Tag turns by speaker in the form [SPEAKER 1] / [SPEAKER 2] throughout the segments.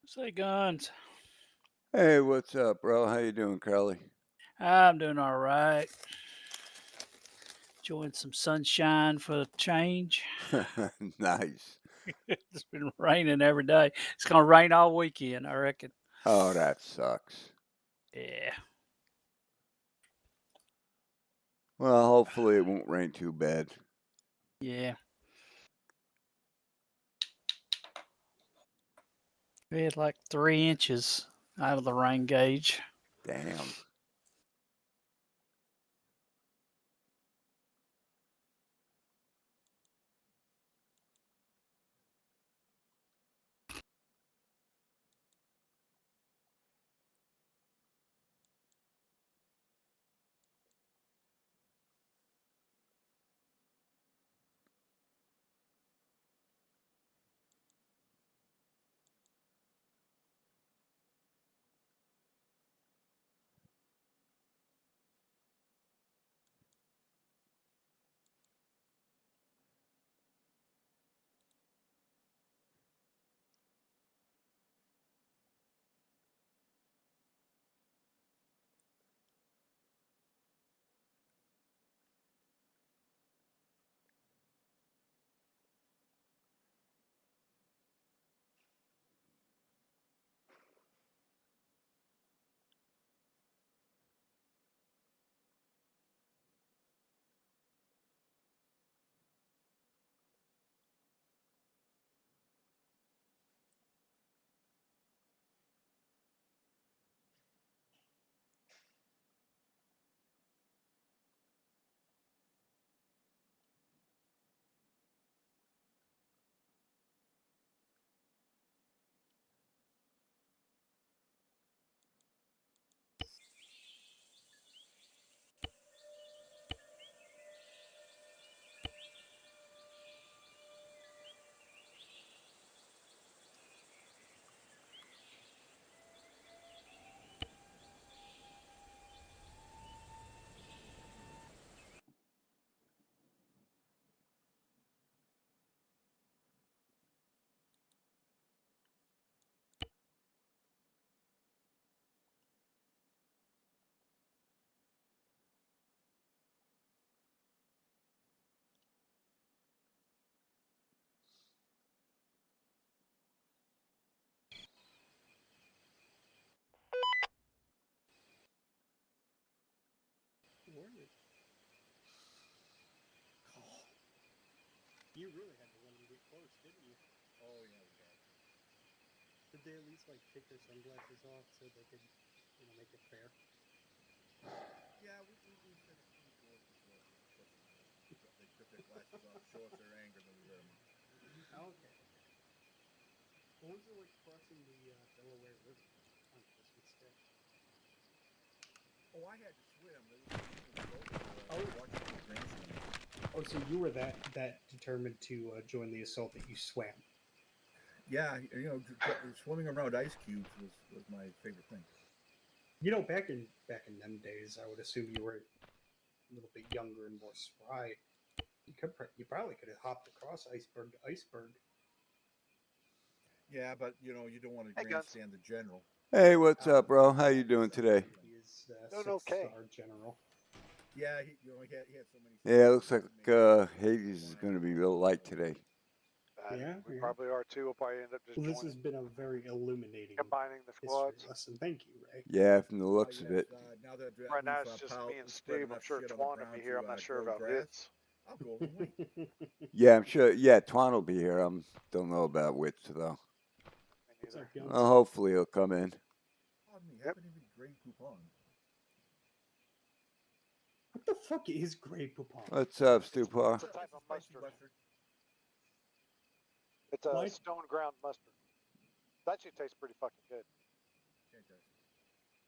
[SPEAKER 1] Say guns.
[SPEAKER 2] Hey, what's up, bro? How you doing, Carly?
[SPEAKER 1] I'm doing all right. Enjoying some sunshine for the change.
[SPEAKER 2] Nice.
[SPEAKER 1] It's been raining every day. It's gonna rain all weekend, I reckon.
[SPEAKER 2] Oh, that sucks.
[SPEAKER 1] Yeah.
[SPEAKER 2] Well, hopefully it won't rain too bad.
[SPEAKER 1] Yeah. We had like 3 inches out of the rain gauge.
[SPEAKER 2] Damn.
[SPEAKER 1] Oh, you really had to let them get close, didn't you?
[SPEAKER 3] Oh yeah, we had.
[SPEAKER 1] Did they at least like take their sunglasses off so they could, make it fair?
[SPEAKER 3] Yeah, we said it's pretty cool if you push them. They took their glasses off, show us their anger, then we let them out.
[SPEAKER 1] Okay, okay. What was it like crossing the Delaware River on Christmas Day?
[SPEAKER 3] Oh, I had to swim. We were in the boat
[SPEAKER 1] Oh,
[SPEAKER 3] watching my grandson.
[SPEAKER 1] oh, so you were that determined to join the assault that you swam?
[SPEAKER 3] Yeah, swimming around ice cubes was my favorite thing.
[SPEAKER 1] Back in them days, I would assume you were a little bit younger and more spry. You probably could have hopped across iceberg to iceberg.
[SPEAKER 3] Yeah, but you don't want to
[SPEAKER 4] Hey, Guns.
[SPEAKER 3] grandstand the general.
[SPEAKER 2] Hey, what's
[SPEAKER 1] Oh
[SPEAKER 2] up, bro?
[SPEAKER 1] yeah,
[SPEAKER 2] How you doing
[SPEAKER 1] I
[SPEAKER 2] today?
[SPEAKER 1] believe he is
[SPEAKER 4] Doing okay.
[SPEAKER 1] six-star general.
[SPEAKER 3] Yeah, he had so many
[SPEAKER 2] Yeah, it
[SPEAKER 3] stars.
[SPEAKER 2] looks
[SPEAKER 3] He
[SPEAKER 2] like
[SPEAKER 3] made me
[SPEAKER 2] Hades is
[SPEAKER 3] whine
[SPEAKER 2] going to
[SPEAKER 3] about
[SPEAKER 2] be
[SPEAKER 3] it.
[SPEAKER 2] real light today.
[SPEAKER 1] Yeah,
[SPEAKER 4] We
[SPEAKER 1] yeah.
[SPEAKER 4] probably are too. We'll probably end up just
[SPEAKER 1] Well, this
[SPEAKER 4] joining,
[SPEAKER 1] has been a very illuminating
[SPEAKER 4] combining the
[SPEAKER 1] history
[SPEAKER 4] squads.
[SPEAKER 1] lesson. Thank you, Ray.
[SPEAKER 2] Yeah, from the
[SPEAKER 3] Oh
[SPEAKER 2] looks of
[SPEAKER 3] yes.
[SPEAKER 2] it.
[SPEAKER 3] Now that
[SPEAKER 4] Right now,
[SPEAKER 3] we've
[SPEAKER 4] it's just me and
[SPEAKER 3] spread
[SPEAKER 4] Steve. I'm
[SPEAKER 3] enough
[SPEAKER 4] sure
[SPEAKER 3] shit on the
[SPEAKER 4] Twan will be
[SPEAKER 3] ground
[SPEAKER 4] here.
[SPEAKER 3] to
[SPEAKER 4] I'm not sure
[SPEAKER 3] grow
[SPEAKER 4] about
[SPEAKER 3] grass,
[SPEAKER 4] Wits.
[SPEAKER 3] I'll go over and wait.
[SPEAKER 2] Yeah, I'm sure. Yeah, Twan will be here. Don't know about Wits though.
[SPEAKER 4] Me
[SPEAKER 1] What's
[SPEAKER 4] neither.
[SPEAKER 1] up, Guns?
[SPEAKER 2] Hopefully he'll come in.
[SPEAKER 3] Pardon me.
[SPEAKER 4] Yep.
[SPEAKER 3] Happy to be Grey Poupon.
[SPEAKER 1] What the fuck is Grey Poupon?
[SPEAKER 2] What's up,
[SPEAKER 4] It's
[SPEAKER 2] Stupar?
[SPEAKER 4] it's a type
[SPEAKER 3] It's a
[SPEAKER 4] of
[SPEAKER 3] spicy
[SPEAKER 4] mustard.
[SPEAKER 3] mustard.
[SPEAKER 4] It's a
[SPEAKER 1] Why?
[SPEAKER 4] stone ground mustard. It actually tastes pretty fucking good,
[SPEAKER 3] Fantastic.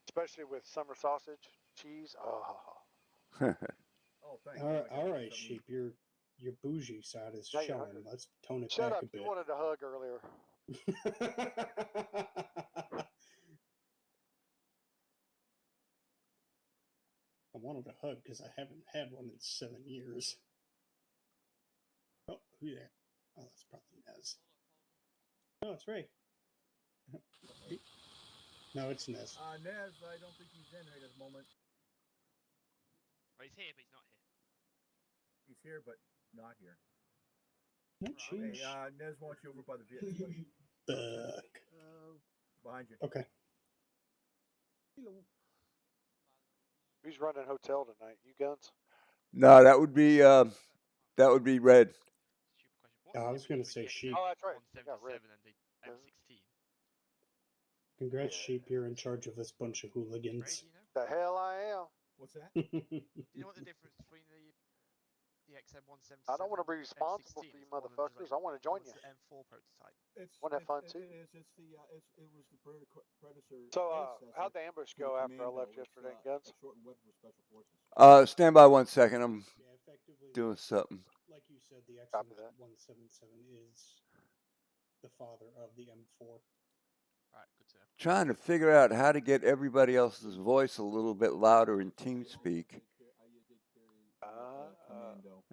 [SPEAKER 4] especially with summer sausage, cheese. Oh,
[SPEAKER 3] Oh, thanks.
[SPEAKER 1] All
[SPEAKER 3] I
[SPEAKER 1] right,
[SPEAKER 3] like
[SPEAKER 1] all
[SPEAKER 3] everything
[SPEAKER 1] right,
[SPEAKER 3] something.
[SPEAKER 1] sheep. Your bougie side is
[SPEAKER 4] now you're
[SPEAKER 1] showing.
[SPEAKER 4] hungry.
[SPEAKER 1] Let's tone it
[SPEAKER 4] Shut
[SPEAKER 1] back
[SPEAKER 4] up.
[SPEAKER 1] a
[SPEAKER 4] You
[SPEAKER 1] bit.
[SPEAKER 4] wanted a hug earlier.
[SPEAKER 1] I wanted a hug because I haven't had one in 7 years. Oh, who there? Oh, that's probably Nez. Oh, it's Ray. No, it's Nez.
[SPEAKER 3] Nez, I don't think he's in right at the moment.
[SPEAKER 5] Well, he's here, but he's not here.
[SPEAKER 3] He's here, but not here.
[SPEAKER 1] No
[SPEAKER 5] Right.
[SPEAKER 1] change.
[SPEAKER 3] Hey, Nez wants you over by the vehicle, buddy.
[SPEAKER 1] Fuck.
[SPEAKER 3] Behind you.
[SPEAKER 1] Okay.
[SPEAKER 4] Who's running hotel tonight? You guns?
[SPEAKER 2] No, that would be red.
[SPEAKER 5] Stupid question. What's the
[SPEAKER 1] I was gonna
[SPEAKER 5] difference
[SPEAKER 1] say
[SPEAKER 5] between
[SPEAKER 1] sheep.
[SPEAKER 5] the
[SPEAKER 4] Oh, that's right. I got
[SPEAKER 5] 177
[SPEAKER 4] red.
[SPEAKER 5] and the
[SPEAKER 4] Yeah.
[SPEAKER 5] M16?
[SPEAKER 1] Congrats,
[SPEAKER 4] Yeah.
[SPEAKER 1] Sheep. You're in charge of this bunch of
[SPEAKER 5] Ray,
[SPEAKER 1] hooligans.
[SPEAKER 5] do you know?
[SPEAKER 4] The hell I am.
[SPEAKER 3] What's that?
[SPEAKER 5] Do you know what the difference between the XM177
[SPEAKER 4] I don't want to be
[SPEAKER 5] and
[SPEAKER 4] responsible
[SPEAKER 5] M16
[SPEAKER 4] for you
[SPEAKER 5] is? One of them's
[SPEAKER 4] motherfuckers. I want to join
[SPEAKER 5] one's
[SPEAKER 4] you.
[SPEAKER 5] the M4 prototype.
[SPEAKER 4] Wanna have fun too?
[SPEAKER 3] It is. It was the predecessor.
[SPEAKER 4] So, how'd the ambush
[SPEAKER 3] to the
[SPEAKER 4] go after I
[SPEAKER 3] Commando.
[SPEAKER 4] left yesterday,
[SPEAKER 3] It's,
[SPEAKER 4] Guns?
[SPEAKER 3] a shortened weapon for special forces.
[SPEAKER 2] Stand by 1 second. I'm
[SPEAKER 1] Yeah, effectively,
[SPEAKER 2] doing something.
[SPEAKER 1] like you said, the
[SPEAKER 4] Copy that.
[SPEAKER 1] XM177 is the father of the M4.
[SPEAKER 5] Right, good to know.
[SPEAKER 2] Trying to figure out how to get everybody else's voice a little bit louder in TeamSpeak,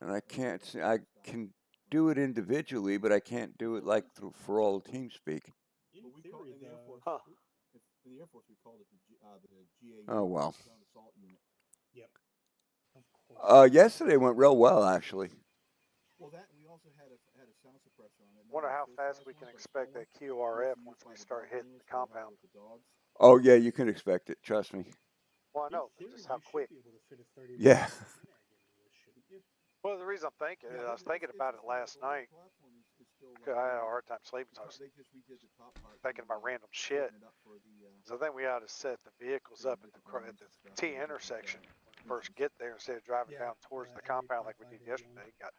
[SPEAKER 2] and I can't. I can do it individually, but I can't do it like for all of TeamSpeak.
[SPEAKER 1] In
[SPEAKER 3] Well, we call
[SPEAKER 1] theory,
[SPEAKER 3] in the Air Force.
[SPEAKER 4] Huh.
[SPEAKER 3] In the Air Force, we called it the GAU.
[SPEAKER 2] Oh, well.
[SPEAKER 3] Ground Assault Unit.
[SPEAKER 1] Yep. Of course.
[SPEAKER 2] Yesterday went real well, actually.
[SPEAKER 3] Well, that we also had a sound suppressor on it.
[SPEAKER 4] Wonder
[SPEAKER 3] Not a
[SPEAKER 4] how
[SPEAKER 3] full-size
[SPEAKER 4] fast we
[SPEAKER 3] one,
[SPEAKER 4] can
[SPEAKER 3] but a
[SPEAKER 4] expect
[SPEAKER 3] small
[SPEAKER 4] that
[SPEAKER 3] one.
[SPEAKER 4] QRF
[SPEAKER 3] Mostly
[SPEAKER 4] once
[SPEAKER 3] used by
[SPEAKER 4] we
[SPEAKER 3] the
[SPEAKER 4] start hitting
[SPEAKER 3] dog
[SPEAKER 4] the
[SPEAKER 3] handlers to help
[SPEAKER 4] compound.
[SPEAKER 3] with the dogs.
[SPEAKER 2] Oh yeah, you can expect it. Trust me.
[SPEAKER 4] Well, I know,
[SPEAKER 1] In
[SPEAKER 4] but
[SPEAKER 1] theory,
[SPEAKER 4] just how
[SPEAKER 1] you
[SPEAKER 4] quick.
[SPEAKER 1] should be able to fit a 30
[SPEAKER 2] Yeah.
[SPEAKER 1] mag into this, shouldn't you?
[SPEAKER 4] Well, the reason I'm thinking is I was thinking
[SPEAKER 3] it's
[SPEAKER 4] about
[SPEAKER 3] just
[SPEAKER 4] it
[SPEAKER 3] fine.
[SPEAKER 4] last
[SPEAKER 3] The whole
[SPEAKER 4] night
[SPEAKER 3] platform is still,
[SPEAKER 4] because I had a hard time sleeping. So I was
[SPEAKER 3] They just redid the top part.
[SPEAKER 4] thinking about random shit.
[SPEAKER 3] It up for the,
[SPEAKER 4] So I think we ought to set the vehicles up at the T intersection when we first get there instead of driving
[SPEAKER 1] Yeah,
[SPEAKER 4] down towards
[SPEAKER 1] yeah,
[SPEAKER 4] the
[SPEAKER 1] every
[SPEAKER 4] compound like we did
[SPEAKER 1] Pathfinder
[SPEAKER 4] yesterday. Got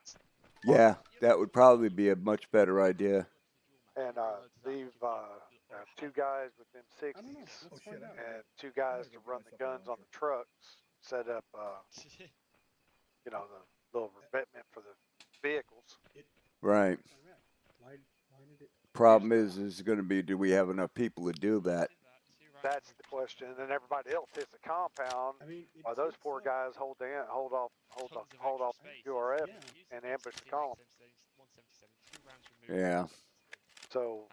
[SPEAKER 2] Yeah, that would probably be a much better idea.
[SPEAKER 4] and leave 2 guys with them
[SPEAKER 1] I don't know.
[SPEAKER 4] 60s
[SPEAKER 1] Let's find out.
[SPEAKER 4] and 2 guys to run the guns on the trucks. Set up, you know, the little revetment for the vehicles.
[SPEAKER 2] Right.
[SPEAKER 1] Why did it?
[SPEAKER 2] Problem is going to be, do we have enough people to do that?
[SPEAKER 4] That's the question. And then everybody else hits the compound.
[SPEAKER 1] I mean,
[SPEAKER 4] While those 4 guys hold off QRF and ambush the column.
[SPEAKER 2] Yeah.
[SPEAKER 4] So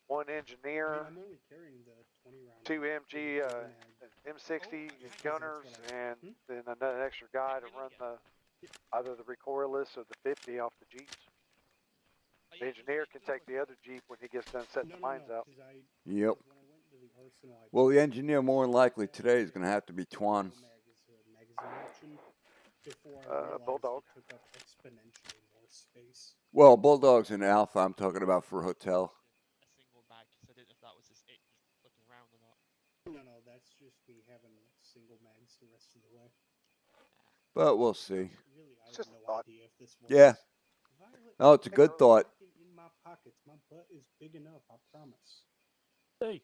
[SPEAKER 4] 1 engineer,
[SPEAKER 1] I'm only carrying the 20 round.
[SPEAKER 4] 2 MG,
[SPEAKER 1] mag.
[SPEAKER 4] M60
[SPEAKER 1] That's
[SPEAKER 4] gunners,
[SPEAKER 1] what
[SPEAKER 4] and
[SPEAKER 1] Hmm?
[SPEAKER 4] then another extra guy to run either the recoilless or the 50 off the Jeeps. The engineer can take the other Jeep when he gets done setting the mines out.
[SPEAKER 2] Yep.
[SPEAKER 1] When I went to the arsenal, I
[SPEAKER 2] Well, the engineer more than likely today is going to have to be Twan.
[SPEAKER 1] magazine option before I realized
[SPEAKER 4] Bulldog.
[SPEAKER 1] it took up exponentially more space.
[SPEAKER 2] Well, Bulldogs and Alpha, I'm talking about for hotel.
[SPEAKER 5] A single bag, so I didn't know if that was just it, just looking around or not.
[SPEAKER 1] No, that's just me having single mags the rest of the way.
[SPEAKER 2] But we'll see.
[SPEAKER 1] Really, I
[SPEAKER 4] It's
[SPEAKER 1] have
[SPEAKER 4] just a
[SPEAKER 1] no
[SPEAKER 4] thought.
[SPEAKER 1] idea if this works.
[SPEAKER 2] Yeah.
[SPEAKER 1] Violet,
[SPEAKER 2] Oh, it's a good thought.
[SPEAKER 1] in my pockets. My butt is big enough, I promise.
[SPEAKER 6] Hey,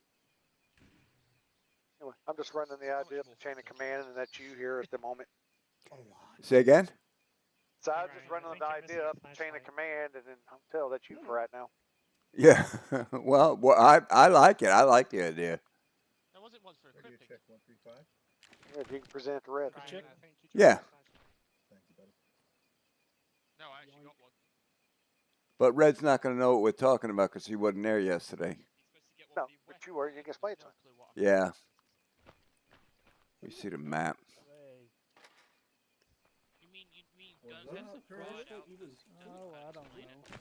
[SPEAKER 4] Anyway, I'm just running the idea of the chain of command, and that's you here at the moment.
[SPEAKER 1] A lot.
[SPEAKER 2] Say again?
[SPEAKER 4] So I'm
[SPEAKER 6] Right,
[SPEAKER 4] just
[SPEAKER 6] I
[SPEAKER 4] running
[SPEAKER 6] think
[SPEAKER 4] the
[SPEAKER 6] you're
[SPEAKER 4] idea
[SPEAKER 6] missing a
[SPEAKER 4] of the chain of
[SPEAKER 6] flashlight.
[SPEAKER 4] command, and then I'll that's you for right now.
[SPEAKER 2] Yeah. well, I like it. I like the idea.
[SPEAKER 5] There wasn't one for
[SPEAKER 3] Ready to
[SPEAKER 5] equipping.
[SPEAKER 3] check 135?
[SPEAKER 4] Yeah, if you can present the red.
[SPEAKER 6] Ryan,
[SPEAKER 1] check.
[SPEAKER 6] I think you
[SPEAKER 2] Yeah.
[SPEAKER 6] dropped the flashlight.
[SPEAKER 3] Thank you, buddy.
[SPEAKER 5] No, I actually got one.
[SPEAKER 2] But Red's not going to know what we're talking about because he wasn't there yesterday.
[SPEAKER 5] He's supposed to get one
[SPEAKER 4] No,
[SPEAKER 5] of the
[SPEAKER 4] but
[SPEAKER 5] weapons,
[SPEAKER 4] you were. You
[SPEAKER 5] but
[SPEAKER 4] can
[SPEAKER 5] I've
[SPEAKER 4] explain
[SPEAKER 5] no
[SPEAKER 4] to him.
[SPEAKER 5] clue what I'm
[SPEAKER 2] Yeah.
[SPEAKER 5] doing.
[SPEAKER 2] We see the map.
[SPEAKER 6] Hey.
[SPEAKER 5] You mean
[SPEAKER 3] Well,
[SPEAKER 5] guns
[SPEAKER 3] that's
[SPEAKER 5] have
[SPEAKER 3] the
[SPEAKER 5] to fly
[SPEAKER 3] first
[SPEAKER 5] out
[SPEAKER 1] even-
[SPEAKER 5] and
[SPEAKER 6] Oh, I don't
[SPEAKER 5] explain it?
[SPEAKER 6] know.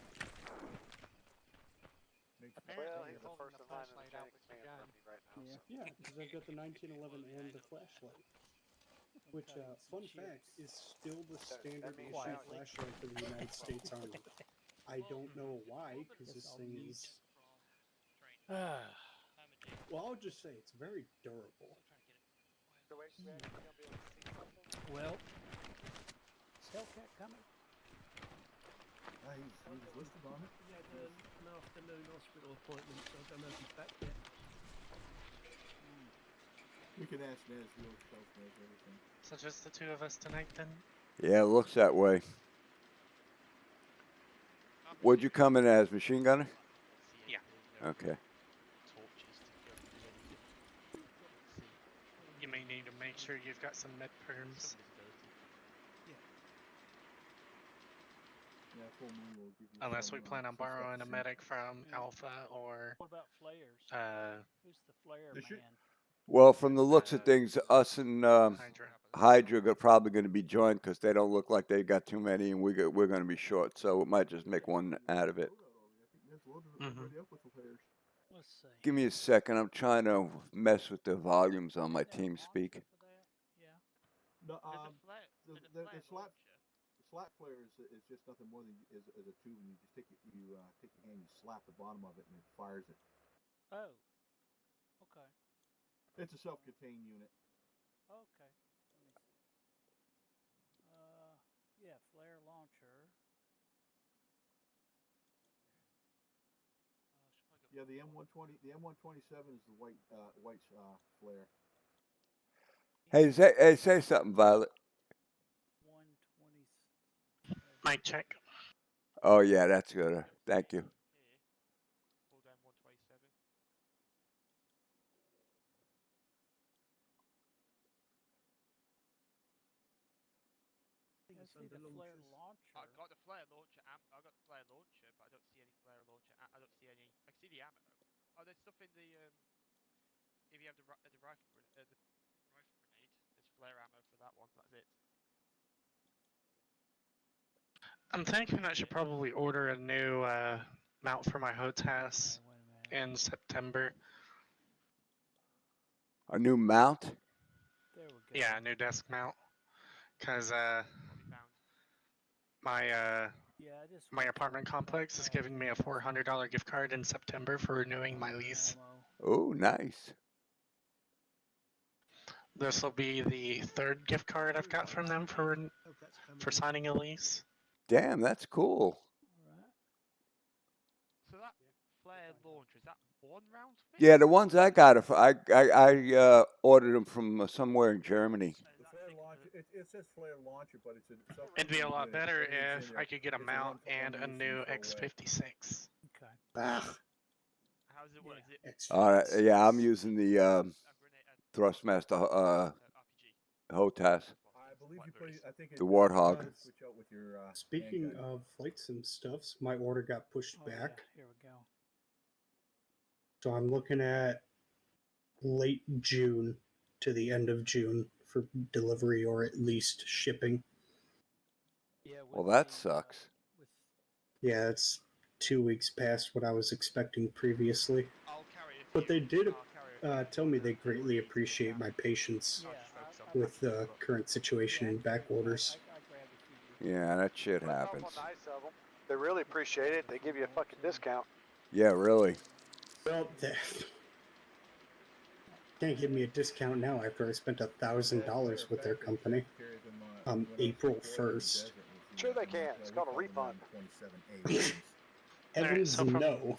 [SPEAKER 3] Makes
[SPEAKER 6] Apparently
[SPEAKER 4] Well,
[SPEAKER 6] you're
[SPEAKER 4] he's the
[SPEAKER 6] holding
[SPEAKER 4] first
[SPEAKER 6] the
[SPEAKER 4] in line in the
[SPEAKER 6] flashlight
[SPEAKER 4] chain
[SPEAKER 6] out
[SPEAKER 4] of
[SPEAKER 6] with your
[SPEAKER 4] command
[SPEAKER 6] gun.
[SPEAKER 4] from me right now.
[SPEAKER 6] Yeah.
[SPEAKER 4] So.
[SPEAKER 1] Yeah, because I've got the 1911 and the flashlight. Which,
[SPEAKER 6] cutting some
[SPEAKER 1] fun
[SPEAKER 6] chips.
[SPEAKER 1] fact, is still the standard
[SPEAKER 4] means
[SPEAKER 1] issue
[SPEAKER 6] quietly.
[SPEAKER 1] flashlight for the United States Army. I don't know why, because this
[SPEAKER 6] Guess I'll
[SPEAKER 1] thing
[SPEAKER 6] mute.
[SPEAKER 1] is.
[SPEAKER 6] Ah.
[SPEAKER 1] Well, I'll just say it's very durable.
[SPEAKER 4] So wait, we actually gonna be able to see something?
[SPEAKER 6] Well, is Hellcat coming?
[SPEAKER 3] He was listed on it.
[SPEAKER 6] He had an afternoon hospital appointment, so I don't know if he's back yet.
[SPEAKER 3] We can ask Nez. He always tells Nez everything.
[SPEAKER 7] So just the two of us tonight then?
[SPEAKER 2] Yeah, it looks that way. Would you come in as machine gunner?
[SPEAKER 7] Yeah.
[SPEAKER 2] Okay.
[SPEAKER 5] Torches to go through anything.
[SPEAKER 7] You may need to make sure you've got some med perms.
[SPEAKER 5] Some visibility.
[SPEAKER 3] Yeah, that full moon will give you
[SPEAKER 7] Unless
[SPEAKER 3] some,
[SPEAKER 7] we plan on
[SPEAKER 3] some stuff
[SPEAKER 7] borrowing
[SPEAKER 3] to
[SPEAKER 7] a
[SPEAKER 3] see.
[SPEAKER 7] medic from
[SPEAKER 6] Yeah.
[SPEAKER 7] Alpha or
[SPEAKER 6] What about flares?
[SPEAKER 7] uh,
[SPEAKER 6] Who's the flare
[SPEAKER 3] There should-
[SPEAKER 6] man?
[SPEAKER 2] Well, from the looks of
[SPEAKER 7] Uh,
[SPEAKER 2] things, us and
[SPEAKER 7] Hydra.
[SPEAKER 2] Hydra are probably going to be joined because they don't look like they got too many, and we're going to be short. So it might just make one out of it.
[SPEAKER 3] That's loaded
[SPEAKER 7] Mhm.
[SPEAKER 3] already up with the players.
[SPEAKER 6] Let's see.
[SPEAKER 2] Give me a second. I'm trying to mess with the volumes on my
[SPEAKER 6] Isn't there a
[SPEAKER 2] team
[SPEAKER 6] launcher
[SPEAKER 2] speak.
[SPEAKER 6] for that? Yeah.
[SPEAKER 3] No,
[SPEAKER 5] There's a
[SPEAKER 3] the
[SPEAKER 5] flare
[SPEAKER 3] slat flare is just nothing more than is a tube, and you just take your hand, you slap the bottom of it, and it fires it.
[SPEAKER 6] Oh. Okay.
[SPEAKER 3] It's a self-contained unit.
[SPEAKER 6] Okay. Let me see. Yeah, flare launcher.
[SPEAKER 3] Yeah, the M120, the M127 is the white flare.
[SPEAKER 2] Hey, say something, Violet.
[SPEAKER 6] 120.
[SPEAKER 7] Mic check.
[SPEAKER 2] Oh yeah, that's good. Thank you.
[SPEAKER 5] Pull down 127.
[SPEAKER 6] I see the flare launcher.
[SPEAKER 5] I've got the flare launcher. I've got the flare launcher, but I don't see any flare launcher. I don't see any. I see the ammo though. Oh, there's stuff in the if you have the rifle grenade, there's flare ammo for that one. That's it.
[SPEAKER 7] I'm thinking I should probably order a new mount for my HOTAS
[SPEAKER 6] Okay, wait a minute.
[SPEAKER 7] in September.
[SPEAKER 2] A new mount.
[SPEAKER 6] There we go.
[SPEAKER 7] Yeah, a new desk mount. Cause
[SPEAKER 5] What have you found?
[SPEAKER 7] my
[SPEAKER 6] Yeah, I just
[SPEAKER 7] my
[SPEAKER 6] went
[SPEAKER 7] apartment
[SPEAKER 6] through
[SPEAKER 7] complex is giving me a $400 gift card in September for renewing my lease.
[SPEAKER 6] ammo.
[SPEAKER 2] Oh, nice.
[SPEAKER 7] This will be the third gift card I've got from them for signing a lease.
[SPEAKER 2] Damn, that's cool.
[SPEAKER 6] Alright.
[SPEAKER 5] So that flare launcher, is that one round fit?
[SPEAKER 2] Yeah, the ones I got, I ordered them from somewhere in Germany.
[SPEAKER 3] The flare launcher, it says flare launcher, but it's a self-contained
[SPEAKER 7] It'd be a lot
[SPEAKER 3] unit.
[SPEAKER 7] better
[SPEAKER 3] Everything's in
[SPEAKER 7] if
[SPEAKER 3] there.
[SPEAKER 7] I could get a
[SPEAKER 3] It's
[SPEAKER 7] mount
[SPEAKER 3] one
[SPEAKER 7] and a
[SPEAKER 3] use
[SPEAKER 7] new
[SPEAKER 3] and throw away.
[SPEAKER 7] X56.
[SPEAKER 6] Okay.
[SPEAKER 1] Ah,
[SPEAKER 5] How does it work? Is it
[SPEAKER 1] X56.
[SPEAKER 2] Yeah, I'm using the
[SPEAKER 5] a grenade,
[SPEAKER 2] Thrustmaster
[SPEAKER 5] RPG?
[SPEAKER 2] HOTAS,
[SPEAKER 3] I believe you put it, I think
[SPEAKER 2] the Warthog.
[SPEAKER 3] switch out with your
[SPEAKER 1] Speaking
[SPEAKER 3] handgun.
[SPEAKER 1] of flight sim stuffs, my order got pushed
[SPEAKER 6] Oh,
[SPEAKER 1] back.
[SPEAKER 6] yeah. Here we go.
[SPEAKER 1] So I'm looking at late June to the end of June for delivery or at least shipping.
[SPEAKER 6] Yeah.
[SPEAKER 2] Well,
[SPEAKER 6] with
[SPEAKER 2] that
[SPEAKER 6] the,
[SPEAKER 2] sucks.
[SPEAKER 6] With
[SPEAKER 1] Yeah, it's 2 weeks past what I was expecting previously.
[SPEAKER 5] I'll carry it.
[SPEAKER 1] But they did
[SPEAKER 5] I'll carry a few
[SPEAKER 1] tell me
[SPEAKER 5] for
[SPEAKER 1] they
[SPEAKER 5] the
[SPEAKER 1] greatly
[SPEAKER 5] needs if I
[SPEAKER 1] appreciate
[SPEAKER 5] can.
[SPEAKER 1] my patience
[SPEAKER 6] yeah,
[SPEAKER 5] I'll just focus on
[SPEAKER 1] with
[SPEAKER 5] patching
[SPEAKER 1] the
[SPEAKER 5] people up.
[SPEAKER 1] current situation in back orders.
[SPEAKER 6] I grabbed a few.
[SPEAKER 2] Yeah, that shit
[SPEAKER 4] That's
[SPEAKER 2] happens.
[SPEAKER 4] awful nice of them. They really appreciate it. They give you a fucking discount.
[SPEAKER 2] Yeah, really.
[SPEAKER 1] Well, they can't give me a discount now after I spent $1,000 with their company. April 1st.
[SPEAKER 4] Sure they can. It's called a refund.
[SPEAKER 1] Evans,
[SPEAKER 7] so from-
[SPEAKER 1] no.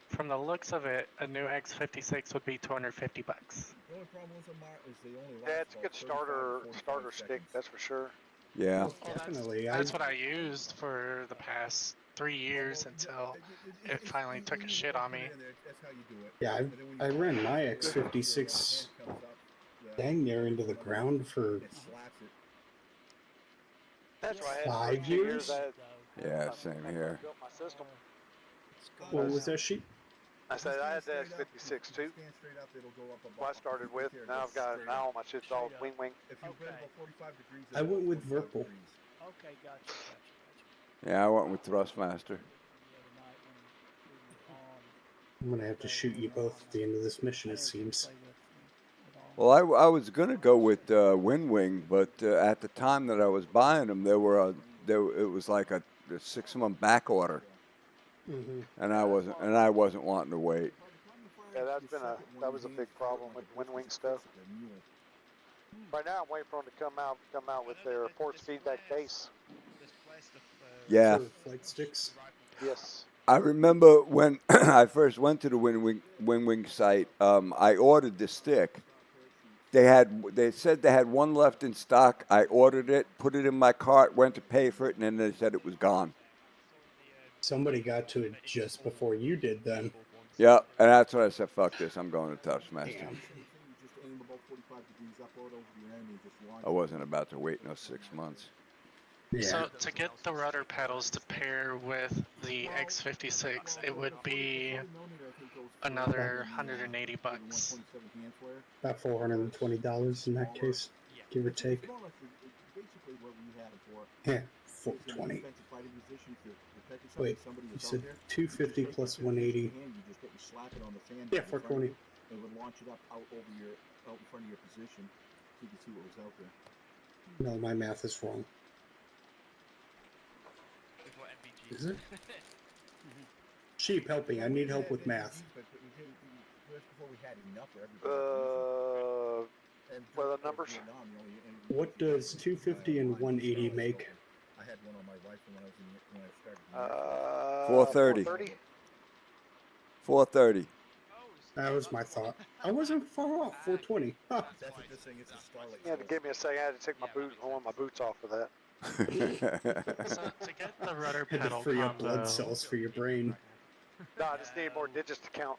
[SPEAKER 7] From the looks of it, a new X56 would be $250.
[SPEAKER 3] The only problem with them is they only last
[SPEAKER 4] Yeah, it's a
[SPEAKER 3] about
[SPEAKER 4] good
[SPEAKER 3] 35 to 45
[SPEAKER 4] starter stick,
[SPEAKER 3] seconds.
[SPEAKER 4] that's for sure.
[SPEAKER 2] Yeah.
[SPEAKER 1] Well, definitely.
[SPEAKER 7] That's what I used for the past 3 years until it finally took a shit on me.
[SPEAKER 3] That's how you do it.
[SPEAKER 1] Yeah,
[SPEAKER 3] And then when you
[SPEAKER 1] I
[SPEAKER 3] put
[SPEAKER 1] ran
[SPEAKER 3] it
[SPEAKER 1] my
[SPEAKER 3] in,
[SPEAKER 1] X56
[SPEAKER 3] the hand comes up,
[SPEAKER 1] dang near into the
[SPEAKER 3] rubber
[SPEAKER 1] ground for
[SPEAKER 3] it slaps it.
[SPEAKER 4] That's why I had
[SPEAKER 1] 5
[SPEAKER 4] for 2 years.
[SPEAKER 1] years?
[SPEAKER 2] Yeah, same here.
[SPEAKER 4] Built my system.
[SPEAKER 1] What was that sheet?
[SPEAKER 4] I said I had the
[SPEAKER 3] Stand straight up,
[SPEAKER 4] X56
[SPEAKER 3] if you
[SPEAKER 4] too.
[SPEAKER 3] stand straight up, it'll go up
[SPEAKER 4] That's what I
[SPEAKER 3] above.
[SPEAKER 4] started
[SPEAKER 3] Right
[SPEAKER 4] with.
[SPEAKER 3] there,
[SPEAKER 4] Now
[SPEAKER 3] go
[SPEAKER 4] I've got
[SPEAKER 3] straight
[SPEAKER 4] now
[SPEAKER 3] up.
[SPEAKER 4] all my shit's all
[SPEAKER 6] Straight up.
[SPEAKER 4] wing wing.
[SPEAKER 3] If you
[SPEAKER 6] Okay.
[SPEAKER 3] bend about 45 degrees,
[SPEAKER 1] I went with Verpal.
[SPEAKER 6] Okay, gotcha.
[SPEAKER 2] Yeah, I went with Thrustmaster.
[SPEAKER 1] I'm gonna have to shoot you both at the end of this mission, it seems.
[SPEAKER 2] Well, I was gonna go with Wind Wing, but at the time that I was buying them, it was like a 6-month back order,
[SPEAKER 1] Mm-hmm.
[SPEAKER 2] and I wasn't wanting to wait.
[SPEAKER 4] Yeah, that was a big problem with wind wing stuff. Right now I'm waiting for them to come out with their force feedback base.
[SPEAKER 2] Yeah,
[SPEAKER 1] For flight sticks.
[SPEAKER 4] Yes.
[SPEAKER 2] I remember when I first went to the Wind Wing site. I ordered the stick. They said they had one left in stock. I ordered it, put it in my cart, went to pay for it, and then they said it was gone.
[SPEAKER 1] Somebody got to it just before you did then.
[SPEAKER 2] Yeah, and that's when I said, "Fuck this! I'm going to Thrustmaster."
[SPEAKER 1] Damn.
[SPEAKER 2] I wasn't about to wait no 6 months.
[SPEAKER 1] Yeah.
[SPEAKER 7] So to get the rudder pedals to pair with the X56, it would be another $180.
[SPEAKER 1] About $420 in that case,
[SPEAKER 5] Yeah.
[SPEAKER 1] give or take.
[SPEAKER 3] Basically what we had it for.
[SPEAKER 1] Yeah, 420. Wait, you said 250 plus 180.
[SPEAKER 3] You just get slap it on the fan.
[SPEAKER 1] Yeah, 420.
[SPEAKER 3] It would launch it up out in front of your position, so you can see what was out there.
[SPEAKER 1] No, my math is wrong.
[SPEAKER 5] With what MVG?
[SPEAKER 1] Is it? Sheep, help me. I need help with math.
[SPEAKER 3] But we didn't. Just before we had enough for everybody.
[SPEAKER 4] What are the numbers?
[SPEAKER 1] What does 250 and 180 make?
[SPEAKER 3] I had one on my rifle when I started.
[SPEAKER 2] 430. 430.
[SPEAKER 1] That was my thought. I wasn't far off. 420. Huh.
[SPEAKER 3] That's what this thing is. A Starlight.
[SPEAKER 4] You had to give me a second. I had to take my boots, one my boots off for that.
[SPEAKER 7] So to get the rudder
[SPEAKER 1] Had to
[SPEAKER 7] pedal
[SPEAKER 1] free up blood
[SPEAKER 7] combo,
[SPEAKER 1] cells for your brain.
[SPEAKER 4] No, I just need more digits to count.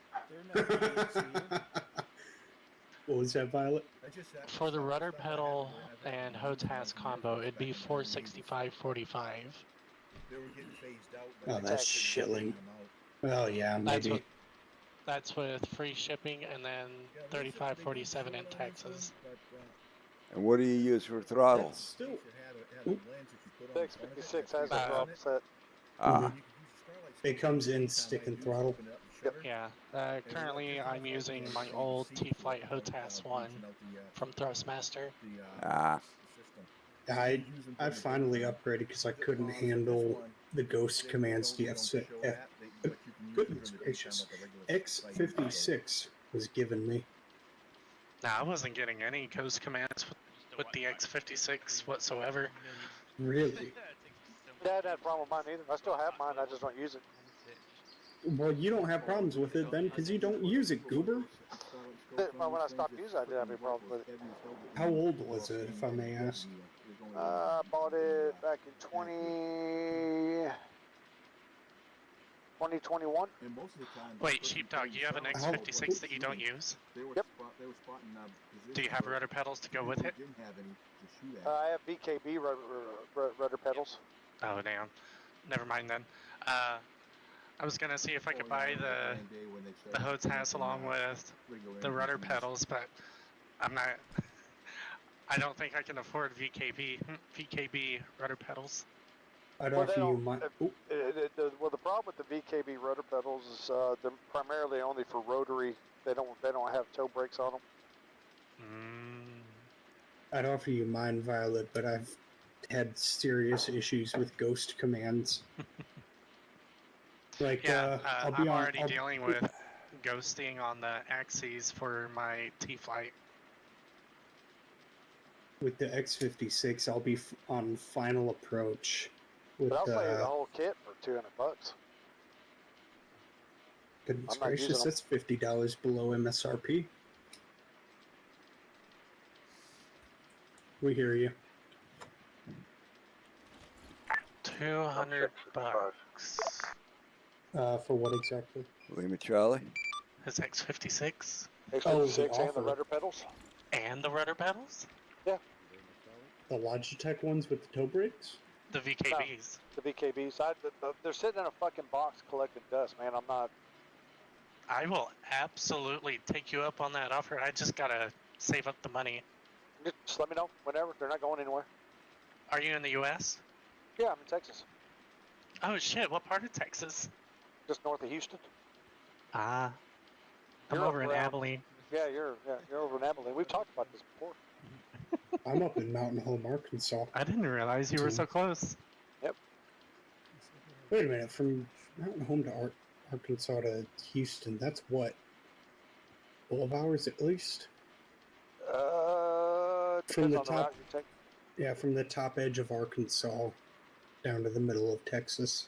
[SPEAKER 1] What was that, Violet?
[SPEAKER 7] for the rudder pedal and HOTAS combo, it'd be $465.45.
[SPEAKER 3] They were getting phased out.
[SPEAKER 1] Oh, that's
[SPEAKER 4] actually
[SPEAKER 1] shilling. Well, yeah, maybe.
[SPEAKER 7] That's with free shipping and then $35.47 in taxes.
[SPEAKER 2] And what do you use for throttle?
[SPEAKER 1] That's still.
[SPEAKER 4] The X56 has a throttle set.
[SPEAKER 2] Ah,
[SPEAKER 1] It comes in stick and throttle.
[SPEAKER 7] Yeah. Currently, I'm using my old T-Flight HOTAS one from Thrustmaster.
[SPEAKER 2] ah.
[SPEAKER 1] I finally upgraded because I couldn't handle the ghost commands. Goodness gracious, X56 was given me.
[SPEAKER 7] Now, I wasn't getting any ghost commands with the X56 whatsoever.
[SPEAKER 1] Really?
[SPEAKER 4] Yeah, I had a problem with mine either. I still have mine. I just don't use it.
[SPEAKER 1] Well, you don't have problems with it then because you don't use it, goober.
[SPEAKER 4] Well, when I stopped using it, I didn't have any problem with it.
[SPEAKER 1] How old was it, if I may ask?
[SPEAKER 4] I bought it back in 2021.
[SPEAKER 7] Wait, Sheepdog, you have an X56 that you don't use?
[SPEAKER 4] Yep.
[SPEAKER 7] Do you have rudder pedals to go with it?
[SPEAKER 4] I have VKB rudder pedals.
[SPEAKER 7] Oh, damn. Never mind then. I was gonna see if I could buy the HOTAS along with the rudder pedals, but I'm not. I don't think I can afford VKB rudder pedals.
[SPEAKER 1] I'd
[SPEAKER 4] Well,
[SPEAKER 1] offer
[SPEAKER 4] they
[SPEAKER 1] you
[SPEAKER 4] don't-
[SPEAKER 1] my.
[SPEAKER 4] Well, the problem with the VKB rudder pedals is they're primarily only for rotary. They don't have toe brakes on them.
[SPEAKER 1] I'd offer you mine, Violet, but I've had serious issues with ghost commands. Like,
[SPEAKER 7] Yeah, I'm already
[SPEAKER 1] I'll-
[SPEAKER 7] dealing with ghosting on the axes for my T-Flight.
[SPEAKER 1] With the X56, I'll be on final approach. With
[SPEAKER 4] But I'll sell you the whole kit for $200.
[SPEAKER 1] goodness
[SPEAKER 4] I'm not using
[SPEAKER 1] gracious,
[SPEAKER 4] them.
[SPEAKER 1] that's $50 below MSRP. We hear you.
[SPEAKER 7] $200.
[SPEAKER 1] For what exactly?
[SPEAKER 2] Lima Charlie?
[SPEAKER 7] His X56
[SPEAKER 4] X56 and
[SPEAKER 1] offer.
[SPEAKER 4] the rudder pedals.
[SPEAKER 7] and the rudder pedals?
[SPEAKER 1] The Logitech ones with the toe brakes?
[SPEAKER 7] The VKBs.
[SPEAKER 4] The VKBs. They're sitting in a fucking box collecting dust, man. I'm not.
[SPEAKER 7] I will absolutely take you up on that offer. I just gotta save up the money.
[SPEAKER 4] Just let me know whenever. They're not going anywhere.
[SPEAKER 7] Are you in the U.S.?
[SPEAKER 4] Yeah, I'm in Texas,
[SPEAKER 7] Oh shit, what part of Texas?
[SPEAKER 4] just north of Houston.
[SPEAKER 7] Ah. I'm
[SPEAKER 4] You're
[SPEAKER 7] over
[SPEAKER 4] up
[SPEAKER 7] in
[SPEAKER 4] around-
[SPEAKER 7] Abilene.
[SPEAKER 4] Yeah, you're over in Abilene. We've talked about this before.
[SPEAKER 1] I'm up in Mountain Home, Arkansas.
[SPEAKER 7] I didn't realize you were so close.
[SPEAKER 1] Wait a minute, from Mountain Home to Arkansas to Houston, that's what? 12 hours at least? From
[SPEAKER 4] Depends
[SPEAKER 1] the
[SPEAKER 4] on the
[SPEAKER 1] top-
[SPEAKER 4] route you take.
[SPEAKER 1] Yeah, from the top edge of Arkansas down to the middle of Texas.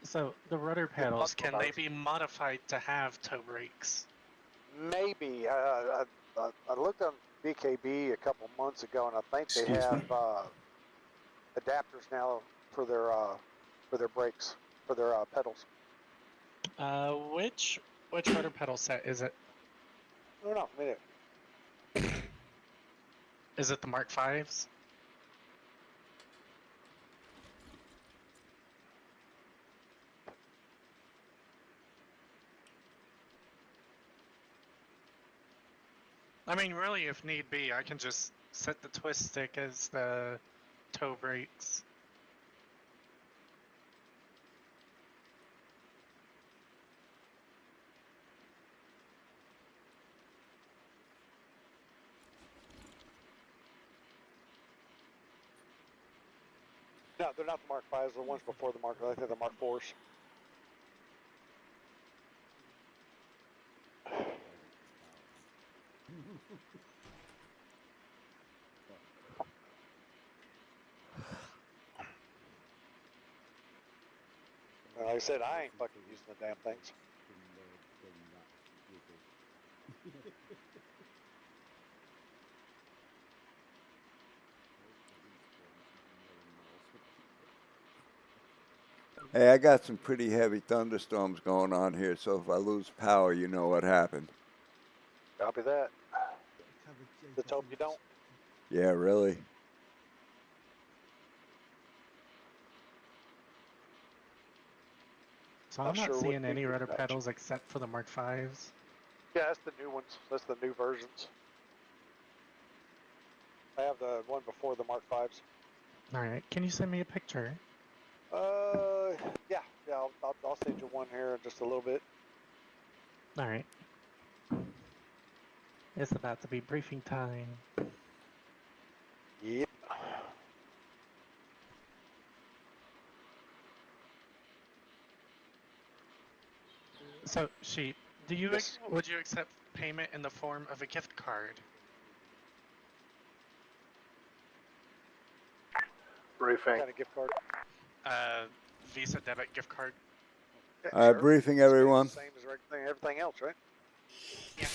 [SPEAKER 7] So the rudder pedals, can they
[SPEAKER 4] about-
[SPEAKER 7] be modified to have toe brakes?
[SPEAKER 4] Maybe. I looked on BKB a couple months ago, and I think they
[SPEAKER 1] Excuse
[SPEAKER 4] have
[SPEAKER 1] me?
[SPEAKER 4] adapters now for their brakes, for their pedals.
[SPEAKER 7] Which rudder pedal set is it?
[SPEAKER 4] I don't know. I mean,
[SPEAKER 7] Is it the Mark V's? I mean, really, if need be, I can just set the twist stick as the toe brakes.
[SPEAKER 4] No, they're not the Mark 5s. The ones before the Mark, I think they're the Mark 4s. Like I said, I ain't fucking using the damn things.
[SPEAKER 2] Hey, I got some pretty heavy thunderstorms going on here, so if I lose power, you know what happened.
[SPEAKER 4] Copy that. Let's hope you don't.
[SPEAKER 2] Yeah, really.
[SPEAKER 7] So I'm not
[SPEAKER 4] sure
[SPEAKER 7] seeing
[SPEAKER 4] wouldn't be
[SPEAKER 7] any
[SPEAKER 4] too
[SPEAKER 7] rudder
[SPEAKER 4] much.
[SPEAKER 7] pedals except for the Mark 5s.
[SPEAKER 4] Yeah, that's the new ones. That's the new versions. I have the one before the Mark 5s.
[SPEAKER 7] Alright, can you send me a picture?
[SPEAKER 4] Yeah, I'll send you one here in just a little bit.
[SPEAKER 7] Alright. It's about to be briefing time.
[SPEAKER 4] Yep.
[SPEAKER 7] So, Sheep,
[SPEAKER 4] Yes.
[SPEAKER 7] would you accept payment in the form of a gift card?
[SPEAKER 4] Briefing. What kind of gift card?
[SPEAKER 7] Visa debit gift card.
[SPEAKER 4] Yeah, sure.
[SPEAKER 2] Briefing, everyone.
[SPEAKER 4] Same as everything else, right?
[SPEAKER 7] Yeah.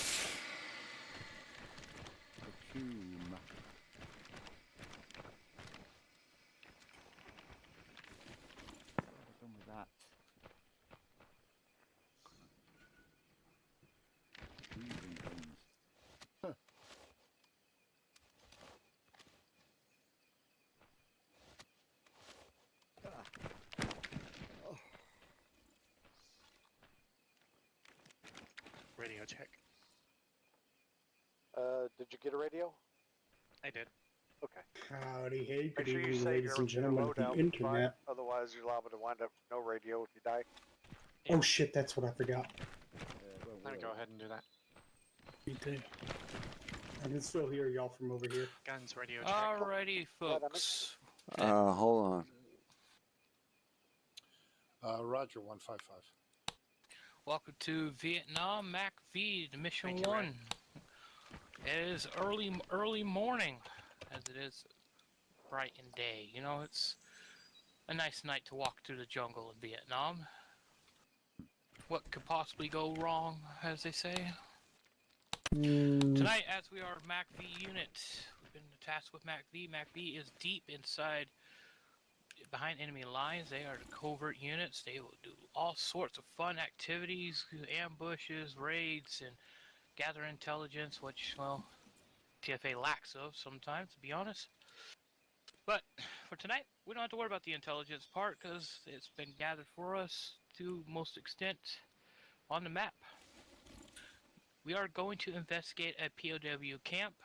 [SPEAKER 8] Done with that. Moving things. Huh.
[SPEAKER 7] Radio check.
[SPEAKER 4] Did you get a radio?
[SPEAKER 7] I did.
[SPEAKER 4] Okay.
[SPEAKER 1] Howdy, hey, good
[SPEAKER 4] Make sure you
[SPEAKER 1] evening,
[SPEAKER 4] save
[SPEAKER 1] ladies
[SPEAKER 4] your
[SPEAKER 1] and gentlemen of the
[SPEAKER 4] loadout.
[SPEAKER 1] internet.
[SPEAKER 4] Otherwise, you're liable to wind up no radio if you die.
[SPEAKER 1] Oh shit, that's what I forgot.
[SPEAKER 7] I'm gonna go ahead and do that.
[SPEAKER 1] Me too. I can still hear y'all from over here.
[SPEAKER 7] Guns, radio check.
[SPEAKER 9] Alrighty, folks.
[SPEAKER 2] Hold on.
[SPEAKER 3] Roger, 155.
[SPEAKER 9] Welcome to Vietnam MACV, the Mission
[SPEAKER 7] Thank you,
[SPEAKER 9] 1. It is early morning, as it is bright and day. You know, it's a nice night to walk through the jungle in Vietnam. What could possibly go wrong, as they say? Tonight, as we are MACV unit, we've been tasked with MACV. MACV is deep inside, behind enemy lines. They are the covert units. They will do all sorts of fun activities, ambushes, raids, and gather intelligence, which, well, TFA lacks of sometimes, to be honest. But for tonight, we don't have to worry about the intelligence part, because it's been gathered for us to most extent on the map. We are going to investigate a POW camp.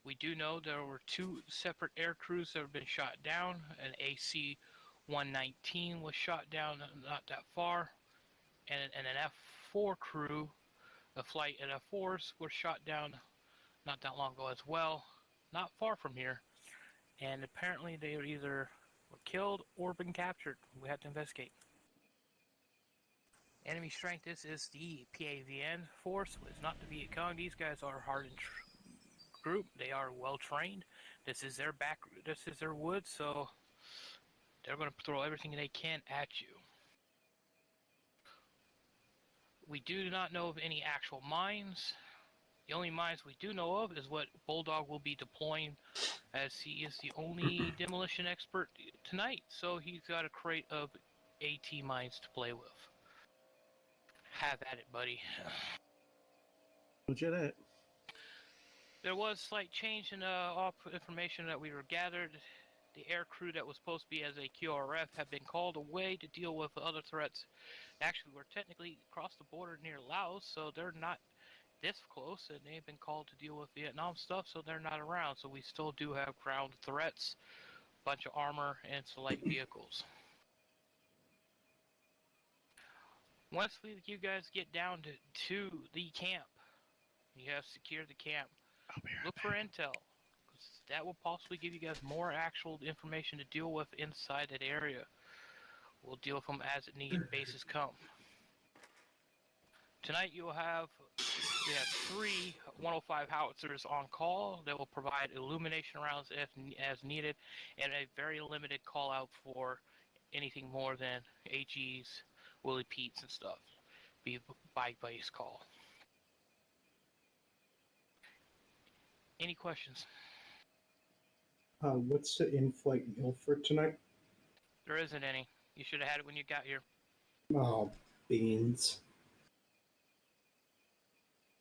[SPEAKER 9] We do know there were 2 separate air crews that have been shot down. An AC-119 was shot down not that far, and an F-4 crew, the flight and F-4s, were shot down not that long ago as well, not far from here. And apparently they either were killed or been captured. We have to investigate. Enemy strength, this is the PAVN force. It's not the Viet Cong. These guys are hardened group. They are well trained. This is their woods, so they're going to throw everything they can at you. We do not know of any actual mines. The only mines we do know of is what Bulldog will be deploying, as he is the only demolition expert tonight, so he's got a crate of AT mines to play with. Have at it, buddy.
[SPEAKER 6] Roger that.
[SPEAKER 9] There was slight change in information that we were gathered. The air crew that was supposed to be as a QRF have been called away to deal with other threats. Actually, we're technically across the border near Laos, so they're not this close, and they've been called to deal with Vietnam stuff, so they're not around. So we still do have ground threats, bunch of armor, and some light vehicles. Once you guys get down to the camp, you have secured the camp. Look for intel. That will possibly give you guys more actual information to deal with inside that area. We'll deal with them as need bases come. Tonight we have 3 105 howitzers on call that will provide illumination rounds as needed, and a very limited call out for anything more than AGs, Willie Pete's and stuff. Be by base call. Any questions?
[SPEAKER 1] What's the in-flight meal for tonight?
[SPEAKER 9] There isn't any. You should have had it when you got here.
[SPEAKER 1] Oh, beans.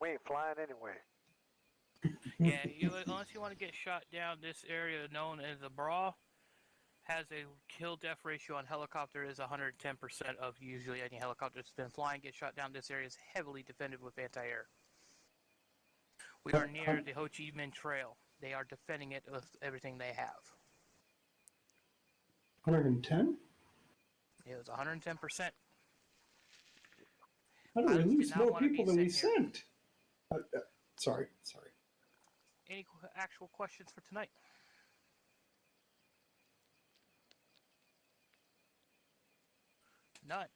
[SPEAKER 4] We ain't flying anyway.
[SPEAKER 9] Yeah, unless you want to get shot down, this area known as the Bra has a kill-death ratio on helicopter is 110% of usually any helicopter that's been flying. Get shot down, this area is heavily defended with anti-air. We are near the Ho Chi Minh Trail. They are defending it with everything they have.
[SPEAKER 1] 110?
[SPEAKER 9] It was 110%.
[SPEAKER 1] How do we lose more people than we sent? Sorry.
[SPEAKER 9] Any actual questions for tonight? None.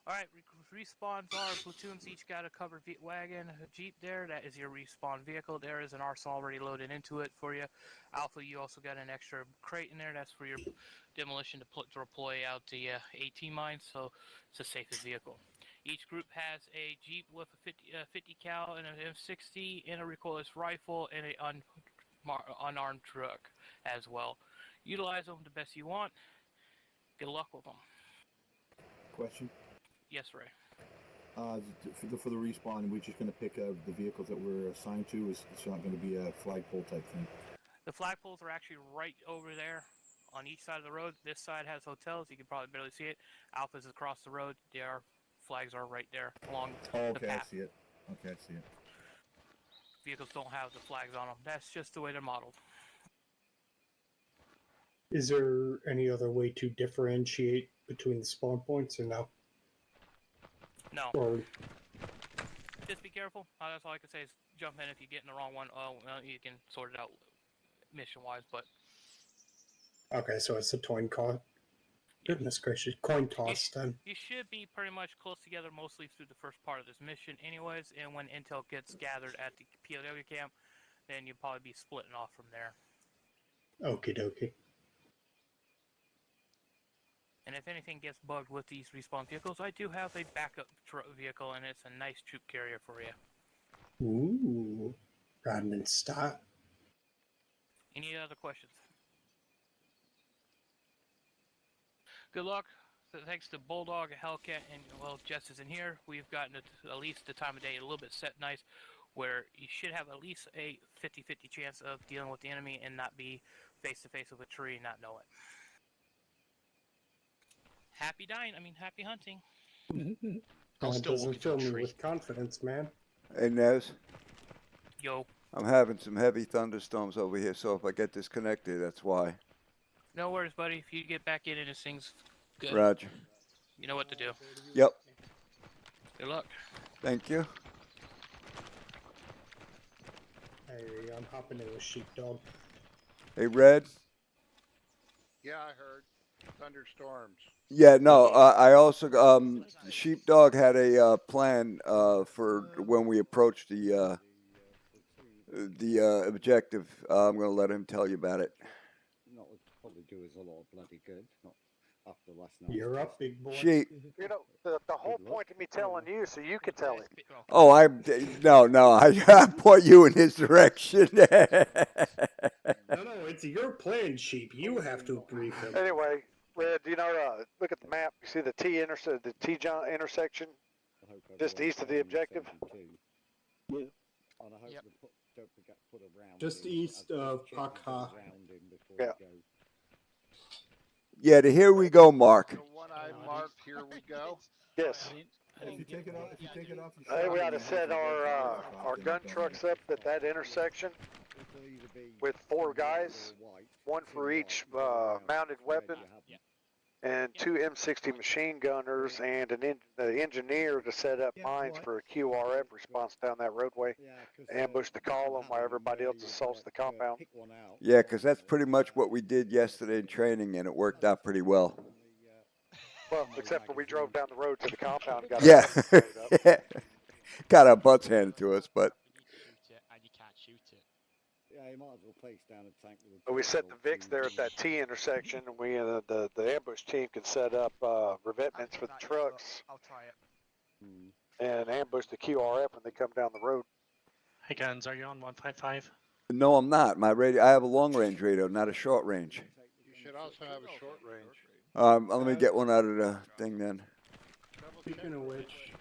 [SPEAKER 9] Alright, respawns are platoons each got a covered wagon, a jeep there. That is your respawn vehicle. There is an arsenal already loaded into it for you. Alpha, you also got an extra crate in there. That's for your demolition to deploy out the AT mines, so it's the safest vehicle. Each group has a jeep with a 50 cal and an M60 and a recoilless rifle and an unarmed truck as well. Utilize them the best you want. Good luck with them.
[SPEAKER 3] Question?
[SPEAKER 9] Yes, Ray.
[SPEAKER 3] For the respawn, we're just going to pick the vehicles that we're assigned to. It's not going to be a flagpole type thing.
[SPEAKER 9] The flagpoles are actually right over there on each side of the road. This side has hotels. You can probably barely see it. Alpha's across the road. Their flags are right there along the path.
[SPEAKER 3] I see it. Okay, I see it.
[SPEAKER 9] Vehicles don't have the flags on them. That's just the way they're modeled.
[SPEAKER 1] Is there any other way to differentiate between the spawn points or no?
[SPEAKER 9] No.
[SPEAKER 1] Or
[SPEAKER 9] Just be careful. That's all I can say is jump in if you get in the wrong one. Oh, well, you can sort it out mission-wise, but...
[SPEAKER 1] okay, so it's a coin toss. Goodness gracious, coin toss then.
[SPEAKER 9] You should be pretty much close together mostly through the first part of this mission anyways, and when intel gets gathered at the POW camp, then you'll probably be splitting off from there.
[SPEAKER 1] Okie dokie.
[SPEAKER 9] And if anything gets bugged with these respawn vehicles, I do have a backup vehicle, and it's a nice troop carrier for you.
[SPEAKER 1] Ooh, riding in style.
[SPEAKER 9] Any other questions? Good luck. So thanks to Bulldog, Hellcat, and well, Jess is in here. We've gotten at least the time of day a little bit set nice, where you should have at least a 50-50 chance of dealing with the enemy and not be face-to-face with a tree and not know it. Happy hunting.
[SPEAKER 1] That doesn't fill me with confidence, man.
[SPEAKER 2] Hey, Nez.
[SPEAKER 9] Yo.
[SPEAKER 2] I'm having some heavy thunderstorms over here, so if I get disconnected, that's why.
[SPEAKER 9] No worries, buddy. If you get back in and this thing's good,
[SPEAKER 2] Roger.
[SPEAKER 9] You know what to do.
[SPEAKER 2] Yep.
[SPEAKER 9] Good luck.
[SPEAKER 2] Thank you.
[SPEAKER 1] Hey, I'm hopping in with Sheepdog.
[SPEAKER 2] Hey, Red.
[SPEAKER 10] Yeah, I heard. Thunderstorms.
[SPEAKER 2] Yeah, no, I also, Sheepdog had a plan for when we approach the objective. I'm going to let him tell you about it.
[SPEAKER 8] Not would probably do us a lot of bloody good. Not after last night.
[SPEAKER 1] You're up, big boy.
[SPEAKER 2] Sheep.
[SPEAKER 4] You know, the whole point of me telling you so you could tell him.
[SPEAKER 2] Oh, I point you in his direction.
[SPEAKER 1] No, it's your plan, Sheep. You have to brief him.
[SPEAKER 4] Anyway, Red, you know, look at the map. You see the T intersection just east of the objective?
[SPEAKER 8] Yeah. And I hope they don't forget to put a round
[SPEAKER 1] just
[SPEAKER 8] in.
[SPEAKER 1] east of Pakha.
[SPEAKER 4] Yeah.
[SPEAKER 2] Yeah, to here we go, Mark.
[SPEAKER 10] The one I marked, here we go.
[SPEAKER 4] Yes.
[SPEAKER 3] If you take it off, you
[SPEAKER 4] Hey, we
[SPEAKER 3] shut
[SPEAKER 4] ought to
[SPEAKER 3] it,
[SPEAKER 4] set our gun trucks up at that intersection with 4 guys, 1 for each mounted weapon, and 2 M60 machine gunners, and an engineer to set up mines for a QRF response down that roadway. Ambush the column while everybody else assaults the compound.
[SPEAKER 2] Yeah, because that's pretty much what we did yesterday in training, and it worked out pretty well.
[SPEAKER 4] Well, except for we drove down the road to the compound and got
[SPEAKER 2] Yeah.
[SPEAKER 4] our butts blowed up.
[SPEAKER 2] Got our butts handed to us, but
[SPEAKER 5] You need to shoot it, and you can't shoot it.
[SPEAKER 8] Yeah, you might as well place down a tank with a
[SPEAKER 4] But we set the VIX there at that T intersection, and we the ambush team can set up revetments for the trucks
[SPEAKER 5] I'll try it.
[SPEAKER 4] and ambush the QRF when they come down the road.
[SPEAKER 7] Hey, Guns, are you on 155?
[SPEAKER 2] no, I'm not. My radio. I have a long range radio, not a short range.
[SPEAKER 10] You should also have a short range.
[SPEAKER 2] Let me get one out of the thing then.
[SPEAKER 1] Speaking of which,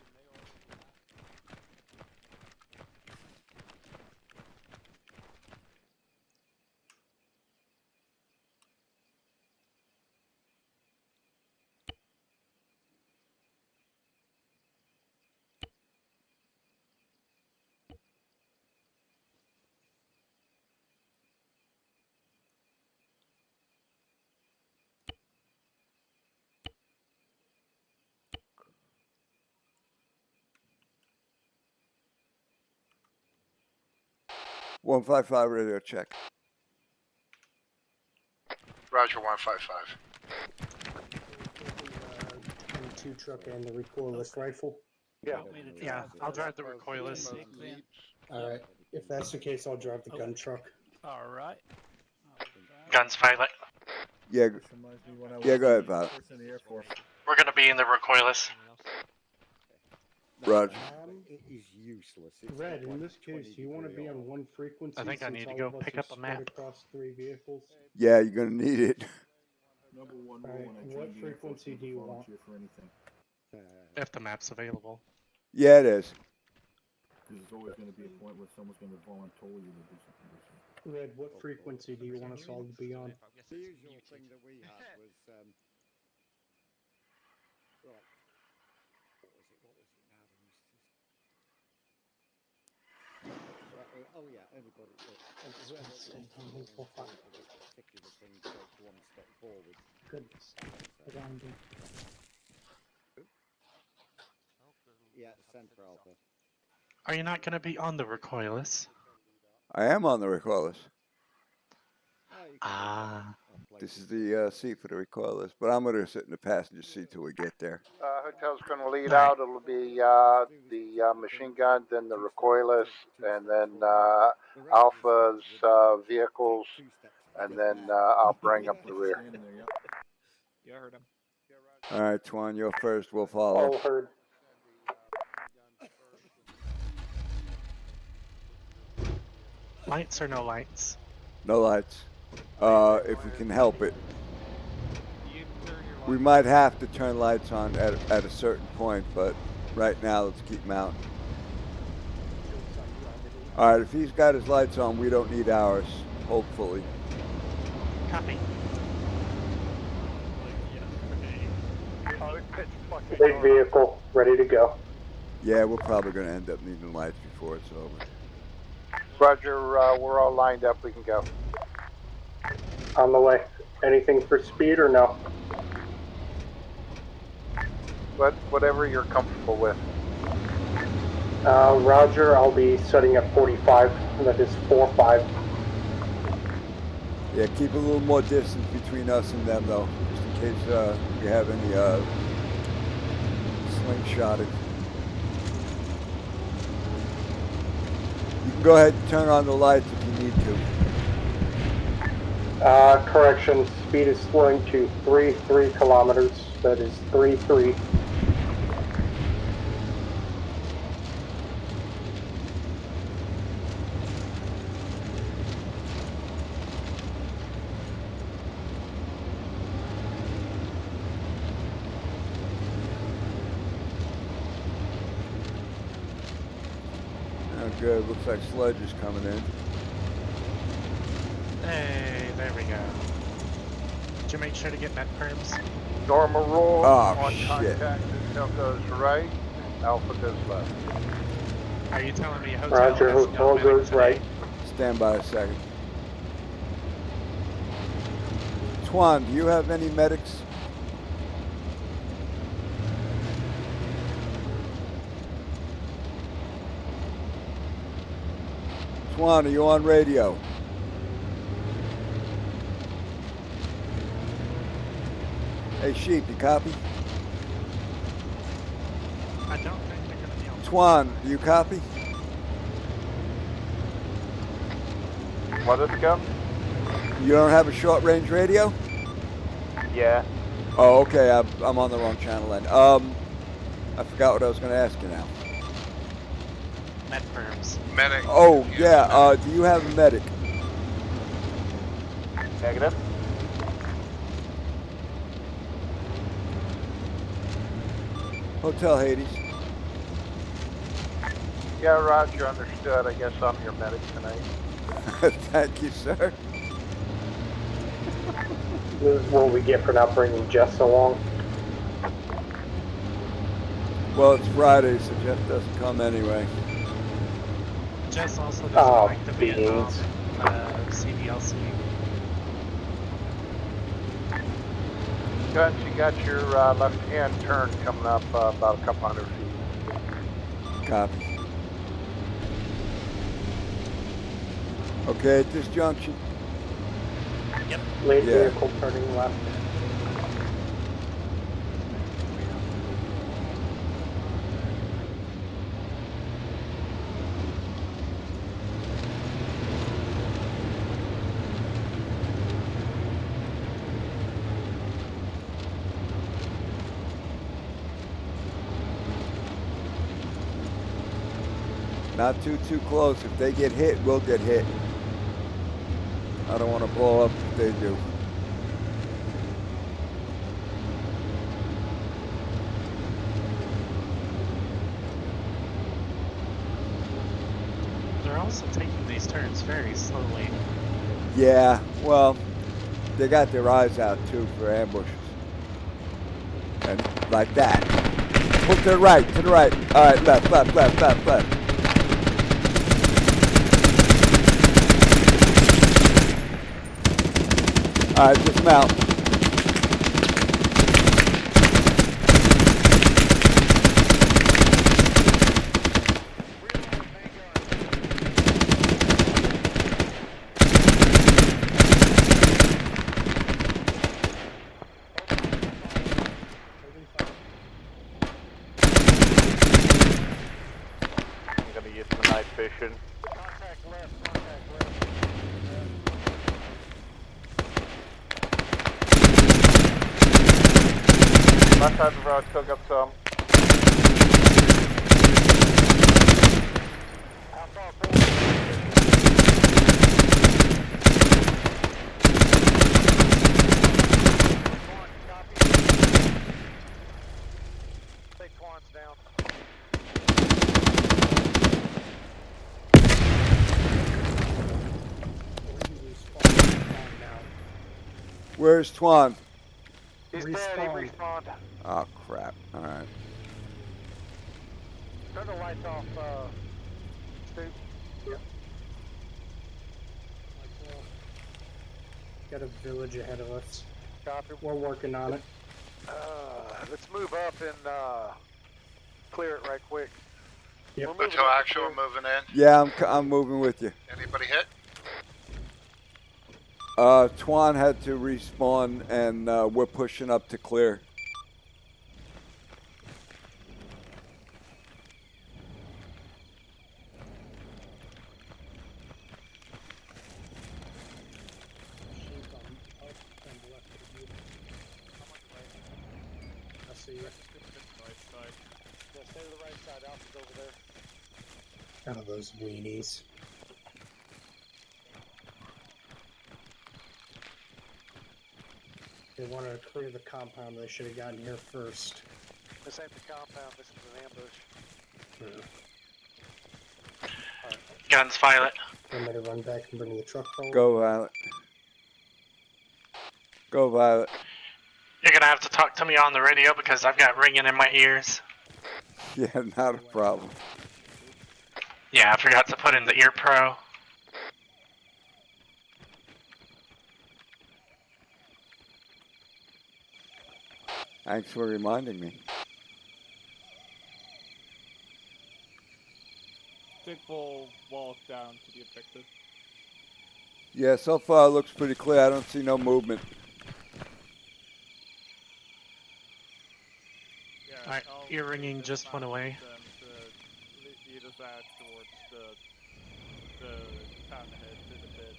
[SPEAKER 2] One 155 radio check.
[SPEAKER 10] Roger, 155.
[SPEAKER 1] M2 truck and the recoilless rifle.
[SPEAKER 4] Yeah.
[SPEAKER 7] Yeah, I'll drive the recoilless.
[SPEAKER 1] All right. If that's the case, I'll drive the gun truck.
[SPEAKER 6] All right.
[SPEAKER 7] Guns pilot.
[SPEAKER 2] Yeah.
[SPEAKER 3] This reminds me when I was
[SPEAKER 2] Yeah, go ahead, Bob.
[SPEAKER 3] in the Air Force.
[SPEAKER 7] We're gonna be in the recoilless.
[SPEAKER 2] Roger.
[SPEAKER 8] It is useless. It's
[SPEAKER 1] Red,
[SPEAKER 8] like
[SPEAKER 1] in this case, do you want to
[SPEAKER 8] 20
[SPEAKER 1] be on
[SPEAKER 8] degree
[SPEAKER 1] one frequency?
[SPEAKER 7] I think I
[SPEAKER 1] since
[SPEAKER 7] need to
[SPEAKER 1] all
[SPEAKER 7] go
[SPEAKER 1] of us
[SPEAKER 7] pick
[SPEAKER 1] are
[SPEAKER 7] up a
[SPEAKER 1] spread
[SPEAKER 7] map.
[SPEAKER 1] across 3 vehicles?
[SPEAKER 2] Yeah, you're gonna need it.
[SPEAKER 3] Number one rule
[SPEAKER 1] Alright,
[SPEAKER 3] when I
[SPEAKER 1] what
[SPEAKER 3] joined the Air Force
[SPEAKER 1] frequency
[SPEAKER 3] was
[SPEAKER 1] do
[SPEAKER 3] to
[SPEAKER 1] you want?
[SPEAKER 3] volunteer for anything.
[SPEAKER 7] If the map's available.
[SPEAKER 2] Yeah, it is.
[SPEAKER 3] Because there's always going to be a point where someone's going to volunteer you to do something.
[SPEAKER 1] Red, what frequency do you want us all to be on?
[SPEAKER 8] The usual thing that we had was right. What was it now? Right, oh yeah, anybody. Particular thing takes one step forward.
[SPEAKER 1] Goodness. Around it.
[SPEAKER 8] Yeah, Centre Alpha.
[SPEAKER 7] Are you not gonna be on the recoilless?
[SPEAKER 2] I am on the recoilless.
[SPEAKER 7] Ah.
[SPEAKER 2] This is the seat for the recoilless, but I'm gonna sit in the passenger seat till we get there.
[SPEAKER 10] Hotel's going to lead
[SPEAKER 7] Alright.
[SPEAKER 10] out. It'll be the machine gun, then the recoilless, and then Alpha's vehicles, and then I'll bring up the rear.
[SPEAKER 3] Standing there, yep.
[SPEAKER 5] Yeah, I heard him.
[SPEAKER 2] All right, Twan, you're first. We'll follow.
[SPEAKER 1] All heard.
[SPEAKER 7] Lights or no lights?
[SPEAKER 2] No lights. If we can help it. We might have to turn lights on at a certain point, but right now let's keep them out. All right, if he's got his lights on, we don't need ours, hopefully.
[SPEAKER 7] Copy.
[SPEAKER 1] Big vehicle, ready to go.
[SPEAKER 2] Yeah, we're probably going to end up needing lights before it's over.
[SPEAKER 10] Roger, we're all lined up. We can go.
[SPEAKER 1] On the way. Anything for speed or no?
[SPEAKER 10] But whatever you're comfortable with.
[SPEAKER 1] Roger, I'll be setting at 45. That is 4-5.
[SPEAKER 2] Yeah, keep a little more distance between us and them, though, just in case we have any slingshotting. You can go ahead and turn on the lights if you need to.
[SPEAKER 1] Correction, speed is slowing to 3 kilometers. That is 3.
[SPEAKER 2] Oh, good. Looks like Sledge is coming in.
[SPEAKER 7] Hey, there we go. Did you make sure to get med perms?
[SPEAKER 10] Normal rule
[SPEAKER 2] Oh,
[SPEAKER 10] on
[SPEAKER 2] shit.
[SPEAKER 10] contact until goes right, Alpha goes left.
[SPEAKER 7] Are you telling me hotel
[SPEAKER 1] Roger,
[SPEAKER 7] has
[SPEAKER 1] hotel
[SPEAKER 7] no medic
[SPEAKER 1] goes
[SPEAKER 7] today?
[SPEAKER 1] right.
[SPEAKER 2] Stand by a second. Twan, do you have any medics? Twan, are you on radio? Hey, Sheep, you copy?
[SPEAKER 7] I don't think they're going to be on.
[SPEAKER 2] Twan, do you copy?
[SPEAKER 10] What is it, Gun?
[SPEAKER 2] You don't have a short-range radio?
[SPEAKER 10] Yeah.
[SPEAKER 2] Oh, okay. I'm on the wrong channel then. I forgot what I was going to ask you now.
[SPEAKER 7] Med firms.
[SPEAKER 3] Medic.
[SPEAKER 2] Oh, yeah. Do you have a medic?
[SPEAKER 10] Negative.
[SPEAKER 2] Hotel Hades.
[SPEAKER 10] Yeah, Roger, understood. I guess I'm your medic tonight.
[SPEAKER 2] Thank you, sir.
[SPEAKER 1] This is what we get for not bringing Jess along.
[SPEAKER 2] Well, it's Friday, so Jeff doesn't come anyway.
[SPEAKER 7] Jess also doesn't
[SPEAKER 1] Oh,
[SPEAKER 7] like the Vietnam
[SPEAKER 1] beans.
[SPEAKER 7] CBLC.
[SPEAKER 10] Guns, you got your left-hand turn coming up about a couple hundred feet.
[SPEAKER 2] Copy. Okay, at this junction.
[SPEAKER 9] Yep.
[SPEAKER 1] Late
[SPEAKER 2] Yeah.
[SPEAKER 1] vehicle turning left.
[SPEAKER 2] Not too close. If they get hit, we'll get hit. I don't want to blow up if they do.
[SPEAKER 7] They're also taking these turns very slowly.
[SPEAKER 2] Yeah, well, they got their eyes out too for ambushes. And like that. Pull to the right, to the right. All right, left. All right, dismount.
[SPEAKER 10] I'm gonna use the night vision.
[SPEAKER 4] Contact left, contact left.
[SPEAKER 10] Left side of the road, took up some.
[SPEAKER 4] How far forward? Twan, copy. Say Twan's down.
[SPEAKER 2] Where's Twan?
[SPEAKER 4] He's dead, he respawned.
[SPEAKER 2] Oh, crap. All right.
[SPEAKER 4] Turn the lights off, Stu.
[SPEAKER 1] Yep. Got a village ahead of us.
[SPEAKER 4] Copy.
[SPEAKER 1] We're working on it.
[SPEAKER 4] Let's move up and clear it right quick.
[SPEAKER 1] Yep.
[SPEAKER 4] We're moving
[SPEAKER 3] Hotel
[SPEAKER 4] up
[SPEAKER 3] actual
[SPEAKER 4] clear.
[SPEAKER 3] moving in.
[SPEAKER 2] Yeah, I'm moving with you.
[SPEAKER 3] Anybody hit?
[SPEAKER 2] Twan had to respawn, and we're pushing up to clear.
[SPEAKER 1] I see you.
[SPEAKER 4] Yeah, stay to the right side. Alpha's over there.
[SPEAKER 1] Out of those weenies. They wanted to clear the compound. They should have gotten here first.
[SPEAKER 4] This ain't the compound. This is an ambush.
[SPEAKER 7] Guns, Violet.
[SPEAKER 1] I'm gonna run back and bring the truck forward.
[SPEAKER 2] Go, Violet. Go, Violet.
[SPEAKER 7] You're gonna have to talk to me on the radio because I've got ringing in my ears.
[SPEAKER 2] Yeah, not a problem.
[SPEAKER 7] Yeah, I forgot to put in the ear pro.
[SPEAKER 2] Thanks for reminding me.
[SPEAKER 11] Dick will walk down to the objective.
[SPEAKER 2] Yeah, so far it looks pretty clear. I don't see no movement.
[SPEAKER 11] Yeah,
[SPEAKER 7] Alright, ear ringing just went away.
[SPEAKER 11] Them to lead us out towards the town ahead to the pit.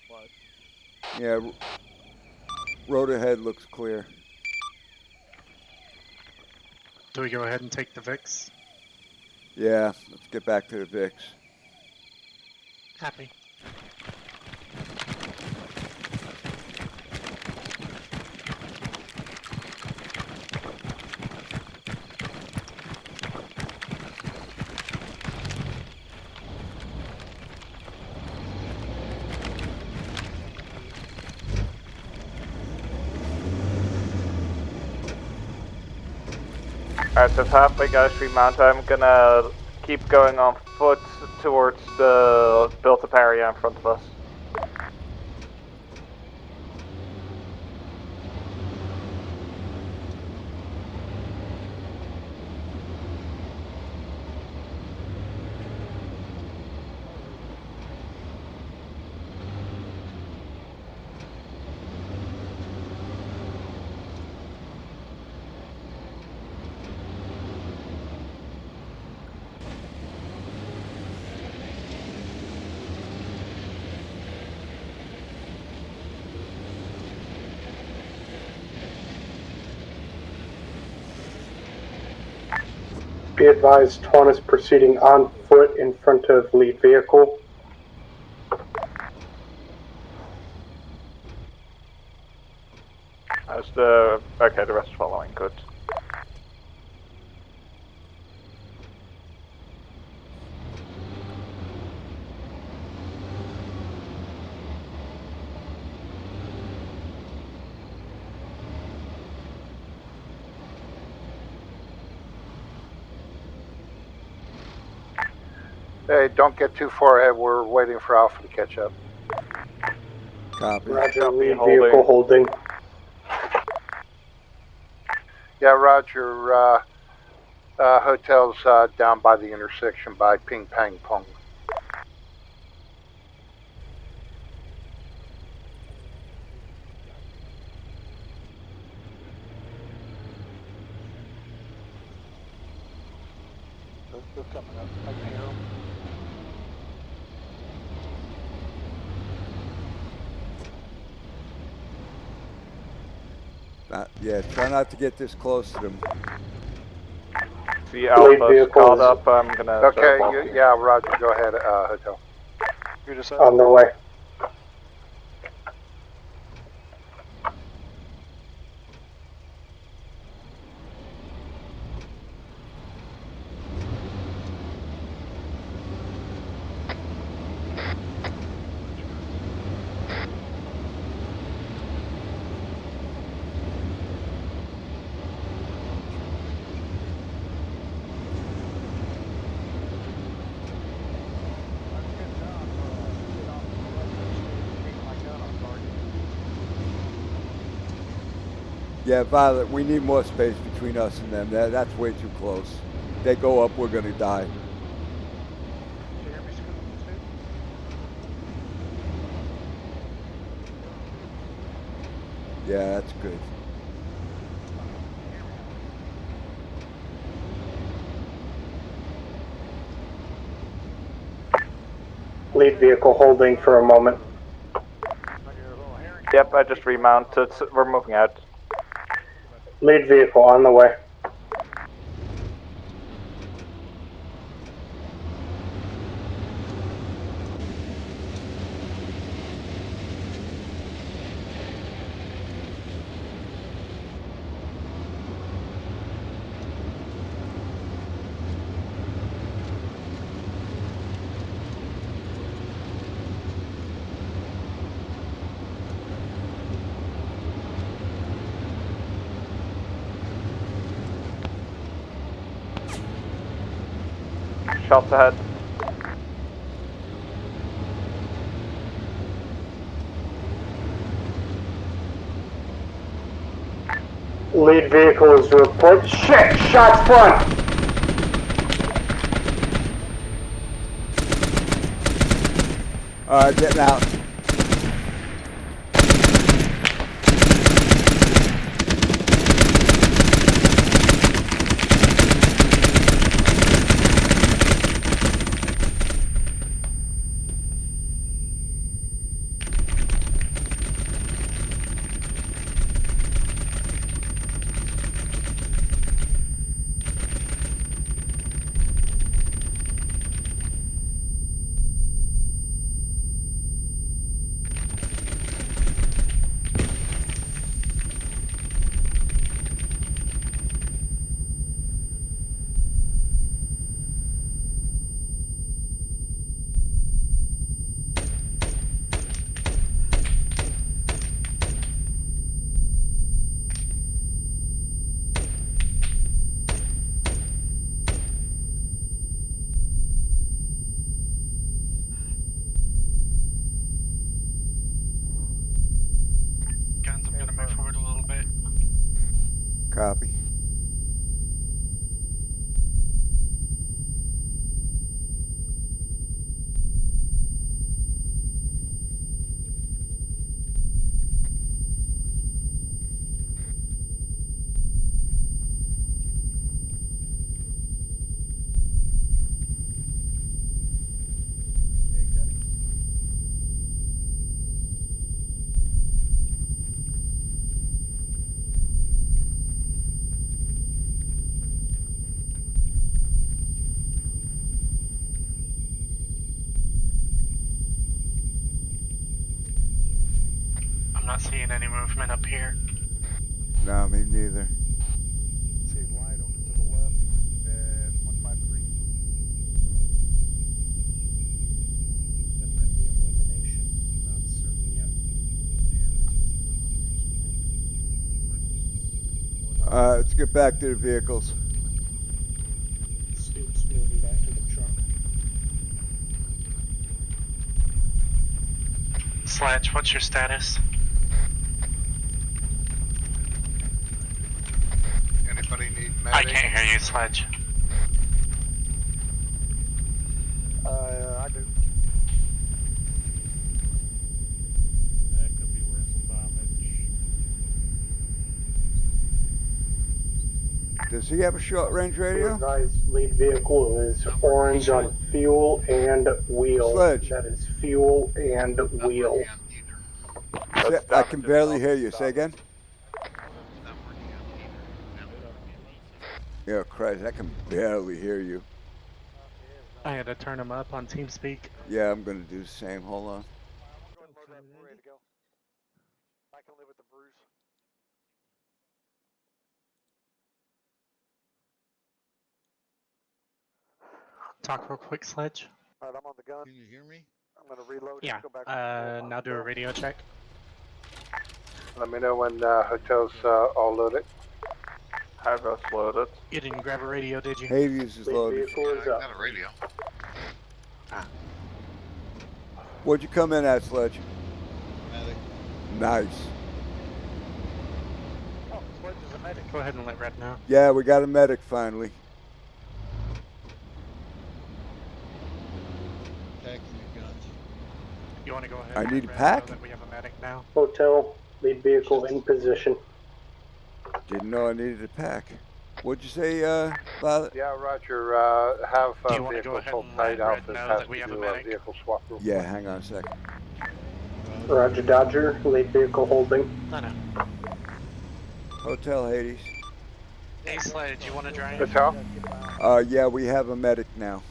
[SPEAKER 11] What?
[SPEAKER 2] Yeah, road ahead looks clear.
[SPEAKER 7] Do we go ahead and take the VIX?
[SPEAKER 2] Yeah, let's get back to the VIX.
[SPEAKER 7] Happy.
[SPEAKER 12] Alright, so it's halfway Guy Street Mount. I'm gonna keep going on foot towards the built-up area in front of us.
[SPEAKER 1] Be advised, Twan is proceeding on foot in front of lead vehicle.
[SPEAKER 12] Okay, the rest following, good.
[SPEAKER 10] Hey, don't get too far ahead. We're waiting for Alpha to catch up.
[SPEAKER 2] Copy.
[SPEAKER 1] Roger,
[SPEAKER 10] Copy,
[SPEAKER 1] lead
[SPEAKER 10] holding.
[SPEAKER 1] vehicle holding.
[SPEAKER 10] Yeah, Roger. Hotel's down by the intersection by Ping Pang Pong.
[SPEAKER 4] They're coming up. I can hear them.
[SPEAKER 2] Yeah, try not to get this close to them.
[SPEAKER 12] The Alpha's caught up, I'm gonna...
[SPEAKER 10] Okay, yeah, Roger, go ahead, Hotel.
[SPEAKER 4] You're just
[SPEAKER 1] On the way.
[SPEAKER 2] Yeah, Violet, we need more space between us and them. That's way too close. They go up, we're gonna die. Yeah, that's good.
[SPEAKER 1] Lead vehicle holding for a moment.
[SPEAKER 12] Yep, I just remounted. We're moving out.
[SPEAKER 1] Lead vehicle on the way.
[SPEAKER 12] Shots ahead.
[SPEAKER 10] Lead vehicles report. Shit! Shots front!
[SPEAKER 2] Getting out.
[SPEAKER 7] Guns, I'm gonna move forward a little bit.
[SPEAKER 2] Copy.
[SPEAKER 7] I'm not seeing any movement up here.
[SPEAKER 2] No, me neither.
[SPEAKER 3] See light over to the left at 153.
[SPEAKER 1] That might be illumination. Not certain yet.
[SPEAKER 2] Let's get back to the vehicles.
[SPEAKER 1] Scoot's moving back to the truck.
[SPEAKER 7] Sledge, what's your status?
[SPEAKER 3] Anybody need
[SPEAKER 7] I
[SPEAKER 3] medic?
[SPEAKER 7] can't hear you, Sledge.
[SPEAKER 4] I do.
[SPEAKER 11] That could be worth some damage.
[SPEAKER 2] Does he have a short range radio?
[SPEAKER 10] Advised lead vehicle is orange on fuel and wheel.
[SPEAKER 2] Sledge.
[SPEAKER 10] That is fuel and wheel.
[SPEAKER 2] I can barely hear you. Say again? Yeah, Christ, I can barely hear you.
[SPEAKER 7] I had to turn him up on TeamSpeak.
[SPEAKER 2] Yeah, I'm gonna do the same. Hold on.
[SPEAKER 4] I'm going to load up. We're ready to go. I can live with the bruise.
[SPEAKER 7] Talk real quick, Sledge.
[SPEAKER 4] Alright, I'm on the gun.
[SPEAKER 3] Can you hear me?
[SPEAKER 4] I'm gonna reload.
[SPEAKER 7] Yeah.
[SPEAKER 4] Go back
[SPEAKER 7] Now do a radio check.
[SPEAKER 10] Let me know when hotels all loaded.
[SPEAKER 12] Have us loaded.
[SPEAKER 7] You didn't grab a radio, did you?
[SPEAKER 2] Hades is
[SPEAKER 10] Lead
[SPEAKER 2] loaded.
[SPEAKER 10] vehicle is up.
[SPEAKER 3] Not a radio.
[SPEAKER 2] What'd you come in at, Sledge?
[SPEAKER 3] Medic.
[SPEAKER 2] Nice.
[SPEAKER 4] Oh, Sledge is a medic.
[SPEAKER 7] Go ahead and let Red know.
[SPEAKER 2] Yeah, we got a medic finally.
[SPEAKER 3] Packing your guns.
[SPEAKER 7] You want to go ahead
[SPEAKER 2] I
[SPEAKER 7] and
[SPEAKER 2] need
[SPEAKER 7] let
[SPEAKER 2] a
[SPEAKER 7] Red
[SPEAKER 2] pack?
[SPEAKER 7] know that we have a medic now?
[SPEAKER 10] Hotel, lead vehicle in position.
[SPEAKER 2] Didn't know I needed a pack. What'd you say, Violet?
[SPEAKER 10] Yeah, Roger. Have
[SPEAKER 7] Do you wanna go
[SPEAKER 10] vehicles
[SPEAKER 7] ahead
[SPEAKER 10] hold
[SPEAKER 7] and
[SPEAKER 10] tight.
[SPEAKER 7] let Red
[SPEAKER 10] Alpha
[SPEAKER 7] know
[SPEAKER 10] has
[SPEAKER 7] that we
[SPEAKER 10] to
[SPEAKER 7] have a
[SPEAKER 10] do
[SPEAKER 7] medic?
[SPEAKER 10] vehicle swap real
[SPEAKER 2] Yeah,
[SPEAKER 10] quick.
[SPEAKER 2] hang on a second.
[SPEAKER 10] Roger, Dodger. Lead vehicle holding.
[SPEAKER 7] I know.
[SPEAKER 2] Hotel Hades.
[SPEAKER 7] Hey, Sledge, you want to drive?
[SPEAKER 10] Hotel.
[SPEAKER 2] Yeah, we have a medic now.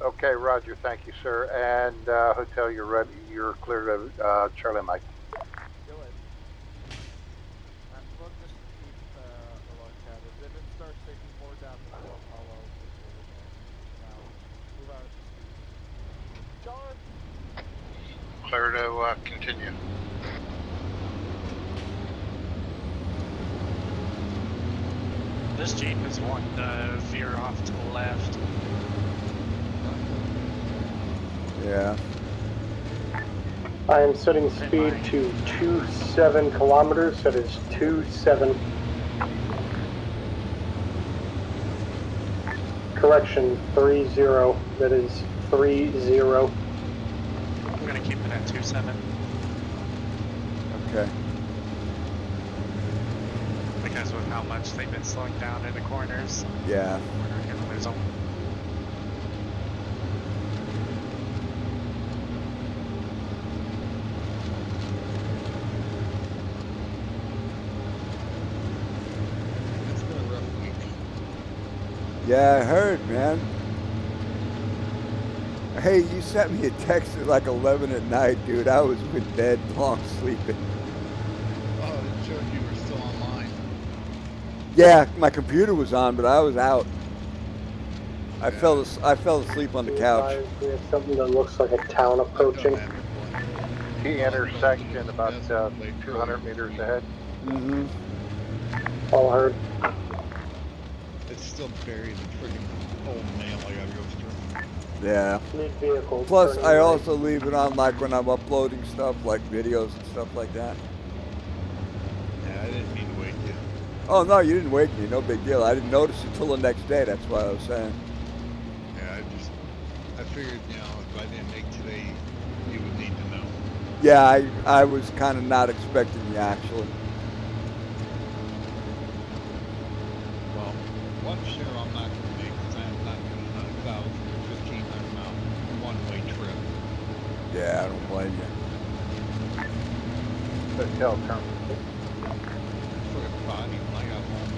[SPEAKER 10] Okay, Roger. Thank you, sir. And hotel, you're ready. You're clear to Charlie Mike.
[SPEAKER 11] Go ahead. I'm going just to keep a look at it. If it starts taking more damage, I'll follow. Now, move out. John!
[SPEAKER 10] Clear to continue.
[SPEAKER 7] This Jeep is wanting to veer off to the left.
[SPEAKER 2] Yeah.
[SPEAKER 1] I am setting speed to 27 kilometers. That is 27. Correction, 30. That is 30.
[SPEAKER 7] I'm gonna keep it at 2.7.
[SPEAKER 2] Okay.
[SPEAKER 7] Because with how much they've been slowing down in the corners.
[SPEAKER 2] Yeah.
[SPEAKER 7] We're not gonna lose them.
[SPEAKER 3] It's been a rough week.
[SPEAKER 2] Yeah, I heard, man. Hey, you sent me a text at like 11 at night, dude. I was in bed, long sleeping.
[SPEAKER 3] Oh, it showed you were still online.
[SPEAKER 2] Yeah, my computer was on, but I was out. I fell asleep on the couch.
[SPEAKER 1] We have something that looks like a town approaching.
[SPEAKER 10] T intersection about 200 meters ahead.
[SPEAKER 2] Mm-hmm.
[SPEAKER 1] All heard.
[SPEAKER 3] It's still buried in freaking old mail I gotta go through.
[SPEAKER 2] Yeah.
[SPEAKER 1] Need vehicles.
[SPEAKER 2] Plus,
[SPEAKER 1] turning
[SPEAKER 2] I
[SPEAKER 1] right.
[SPEAKER 2] also leave it on like when I'm uploading stuff, like videos and stuff like that.
[SPEAKER 3] Yeah, I didn't mean to wake you.
[SPEAKER 2] Oh, no, you didn't wake me. No big deal. I didn't notice it till the next day. That's why I was saying.
[SPEAKER 3] Yeah, I figured, if I didn't make today, you would need to know.
[SPEAKER 2] Yeah, I was kind of not expecting you, actually.
[SPEAKER 3] Well, one sure I'm not going to make because I'm not doing 1,000 or 1,500 mile one-way trip.
[SPEAKER 2] Yeah, I don't blame you.
[SPEAKER 10] Hotel terminal.
[SPEAKER 3] For a body when I got home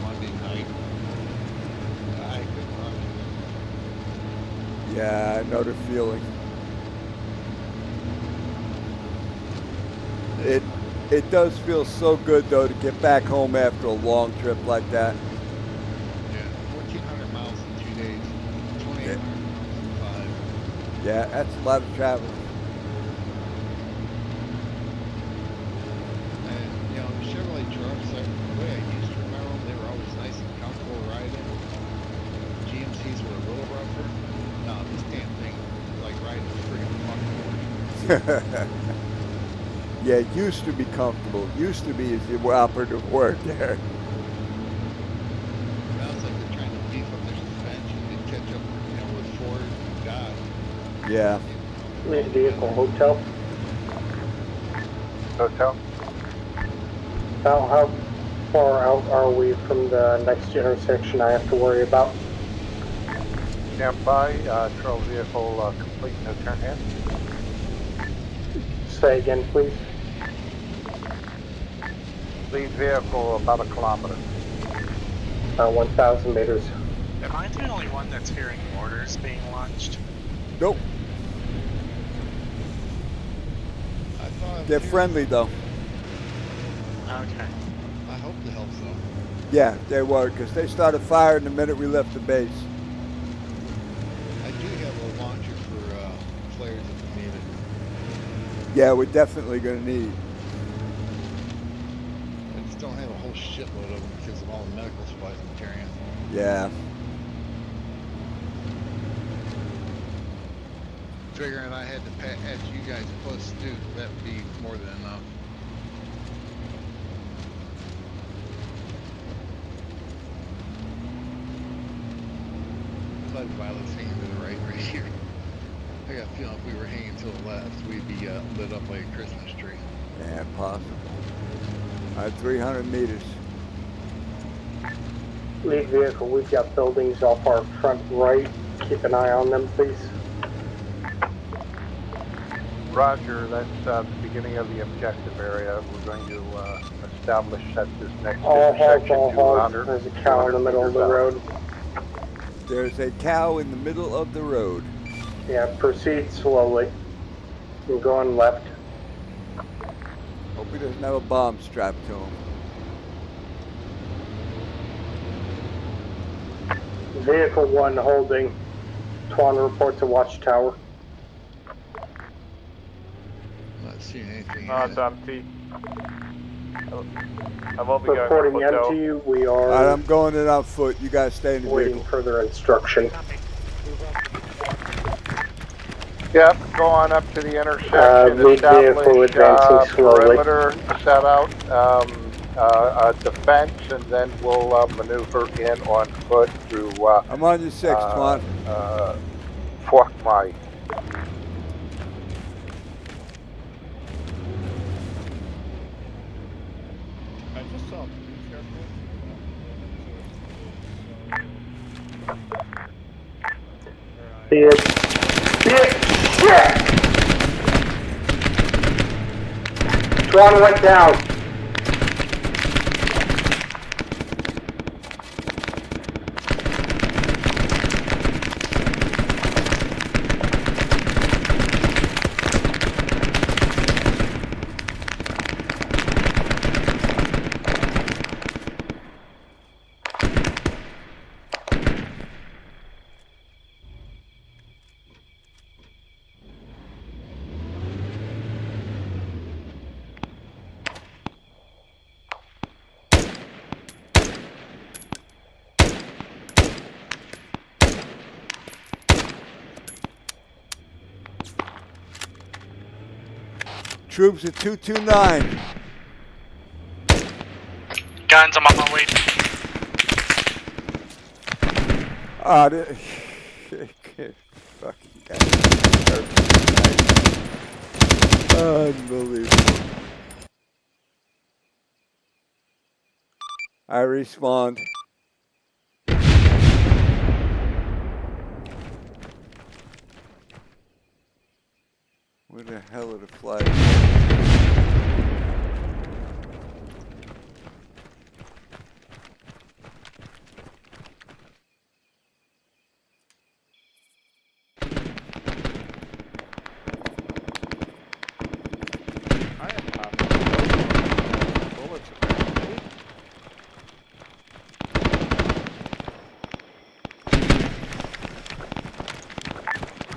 [SPEAKER 3] Monday night, I couldn't run it.
[SPEAKER 2] Yeah, I know the feeling. It does feel so good, though, to get back home after a long trip like that.
[SPEAKER 3] Yeah, 1,400 miles in 2 days, 2,800 miles in 5.
[SPEAKER 2] Yeah, that's a lot of traveling.
[SPEAKER 3] And, Chevrolet trucks, the way I used to remember them, they were always nice and comfortable riding. GMCs were a little rougher. No, this damn thing is like riding a friggin' buckboard.
[SPEAKER 2] Yeah, it used to be comfortable. Used to be as the operative word there.
[SPEAKER 3] Now it's like they're trying to beef up their suspension and catch up, with Ford and God.
[SPEAKER 2] Yeah.
[SPEAKER 1] Need vehicle. Hotel.
[SPEAKER 10] Hotel.
[SPEAKER 1] How far out are we from the next intersection I have to worry about?
[SPEAKER 10] Stand by. Trail vehicle complete. No turn hand.
[SPEAKER 1] Say again, please.
[SPEAKER 10] Lead vehicle about 1 kilometer.
[SPEAKER 1] 1,000 meters.
[SPEAKER 7] Am I the only one that's hearing mortars being launched?
[SPEAKER 2] Nope.
[SPEAKER 3] I thought
[SPEAKER 2] They're friendly, though.
[SPEAKER 7] Okay.
[SPEAKER 3] I hope to help so.
[SPEAKER 2] Yeah, they were, because they started firing the minute we left the base.
[SPEAKER 3] I do have a launcher for flares if we need it.
[SPEAKER 2] Yeah, we're definitely going to need it.
[SPEAKER 3] I just don't have a whole shitload of them because of all the medical supplies I'm carrying.
[SPEAKER 2] Yeah.
[SPEAKER 3] Figuring I had to add you guys plus Stu, that would be more than enough. Glad Violet's hanging to the right here. I got a feeling if we were hanging to the left, we'd be lit up like a Christmas tree.
[SPEAKER 2] Yeah, possible. All right, 300 meters.
[SPEAKER 1] Lead vehicle, we've got buildings off our front right. Keep an eye on them, please.
[SPEAKER 10] Roger, that's the beginning of the objective area. We're going to establish at this next intersection.
[SPEAKER 1] All halt. There's a cow in the middle of the road.
[SPEAKER 2] There's a cow in the middle of the road.
[SPEAKER 1] Yeah, proceed slowly. We're going left.
[SPEAKER 2] Hope he doesn't have a bomb strapped to him.
[SPEAKER 1] Vehicle 1 holding. Twan report to watchtower.
[SPEAKER 3] Not seeing anything.
[SPEAKER 12] No, it's empty. I will be going
[SPEAKER 1] Reporting
[SPEAKER 12] to Plateau.
[SPEAKER 1] empty. We
[SPEAKER 2] All
[SPEAKER 1] are
[SPEAKER 2] right, I'm going in on foot. You guys stay in the
[SPEAKER 1] waiting
[SPEAKER 2] vehicle.
[SPEAKER 1] further instruction.
[SPEAKER 10] Yep, go on up to the intersection,
[SPEAKER 1] lead vehicle advancing slowly.
[SPEAKER 10] perimeter set out, defense, and then we'll maneuver in on foot through,
[SPEAKER 2] I'm on your 6, Twan.
[SPEAKER 10] fuck my.
[SPEAKER 11] I just saw police airports
[SPEAKER 1] Shit! Twan went down.
[SPEAKER 2] Troops at 229.
[SPEAKER 7] Guns, I'm on my way.
[SPEAKER 2] Ah, fucking guys. Unbelievable. I respond. Where the hell are the flags?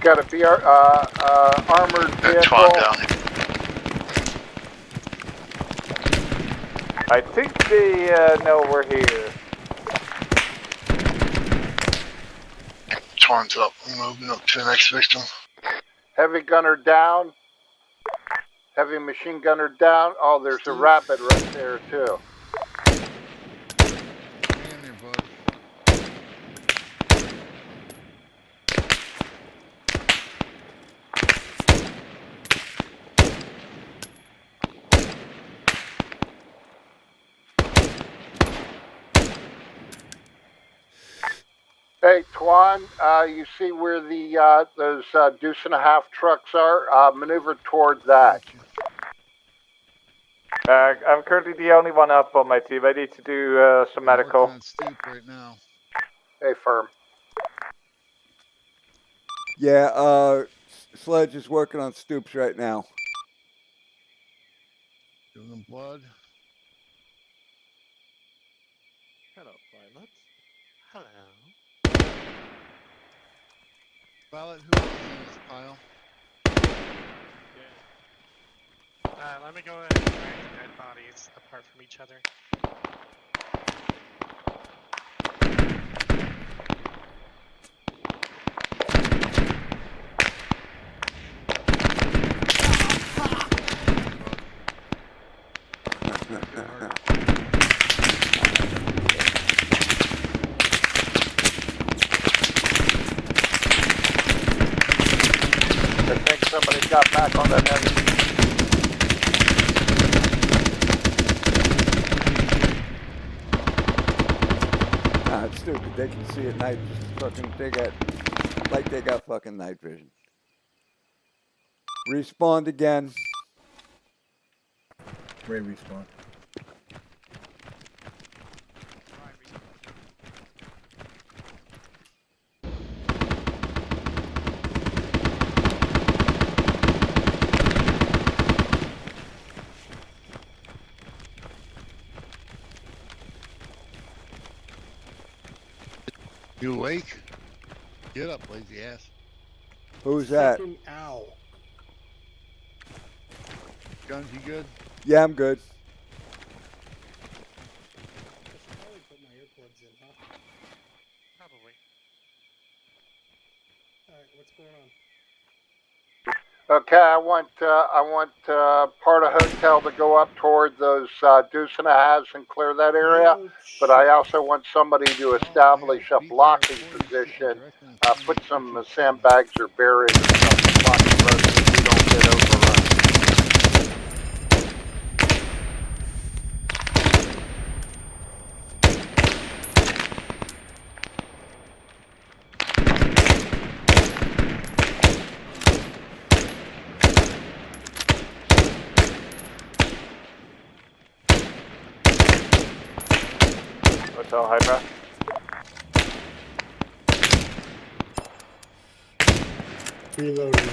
[SPEAKER 10] Got a armored vehicle.
[SPEAKER 12] I think they know we're here.
[SPEAKER 13] Twan's up. I'm moving up to the next victim.
[SPEAKER 10] Heavy gunner down. Heavy machine gunner down. Oh, there's a rapid right there too.
[SPEAKER 3] Hang in there, bud.
[SPEAKER 10] Hey, Twan, you see where the those deuce and a half trucks are? Maneuver towards that.
[SPEAKER 12] I'm currently the only one up on my team. I need to do some medical.
[SPEAKER 3] I'm working on Stoop right now.
[SPEAKER 10] Hey, firm.
[SPEAKER 2] Yeah, Sledge is working on Stoops right now.
[SPEAKER 3] Doing them blood.
[SPEAKER 11] Hello, pilot.
[SPEAKER 7] Hello.
[SPEAKER 3] Violet, who else is in this pile?
[SPEAKER 7] Let me go ahead and drag the dead bodies apart from each other.
[SPEAKER 10] I think somebody got back on that heavy.
[SPEAKER 2] Nah, it's stupid. They can see at night. Just fucking, they got fucking night vision. Respawn again.
[SPEAKER 14] Ray respawn.
[SPEAKER 3] You awake? Get up, lazy ass.
[SPEAKER 2] Who's that?
[SPEAKER 1] Fucking ow.
[SPEAKER 3] Guns, you good?
[SPEAKER 2] Yeah, I'm good.
[SPEAKER 1] I should probably put my earplugs in, huh?
[SPEAKER 7] Probably.
[SPEAKER 1] Alright, what's going on?
[SPEAKER 10] Okay, I want part of hotel to go up toward those deuce and a halves and clear that area. But I also want somebody to establish a blocking position. Put some sandbags or barriers up to block the road so we don't get overrun.
[SPEAKER 12] Hotel Hydra.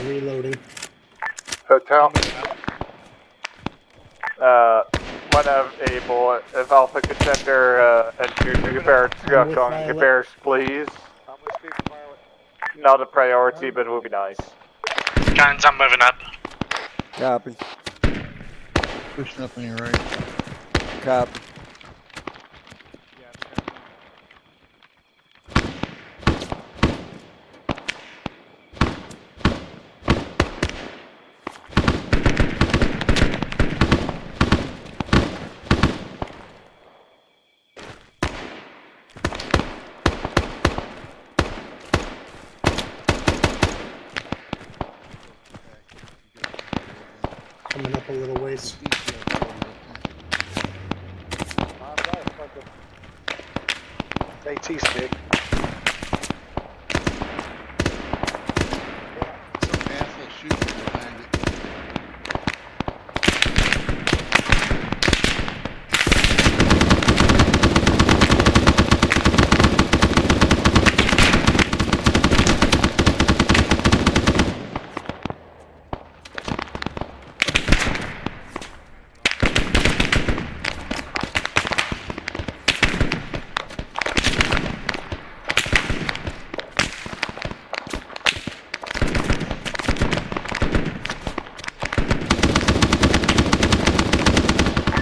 [SPEAKER 1] Reloading.
[SPEAKER 10] Hotel.
[SPEAKER 12] Whenever able, if Alpha could send their engineers to barracks, to barracks, please.
[SPEAKER 4] I'm with Speaker Violet.
[SPEAKER 12] Not a priority, but it would be nice.
[SPEAKER 7] Guns, I'm moving up.
[SPEAKER 2] Copy.
[SPEAKER 3] Pushing up on your right.
[SPEAKER 2] Copy.
[SPEAKER 1] Coming up a little ways.
[SPEAKER 4] AT stick.
[SPEAKER 3] Some asshole shooting behind it.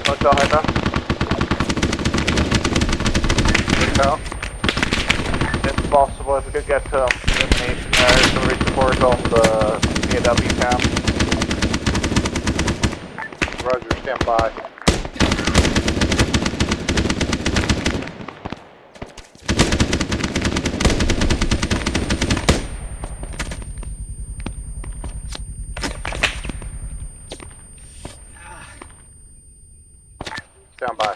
[SPEAKER 12] Hotel Hydra.
[SPEAKER 10] Hotel.
[SPEAKER 12] If possible, if we could get information there, some support on the CPAW camp.
[SPEAKER 10] Roger, stand by. Stand by.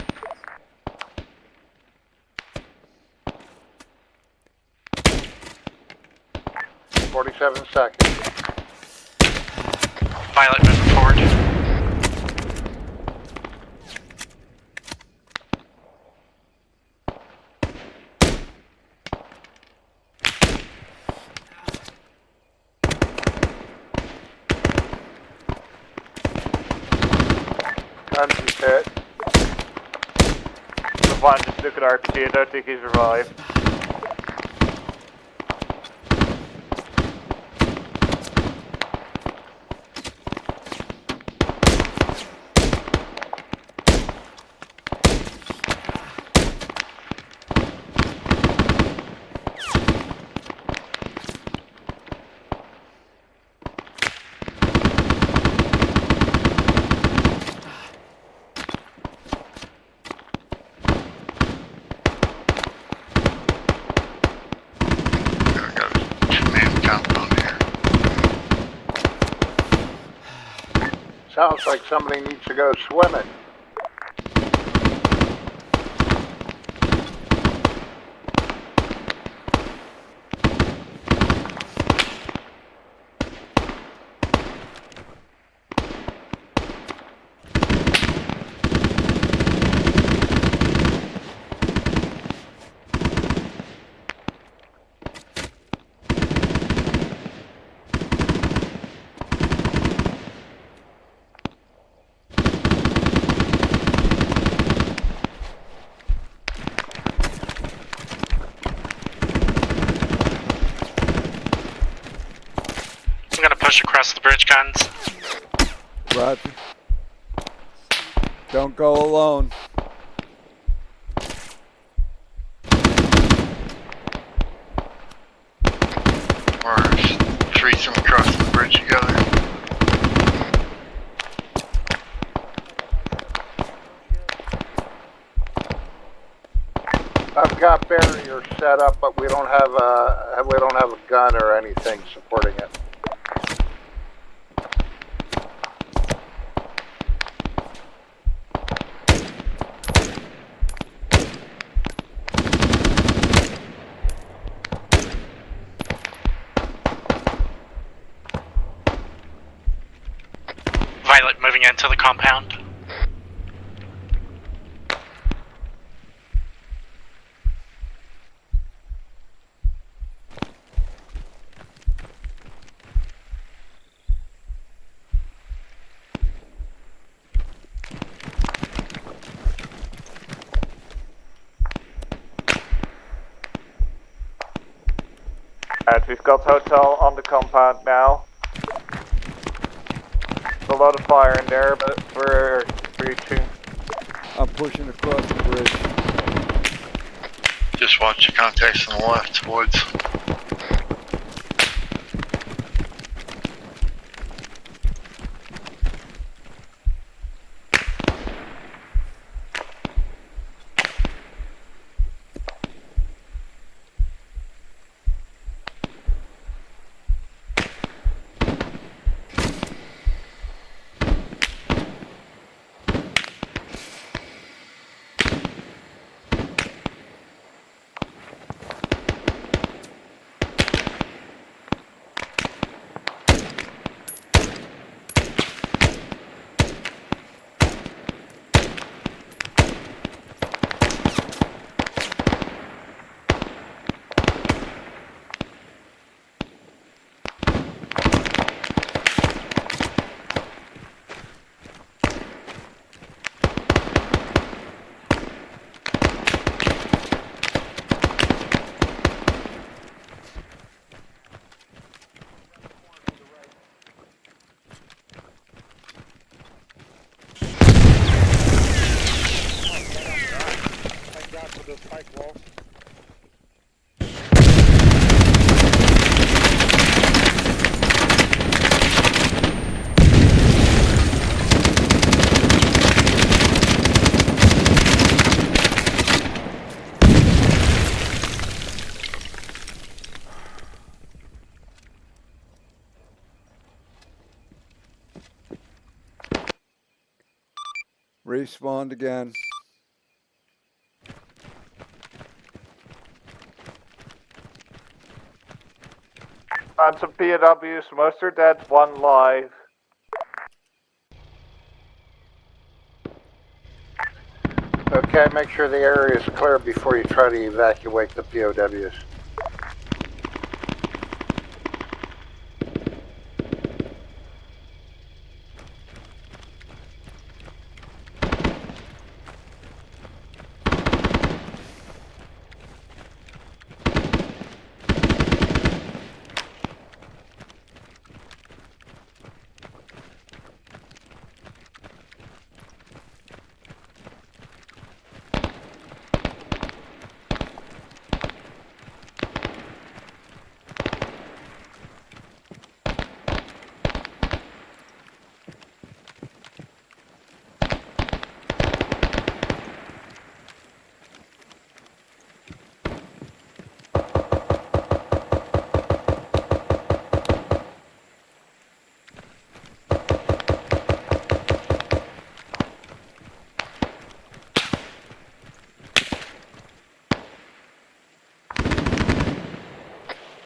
[SPEAKER 10] Forty-seven seconds.
[SPEAKER 7] Violet moving forward.
[SPEAKER 10] Guns is hit.
[SPEAKER 12] The one just look at RPG, I don't think he's revived.
[SPEAKER 10] Sounds like somebody needs to go swimming.
[SPEAKER 7] I'm gonna push across the bridge, guns.
[SPEAKER 2] Roger. Don't go alone.
[SPEAKER 13] We're threesome across the bridge together.
[SPEAKER 10] generator set up, but we don't have a gun or anything supporting it.
[SPEAKER 7] Violet moving into the compound.
[SPEAKER 12] Alright, we've got hotel on the compound now. There's a lot of fire in there, but we're breaching.
[SPEAKER 2] I'm pushing across the bridge.
[SPEAKER 13] Just watch your contacts on the left, woods.
[SPEAKER 2] Respawned again.
[SPEAKER 12] Found some POWs, most are dead, one live.
[SPEAKER 10] Okay, make sure the area is clear before you try to evacuate the POWs.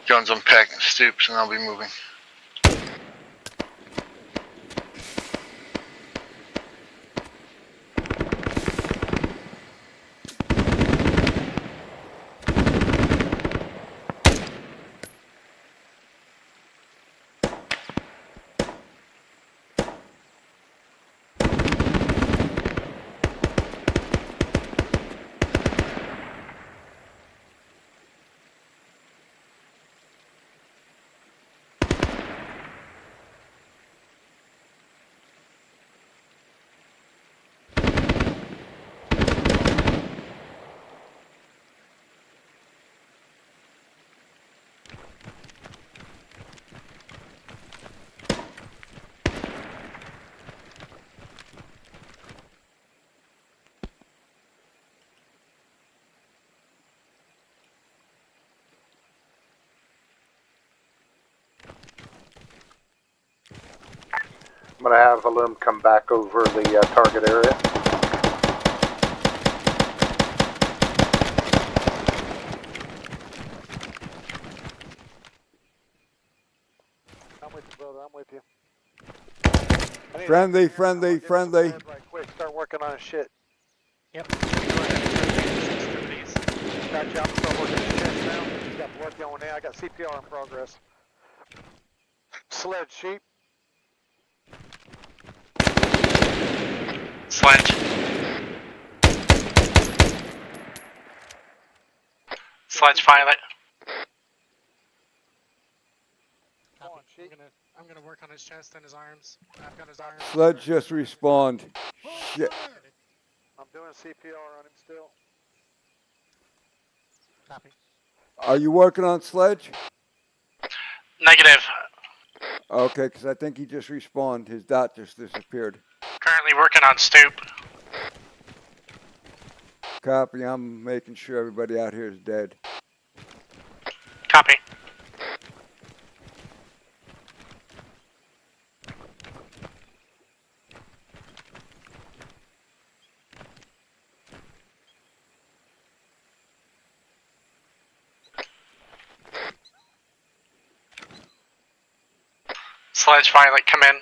[SPEAKER 13] Guns unpacking stoops and I'll be moving.
[SPEAKER 10] I'm going to have Illum come back over the target area.
[SPEAKER 4] I'm with you, brother. I'm with you.
[SPEAKER 2] Friendly.
[SPEAKER 4] Right quick. Start working on his shit.
[SPEAKER 7] Yep.
[SPEAKER 4] Gotcha. I'm gonna start working his chest now. He's got blood going in. I got CPR in progress. Sledge, sheep.
[SPEAKER 7] Sledge. Sledge Violet. I'm gonna work on his chest and his arms. I've got his arms.
[SPEAKER 2] Sledge just respawned. Shit.
[SPEAKER 4] I'm doing CPR on him still.
[SPEAKER 7] Copy.
[SPEAKER 2] Are you working on Sledge?
[SPEAKER 7] Negative.
[SPEAKER 2] Okay, because I think he just respawned. His dot just disappeared.
[SPEAKER 7] Currently working on Stoop.
[SPEAKER 2] Copy. I'm making sure everybody out here is dead.
[SPEAKER 7] Copy. Sledge Violet, come in.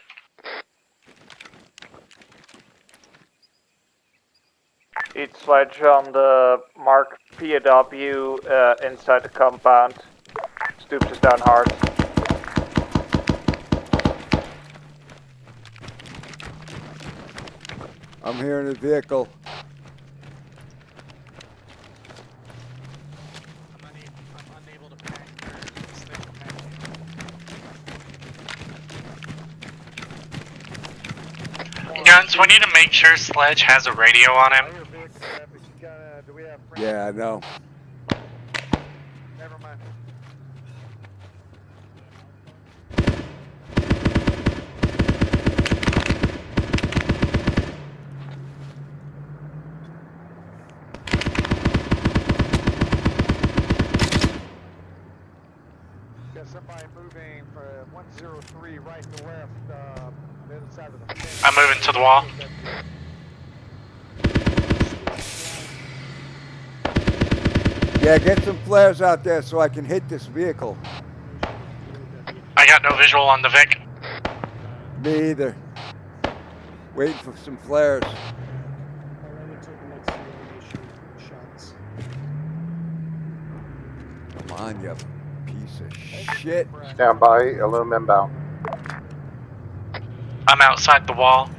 [SPEAKER 12] Each sledge on the mark POW inside the compound. Stoops is down hard.
[SPEAKER 2] I'm hearing a vehicle.
[SPEAKER 7] I'm unable to pack or stick the pack. Guns, we need to make sure Sledge has a radio on him.
[SPEAKER 2] Yeah, I know.
[SPEAKER 4] Never mind. Got somebody moving from 103 right to left, the other side of the fence.
[SPEAKER 7] I'm moving to the wall.
[SPEAKER 2] Yeah, get some flares out there so I can hit this vehicle.
[SPEAKER 7] I got no visual on the Vic.
[SPEAKER 2] Me either. Waiting for some flares. Come on, you piece of shit.
[SPEAKER 10] Stand by, Illum inbound.
[SPEAKER 7] I'm outside the wall.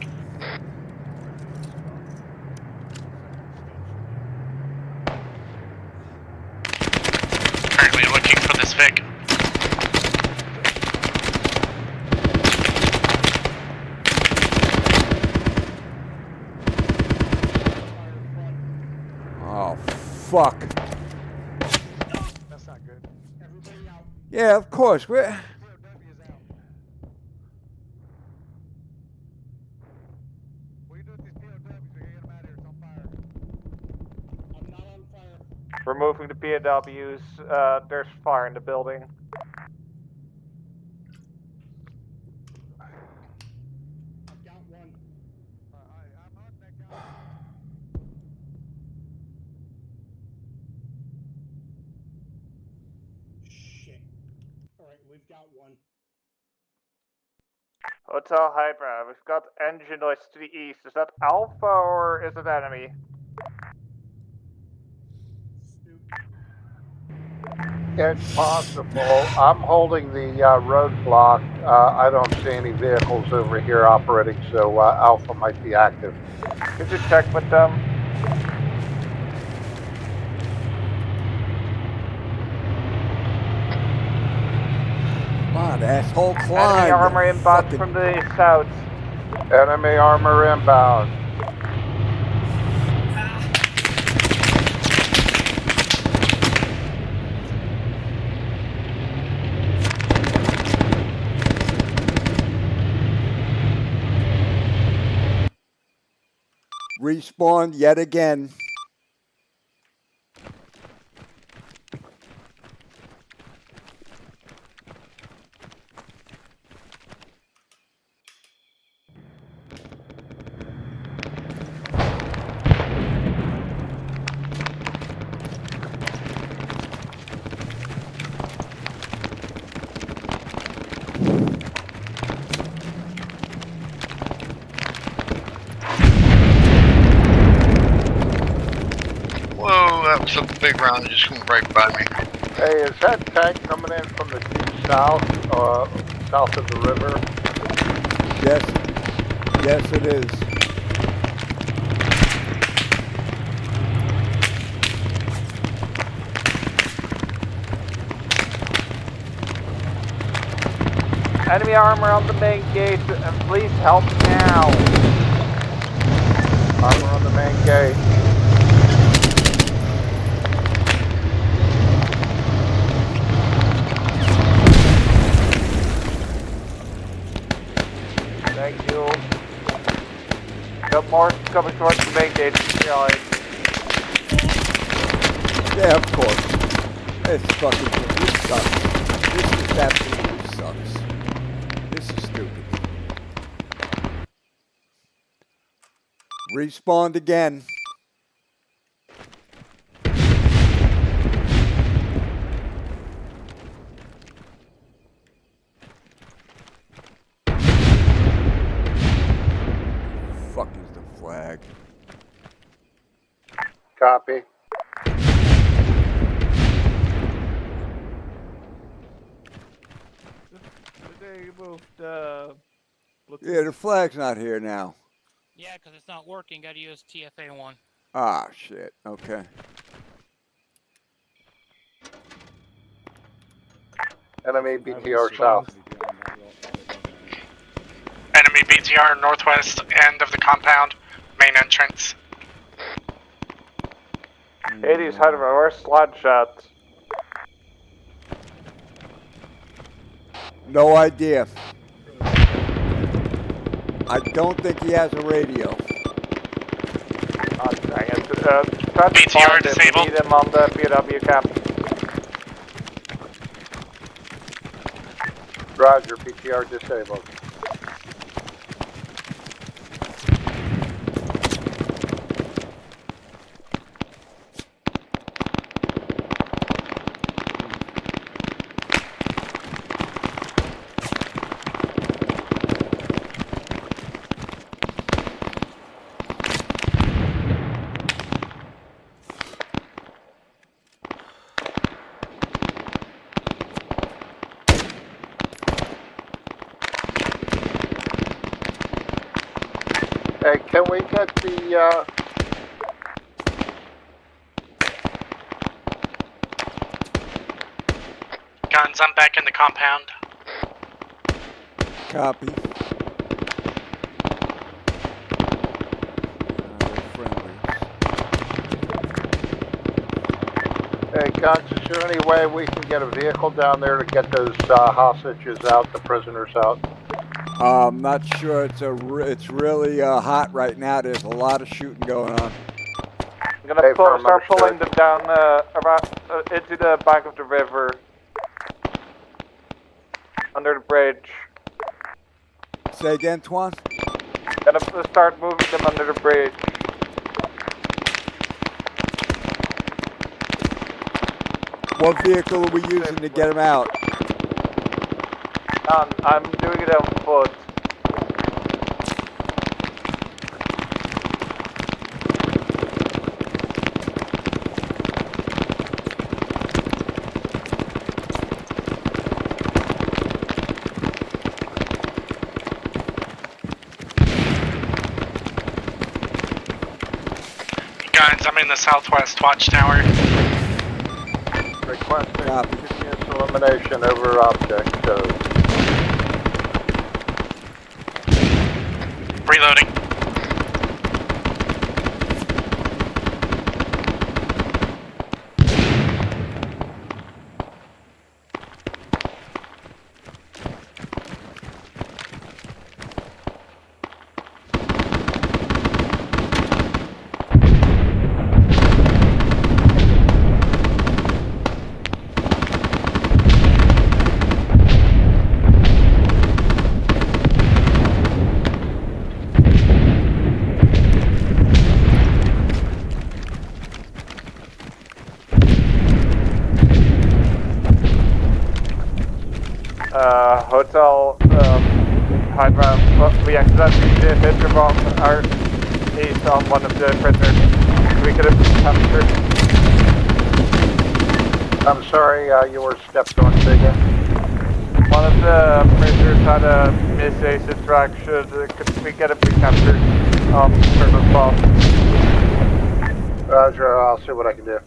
[SPEAKER 7] Currently looking for this Vic.
[SPEAKER 2] Oh, fuck.
[SPEAKER 4] That's not good. Everybody out.
[SPEAKER 2] Yeah, of course. We're...
[SPEAKER 12] Removing the POWs, there's fire in the building.
[SPEAKER 1] I've got one.
[SPEAKER 4] I'm hunting that guy.
[SPEAKER 1] Shit. Alright, we've got one.
[SPEAKER 12] Hotel Hydra, we've got engine noise to the east. Is that Alpha or is it enemy?
[SPEAKER 10] It's possible. I'm holding the roadblock. I don't see any vehicles over here operating, so Alpha might be active.
[SPEAKER 12] Could you check with them?
[SPEAKER 2] Come on, asshole, climb.
[SPEAKER 12] Enemy armor inbound
[SPEAKER 2] fucking...
[SPEAKER 12] from the south.
[SPEAKER 10] Enemy armor inbound.
[SPEAKER 2] Respawn yet again.
[SPEAKER 13] What's up, big round? It just went right by me.
[SPEAKER 10] Hey, is that tank coming in from the due south, south of the river?
[SPEAKER 2] Yes. Yes, it is.
[SPEAKER 12] Enemy armor on the main gate, and please help now.
[SPEAKER 10] Armor on the main gate.
[SPEAKER 12] Thank you. Got more coming towards the main gate.
[SPEAKER 2] Yeah, of course. This sucks. This just absolutely sucks. This is stupid. Respawned again. Fuck is the flag?
[SPEAKER 10] Copy.
[SPEAKER 11] They moved,
[SPEAKER 2] Yeah, the flag's not here now.
[SPEAKER 9] Yeah, because it's not working. Got to use TFA1.
[SPEAKER 2] Ah, shit. Okay.
[SPEAKER 10] Enemy BTR south.
[SPEAKER 7] Enemy BTR northwest end of the compound, main entrance.
[SPEAKER 12] 80's hiding where's slide shots?
[SPEAKER 2] No idea. I don't think he has a radio.
[SPEAKER 12] Oh, dang it. Try to
[SPEAKER 7] BTR
[SPEAKER 12] find
[SPEAKER 7] disabled.
[SPEAKER 12] him. Meet him on the POW camp.
[SPEAKER 10] Roger, BTR disabled. Hey, can we get the,
[SPEAKER 7] Guns, I'm back in the compound.
[SPEAKER 2] Copy.
[SPEAKER 10] hey, Guns, is there any way we can get a vehicle down there to get those hostages out, the prisoners out?
[SPEAKER 2] I'm not sure. It's really hot right now. There's a lot of shooting going on.
[SPEAKER 12] I'm gonna start pulling them down into the bank of the river. Under the bridge.
[SPEAKER 2] Say again, Twan?
[SPEAKER 12] Gonna start moving them under the bridge.
[SPEAKER 2] What vehicle are we using to get them out?
[SPEAKER 12] I'm doing it on foot.
[SPEAKER 7] Guys, I'm in the southwest watchtower.
[SPEAKER 10] Requesting continuous elimination over object shows.
[SPEAKER 7] Reloading.
[SPEAKER 12] Hotel, high ground. We accidentally did hit the bomb our east on one of the prisoners. We could have captured.
[SPEAKER 10] I'm sorry, you were stepped on. Say again.
[SPEAKER 12] One of the prisoners had a miss ace track. Could we get him recaptured? Turn on fall.
[SPEAKER 10] Roger, I'll see what I can do.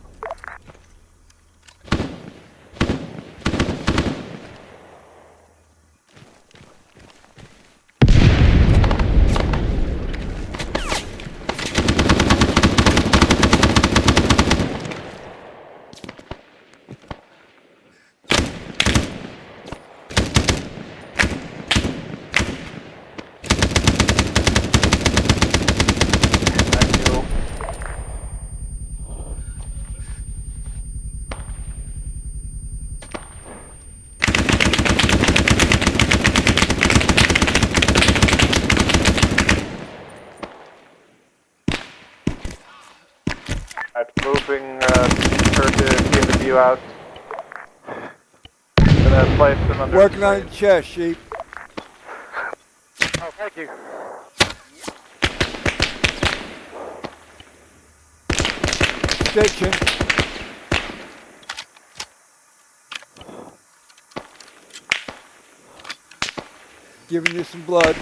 [SPEAKER 12] Moving her to the view out. Gonna place them under
[SPEAKER 2] Working on your chest, Sheep.
[SPEAKER 4] Oh, thank you.
[SPEAKER 2] Stitching. Giving you some blood.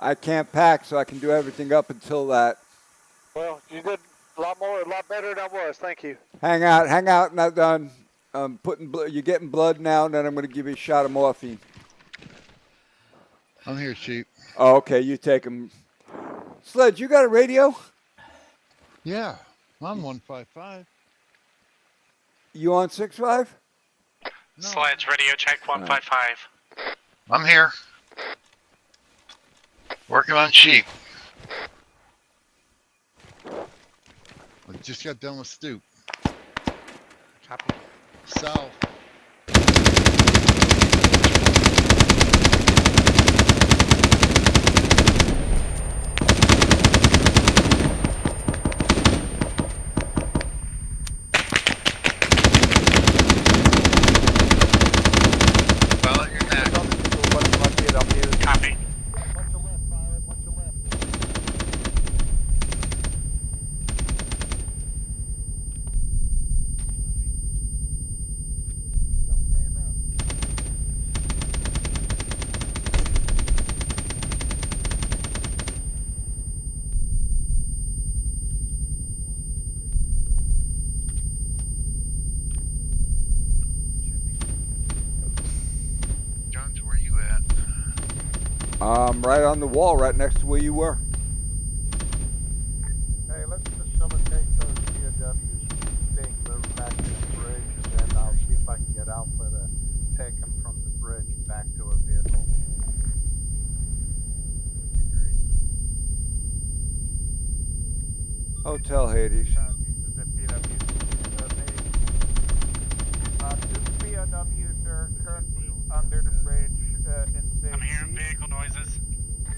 [SPEAKER 2] I can't pack, so I can do everything up until that.
[SPEAKER 4] Well, you did a lot better than I was. Thank you.
[SPEAKER 2] Hang out, not done. You're getting blood now, and then I'm going to give you a shot of morphine.
[SPEAKER 3] I'm here, Sheep.
[SPEAKER 2] Oh, okay, you take him. Sledge, you got a radio?
[SPEAKER 3] Yeah, I'm 155.
[SPEAKER 2] You on 6.5?
[SPEAKER 3] No.
[SPEAKER 7] Sledge, radio check 155.
[SPEAKER 13] I'm here. Working on Sheep.
[SPEAKER 3] I just got done with Stoop.
[SPEAKER 7] Copy.
[SPEAKER 3] South.
[SPEAKER 13] Well, you're next.
[SPEAKER 7] Copy.
[SPEAKER 11] Watch your left, pilot. Watch your left. Don't stand up.
[SPEAKER 13] Jones, where you at?
[SPEAKER 2] Right on the wall, right next to where you were.
[SPEAKER 10] Hey, let's facilitate those POWs being moved back to the bridge, and then I'll see if I can get Alpha to take them from the bridge back to a vehicle.
[SPEAKER 2] Hotel Hades.
[SPEAKER 12] Two POWs are currently under the bridge in safety.
[SPEAKER 7] I'm hearing vehicle noises.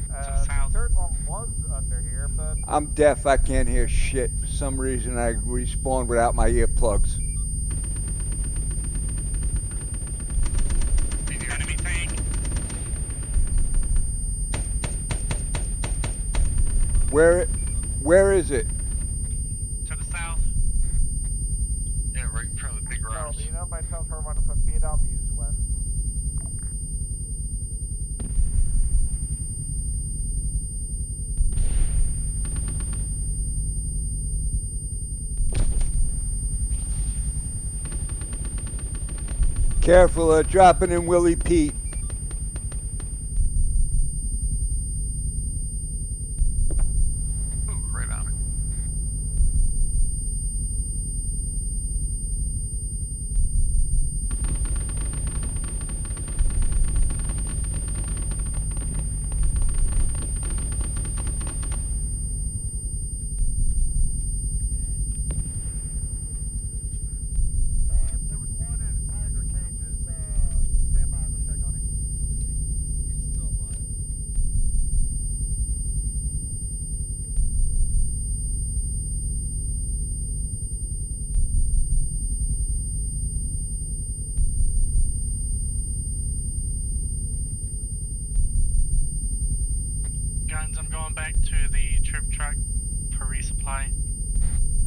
[SPEAKER 12] The third one was under here, but
[SPEAKER 2] I'm deaf. I can't hear shit. For some reason, I respawned without my earplugs.
[SPEAKER 7] Enemy tank.
[SPEAKER 2] Where is it?
[SPEAKER 7] To the south.
[SPEAKER 13] Yeah, right in front of the big rocks.
[SPEAKER 12] do you know by chance where one of the POWs went?
[SPEAKER 2] Careful, dropping in Willie Pete.
[SPEAKER 13] Ooh, right on it.
[SPEAKER 11] There was one in the tiger cages. Stand by, I'll go check on him.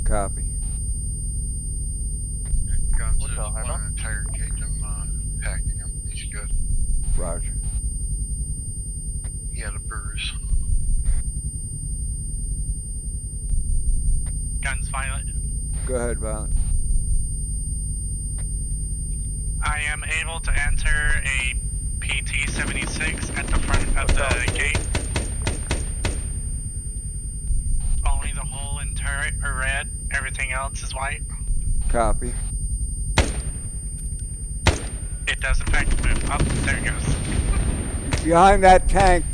[SPEAKER 2] Copy.
[SPEAKER 13] Guns,
[SPEAKER 12] What's
[SPEAKER 13] there's
[SPEAKER 12] up,
[SPEAKER 13] one
[SPEAKER 12] Hypo?
[SPEAKER 13] in the tire cage. I'm packing him. He's good.
[SPEAKER 2] Roger.
[SPEAKER 13] He had a bruise.
[SPEAKER 7] Guns Violet.
[SPEAKER 2] Go ahead, Violet.
[SPEAKER 7] I am able to enter a PT-76 at the front of the gate. Only the hull and turret are red. Everything else is white.
[SPEAKER 2] Copy.
[SPEAKER 7] It does in fact move. Oh, there it goes.
[SPEAKER 2] Behind that tank.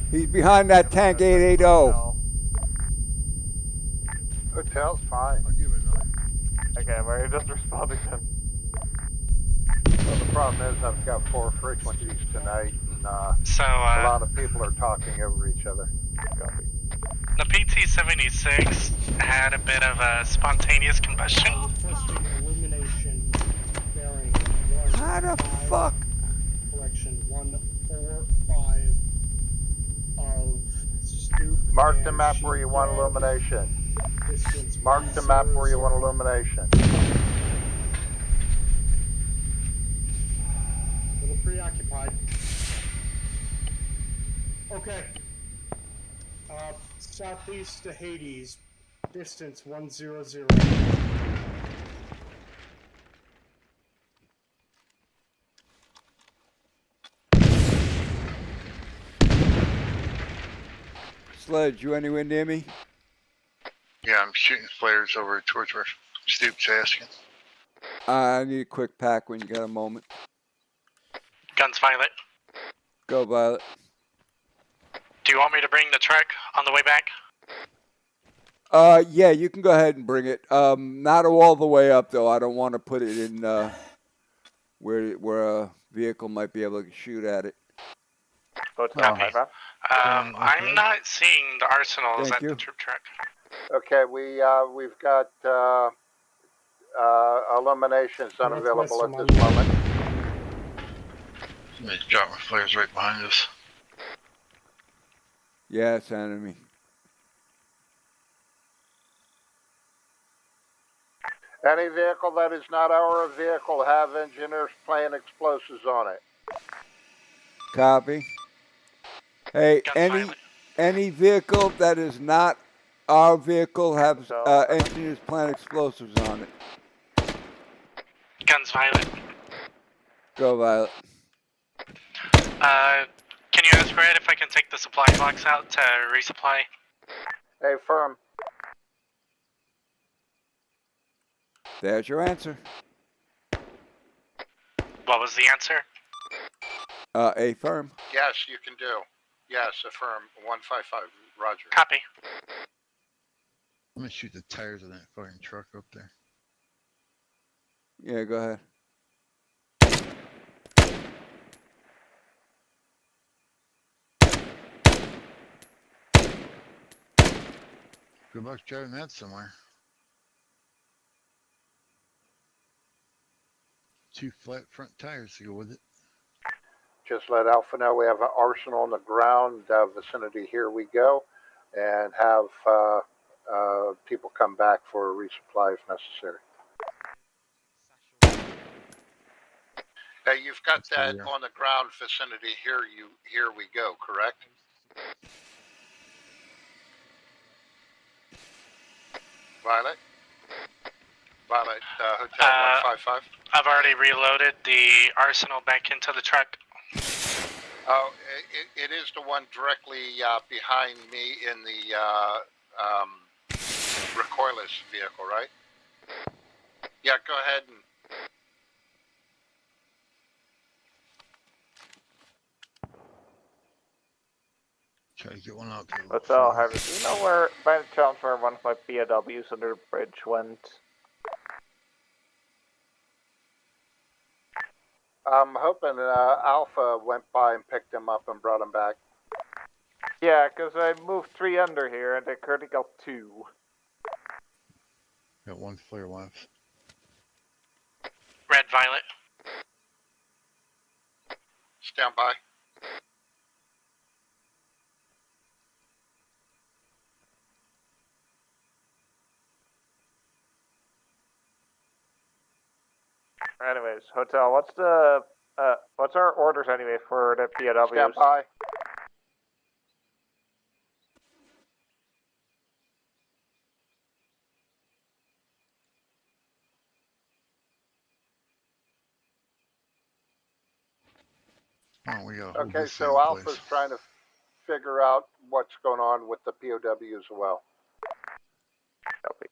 [SPEAKER 2] He's behind that tank 880.
[SPEAKER 10] Hotel's fine.
[SPEAKER 13] I'll give it 9.
[SPEAKER 12] Okay, we're just responding then.
[SPEAKER 10] Well, the problem is I've got 4 frequencies tonight, and
[SPEAKER 7] So,
[SPEAKER 10] a lot of people are talking over each other.
[SPEAKER 12] Copy.
[SPEAKER 7] the PT-76 had a bit of a spontaneous combustion.
[SPEAKER 1] Requesting illumination bearing
[SPEAKER 2] How the fuck?
[SPEAKER 1] correction 145 of stoop.
[SPEAKER 10] Mark the
[SPEAKER 1] and
[SPEAKER 10] map where you want
[SPEAKER 1] sheepdog,
[SPEAKER 10] illumination.
[SPEAKER 1] Distance
[SPEAKER 10] Mark the map where you want
[SPEAKER 1] 100.
[SPEAKER 10] illumination.
[SPEAKER 1] A little preoccupied. Okay. Southeast to Hades. Distance 100.
[SPEAKER 2] Sledge, you anywhere near me?
[SPEAKER 13] Yeah, I'm shooting flares over towards where Stoop's asking.
[SPEAKER 2] I need a quick pack when you got a moment.
[SPEAKER 7] Guns Violet.
[SPEAKER 2] Go, Violet.
[SPEAKER 7] Do you want me to bring the truck on the way back?
[SPEAKER 2] Yeah, you can go ahead and bring it. Not all the way up though. I don't want to put it in where a vehicle might be able to shoot at it.
[SPEAKER 12] Hotel, Hypo.
[SPEAKER 7] I'm not seeing the arsenals
[SPEAKER 2] Thank
[SPEAKER 7] at
[SPEAKER 2] you.
[SPEAKER 7] the troop track.
[SPEAKER 10] Okay, we've got illuminations unavailable at this moment.
[SPEAKER 13] Somebody's dropping flares right behind us.
[SPEAKER 2] Yeah, it's enemy.
[SPEAKER 10] Any vehicle that is not our vehicle have engineers playing explosives on it.
[SPEAKER 2] Copy. Hey, any vehicle that is not our vehicle have engineers plant explosives on it.
[SPEAKER 7] Guns Violet.
[SPEAKER 2] Go, Violet.
[SPEAKER 7] Can you ask Red if I can take the supply box out to resupply?
[SPEAKER 10] Hey, firm.
[SPEAKER 2] There's your answer.
[SPEAKER 7] What was the answer?
[SPEAKER 2] A firm.
[SPEAKER 10] Yes, you can do. Yes, affirm. 155. Roger.
[SPEAKER 7] Copy.
[SPEAKER 13] I'm gonna shoot the tires of that fucking truck up there.
[SPEAKER 2] Yeah, go ahead.
[SPEAKER 13] Good luck driving that somewhere. 2 flat front tires to go with it.
[SPEAKER 10] Just let Alpha know we have an arsenal on the ground vicinity. Here we go, and have people come back for a resupply if necessary. Hey, you've got that on the ground vicinity. Here we go. Correct? Violet. Hotel 155.
[SPEAKER 7] I've already reloaded the arsenal back into the truck.
[SPEAKER 10] Oh, it is the one directly behind me in the recoilless vehicle, right? Yeah, go ahead and.
[SPEAKER 13] Try to get one out there.
[SPEAKER 12] Hotel, Hypo. Do you know where, by chance, where one of my POWs under the bridge went?
[SPEAKER 10] I'm hoping Alpha went by and picked him up and brought him back.
[SPEAKER 12] Yeah, because I moved 3 under here and I currently got 2.
[SPEAKER 13] Got 1 flare left.
[SPEAKER 7] Red Violet.
[SPEAKER 10] Stand by.
[SPEAKER 12] Anyways, hotel. What's our orders anyway for the POWs?
[SPEAKER 10] Stand by.
[SPEAKER 3] Oh, we gotta hold
[SPEAKER 10] Okay,
[SPEAKER 3] this thing
[SPEAKER 10] so
[SPEAKER 3] in
[SPEAKER 10] Alpha's
[SPEAKER 3] place.
[SPEAKER 10] trying to figure out what's going on with the POWs as well.
[SPEAKER 12] Copy.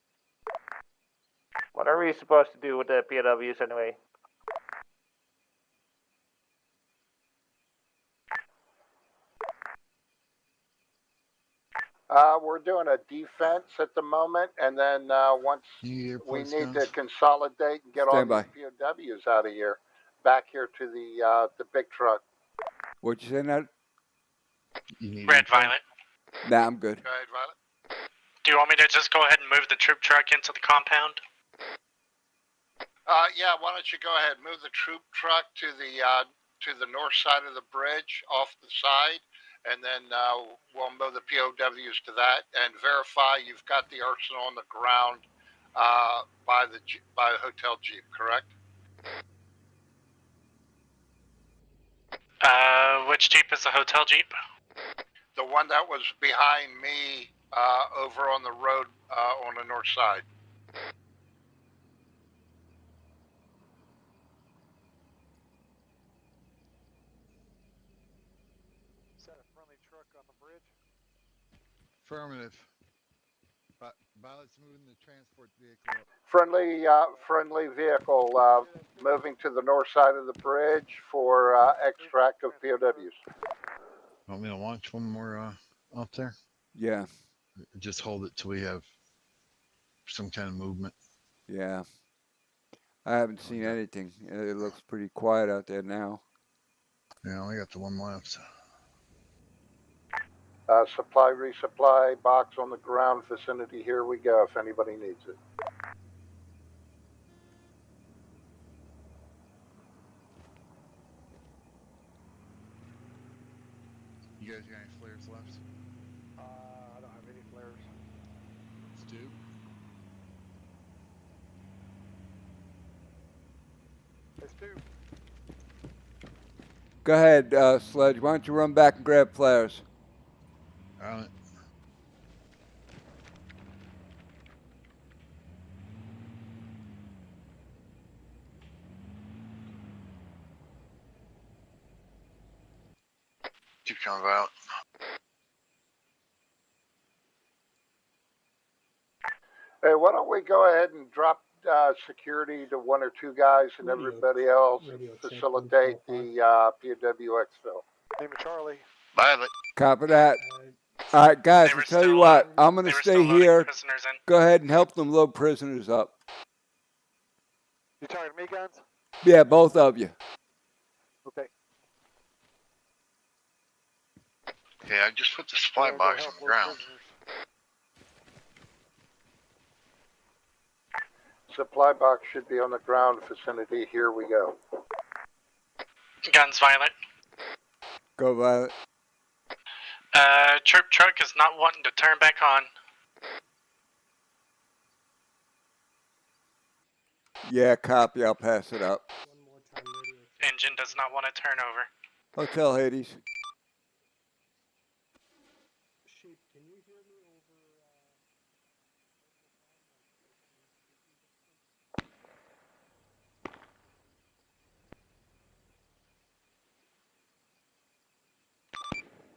[SPEAKER 12] What are we supposed to do with the POWs anyway?
[SPEAKER 10] We're doing a defense at the moment, and then once we need to consolidate and get all these POWs out of here, back here to the big truck.
[SPEAKER 2] What'd you say, Ned?
[SPEAKER 7] Red, Violet.
[SPEAKER 2] Nah, I'm good.
[SPEAKER 13] Go ahead, Violet.
[SPEAKER 7] Do you want me to just go ahead and move the troop truck into the compound?
[SPEAKER 10] Yeah, why don't you go ahead, move the troop truck to the north side of the bridge, off the side, and then we'll move the POWs to that and verify you've got the arsenal on the ground by the hotel Jeep, correct?
[SPEAKER 7] Which Jeep is the hotel Jeep?
[SPEAKER 10] The one that was behind me over on the road on the north side.
[SPEAKER 4] Is that a friendly truck on the bridge?
[SPEAKER 3] Affirmative. Violet's moving the transport vehicle up.
[SPEAKER 10] Friendly vehicle moving to the north side of the bridge for extract of POWs.
[SPEAKER 3] Want me to launch one more up there?
[SPEAKER 2] Yeah.
[SPEAKER 3] Just hold it till we have some kind of movement.
[SPEAKER 2] Yeah. I haven't seen anything. It looks pretty quiet out there now.
[SPEAKER 3] Yeah, I got the one left.
[SPEAKER 10] Supply, resupply, box on the ground vicinity. Here we go if anybody needs it.
[SPEAKER 3] You guys got any flares left?
[SPEAKER 4] I don't have any flares.
[SPEAKER 3] Stu?
[SPEAKER 4] Let's do.
[SPEAKER 2] Go ahead, Sledge. Why don't you run back and grab flares?
[SPEAKER 3] On it.
[SPEAKER 13] Keep coming, Violet.
[SPEAKER 10] Hey, why don't we go ahead and drop security to one or two guys and everybody else facilitate the POW exfil.
[SPEAKER 4] Name of Charlie.
[SPEAKER 13] Violet.
[SPEAKER 2] Copy that. All right, guys, I'll tell you what. I'm going to stay here. Go ahead and help them load prisoners up.
[SPEAKER 4] You talking to me, Guns?
[SPEAKER 2] Yeah, both of you.
[SPEAKER 4] Okay.
[SPEAKER 13] Yeah, I just put the supply box on the ground.
[SPEAKER 10] Supply box should be on the ground vicinity. Here we go.
[SPEAKER 7] Guns, Violet.
[SPEAKER 2] Go, Violet.
[SPEAKER 7] Troop truck is not wanting to turn back on.
[SPEAKER 2] Yeah, copy. I'll pass it up.
[SPEAKER 7] Engine does not want to turn over.
[SPEAKER 2] Hotel Hades.
[SPEAKER 1] Sheep, can you hear me over?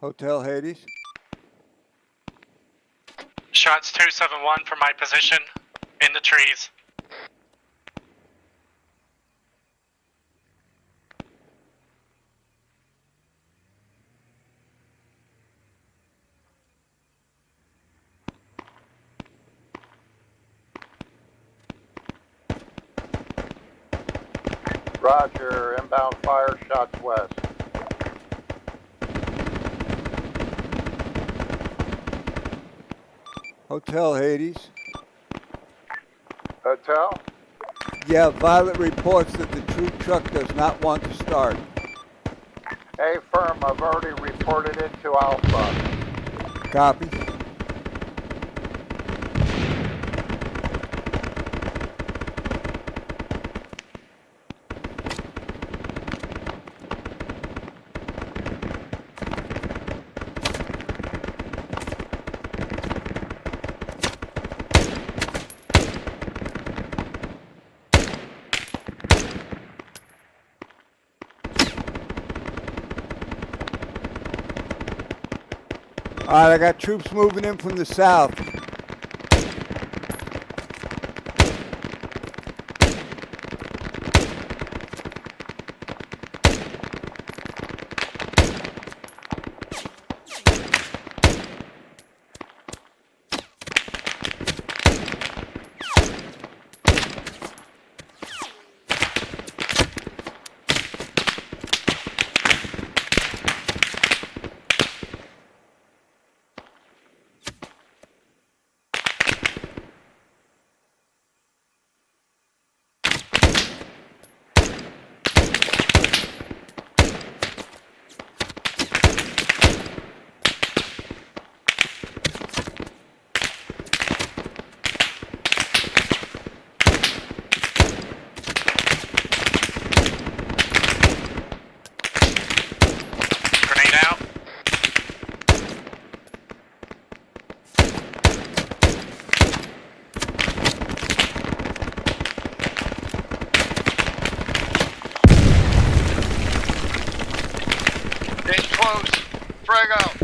[SPEAKER 2] Hotel Hades.
[SPEAKER 7] Shots 271 from my position in the trees.
[SPEAKER 10] Roger, inbound fire, shots west.
[SPEAKER 2] Hotel Hades.
[SPEAKER 10] Hotel?
[SPEAKER 2] Yeah, Violet reports that the troop truck does not want to start.
[SPEAKER 10] Hey, firm, I've already reported it to Alpha.
[SPEAKER 2] Copy. All right, I got troops moving in from the south.
[SPEAKER 13] Frag out.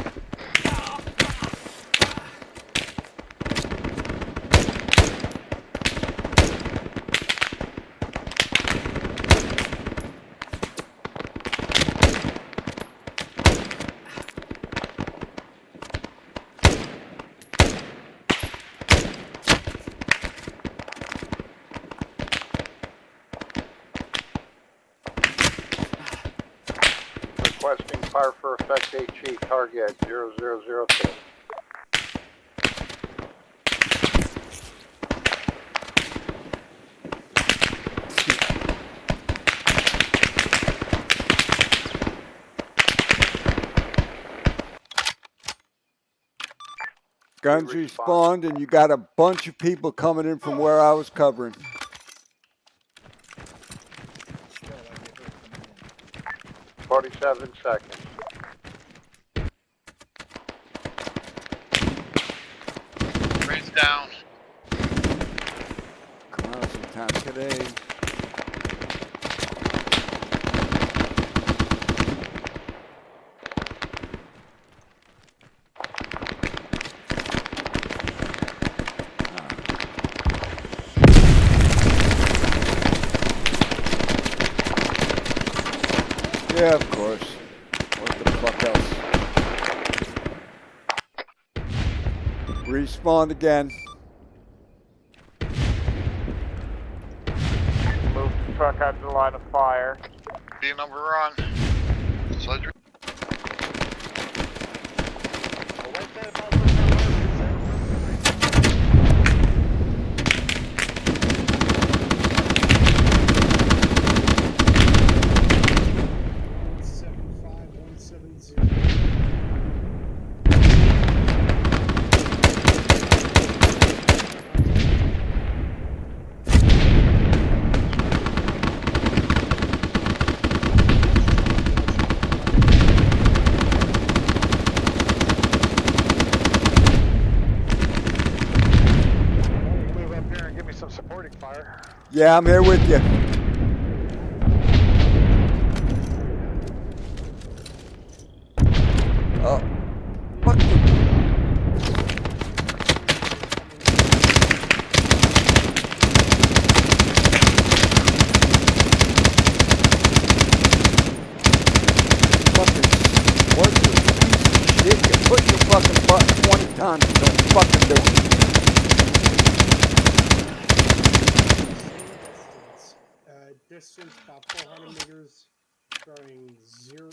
[SPEAKER 10] Requesting fire for effect HE target 0002.
[SPEAKER 2] Guns respawned, and you got a bunch of people coming in from where I was covering.
[SPEAKER 10] 47 seconds.
[SPEAKER 13] Raise down.
[SPEAKER 2] Come on, sometime today. Yeah, of course. What the fuck else? Respawned again.
[SPEAKER 12] Move the truck out of the line of fire.
[SPEAKER 13] Be number on. Sledger.
[SPEAKER 2] Yeah, I'm here with you. Oh, fuck you. Fucking worthless piece of shit. You push your fucking button 20 times and don't fucking do it.
[SPEAKER 1] Distance about 400 meters, throwing 0.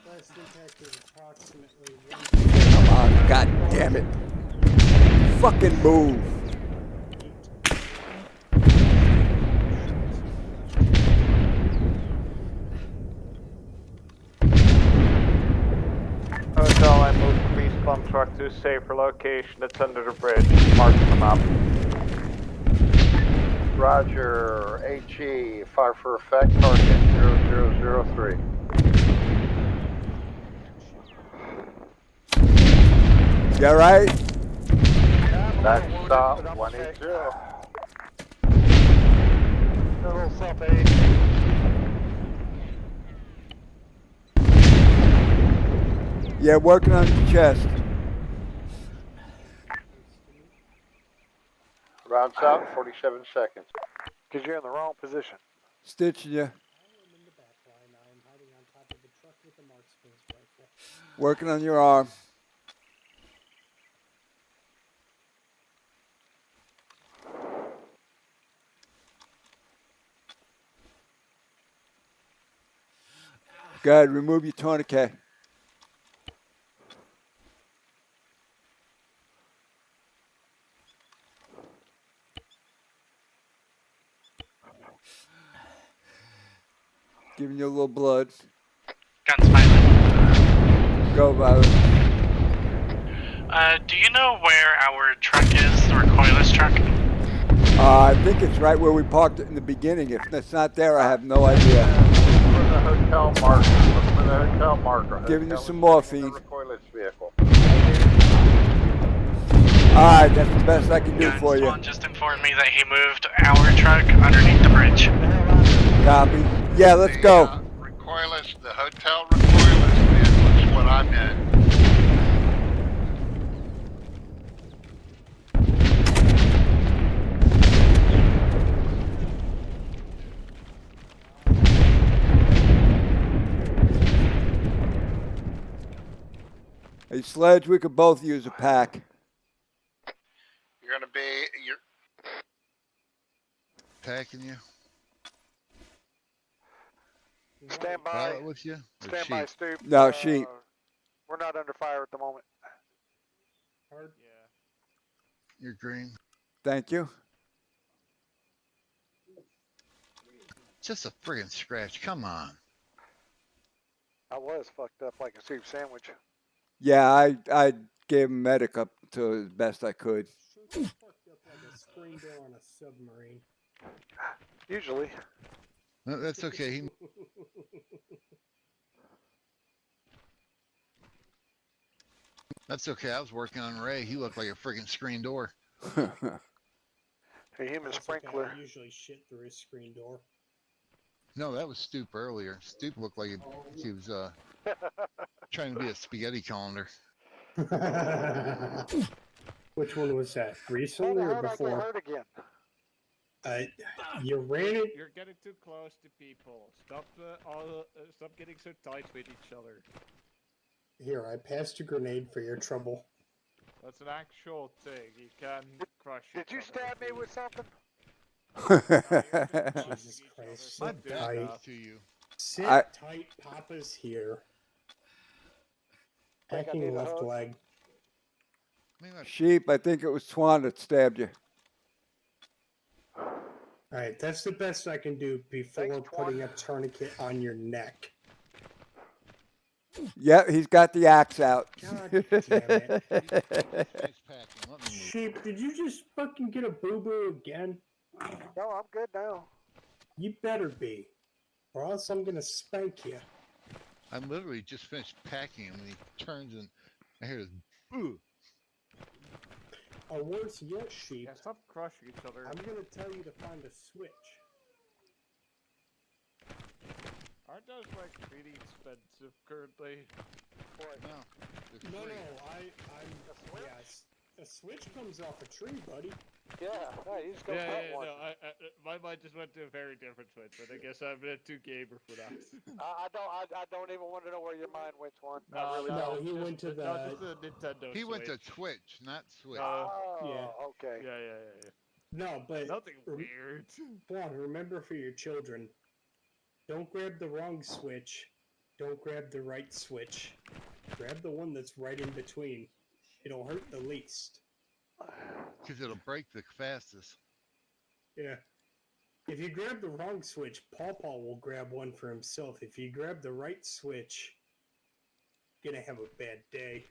[SPEAKER 1] Last impact is approximately 1.
[SPEAKER 2] Come on, god damn it. Fucking move.
[SPEAKER 12] Hotel, I moved the beast bump truck to a safer location. It's under the bridge. Marking them up.
[SPEAKER 10] Roger, HE, fire for effect target 0003.
[SPEAKER 2] You alright?
[SPEAKER 10] That's 180.
[SPEAKER 4] A little self-aid.
[SPEAKER 2] Yeah, working on the chest.
[SPEAKER 10] Rounds out, 47 seconds.
[SPEAKER 4] Because you're in the wrong position.
[SPEAKER 2] Stitching you.
[SPEAKER 1] I am in the back line. I am hiding on top of the truck with the marksman's rifle.
[SPEAKER 2] Working on your arm. Go ahead, remove your tourniquet. Giving you a little blood.
[SPEAKER 7] Guns fine.
[SPEAKER 2] Go, Violet.
[SPEAKER 7] Do you know where our truck is, the recoilless truck?
[SPEAKER 2] I think it's right where we parked it in the beginning. If it's not there, I have no idea.
[SPEAKER 10] For the hotel marker. Look for the hotel marker.
[SPEAKER 2] Giving you
[SPEAKER 10] Hotel
[SPEAKER 2] some
[SPEAKER 10] is
[SPEAKER 2] morphine.
[SPEAKER 10] in the recoilless vehicle.
[SPEAKER 2] Alright, that's the best I can do for you.
[SPEAKER 7] Swan just informed me that he moved our truck underneath the bridge.
[SPEAKER 2] Copy. Yeah, let's go.
[SPEAKER 10] Recoilless, the hotel recoilless vehicle is what I'm in.
[SPEAKER 2] Hey, Sledge, we could both use a pack.
[SPEAKER 10] You're going to be... You're
[SPEAKER 3] Packing you.
[SPEAKER 4] Stand by.
[SPEAKER 3] Violet with you? Or
[SPEAKER 4] Stand by,
[SPEAKER 3] sheep?
[SPEAKER 4] Stoop.
[SPEAKER 2] No, sheep.
[SPEAKER 4] We're not under fire at the moment.
[SPEAKER 11] Yeah.
[SPEAKER 3] You're green.
[SPEAKER 2] Thank you.
[SPEAKER 3] Just a friggin' scratch. Come on.
[SPEAKER 4] I was fucked up like a soup sandwich.
[SPEAKER 2] Yeah, I gave him medic up to as best I could.
[SPEAKER 1] Fucked up like a screen door on a submarine.
[SPEAKER 4] Usually.
[SPEAKER 3] No, that's okay. That's okay. I was working on Ray. He looked like a friggin' screen door.
[SPEAKER 4] A human
[SPEAKER 1] That's
[SPEAKER 4] sprinkler.
[SPEAKER 1] Okay. I usually shit through his screen door.
[SPEAKER 3] No, that was Stoop earlier. Stoop looked like he was trying to be a spaghetti colander.
[SPEAKER 1] Which one was that? Recently or before?
[SPEAKER 4] How did I get hurt again?
[SPEAKER 1] You ran it.
[SPEAKER 11] You're getting too close to people. Stop stop getting so tight with each other.
[SPEAKER 1] Here, I passed a grenade for your trouble.
[SPEAKER 11] That's an actual thing. You can crush.
[SPEAKER 4] Did you stab me with something?
[SPEAKER 1] Jesus Christ.
[SPEAKER 3] My
[SPEAKER 1] Sit
[SPEAKER 3] back
[SPEAKER 1] tight.
[SPEAKER 3] to you.
[SPEAKER 1] Sit tight, Papa's here. Hacking left leg.
[SPEAKER 2] Sheep, I think it was Twan that stabbed you.
[SPEAKER 1] Alright, that's the best I can do before putting a tourniquet on your neck.
[SPEAKER 2] Yeah, he's got the axe out.
[SPEAKER 1] God damn it. Sheep, did you just fucking get a boo-boo again?
[SPEAKER 4] No, I'm good now.
[SPEAKER 1] You better be, or else I'm gonna spank you.
[SPEAKER 3] I literally just finished packing him and he turns and I hear this boo.
[SPEAKER 1] Or worse yet, Sheep.
[SPEAKER 11] Yeah, stop crushing each other.
[SPEAKER 1] I'm gonna tell you to find a switch.
[SPEAKER 11] Aren't those like really expensive currently?
[SPEAKER 1] No, I'm yes. A switch comes off a tree, buddy.
[SPEAKER 4] Yeah, you just go cut one.
[SPEAKER 11] No, my mind just went to a very different switch, but I guess I'm too gamer for that.
[SPEAKER 4] I don't even want to know where your mind went, Twan.
[SPEAKER 1] No, he went to the
[SPEAKER 11] Nintendo.
[SPEAKER 3] He went to Twitch, not Switch.
[SPEAKER 4] Oh, okay.
[SPEAKER 11] Yeah.
[SPEAKER 1] No, but
[SPEAKER 11] nothing weird.
[SPEAKER 1] Juan, remember for your children, don't grab the wrong switch. Don't grab the right switch. Grab the one that's right in between. It'll hurt the least.
[SPEAKER 3] Because it'll break the fastest.
[SPEAKER 1] Yeah. If you grab the wrong switch, Paw will grab one for himself. If you grab the right switch, you're gonna have a bad day.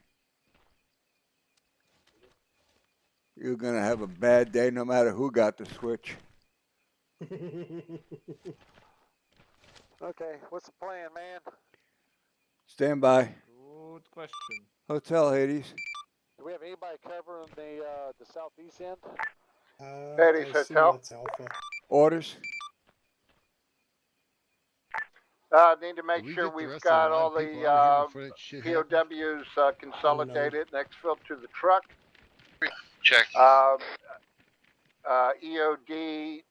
[SPEAKER 2] You're gonna have a bad day no matter who got the switch.
[SPEAKER 4] Okay, what's the plan, man?
[SPEAKER 2] Stand by.
[SPEAKER 11] Good question.
[SPEAKER 2] Hotel Hades.
[SPEAKER 4] Do we have anybody covering the southeast end?
[SPEAKER 10] Hades Hotel.
[SPEAKER 2] Orders.
[SPEAKER 10] Need to make
[SPEAKER 3] Did we
[SPEAKER 10] sure
[SPEAKER 3] get the
[SPEAKER 10] we've
[SPEAKER 3] rest of the
[SPEAKER 10] got
[SPEAKER 3] live
[SPEAKER 10] all
[SPEAKER 3] people
[SPEAKER 10] the
[SPEAKER 3] out here before that shit happened?
[SPEAKER 10] POWs consolidated and exfilled to the truck.
[SPEAKER 13] Check.
[SPEAKER 10] EOD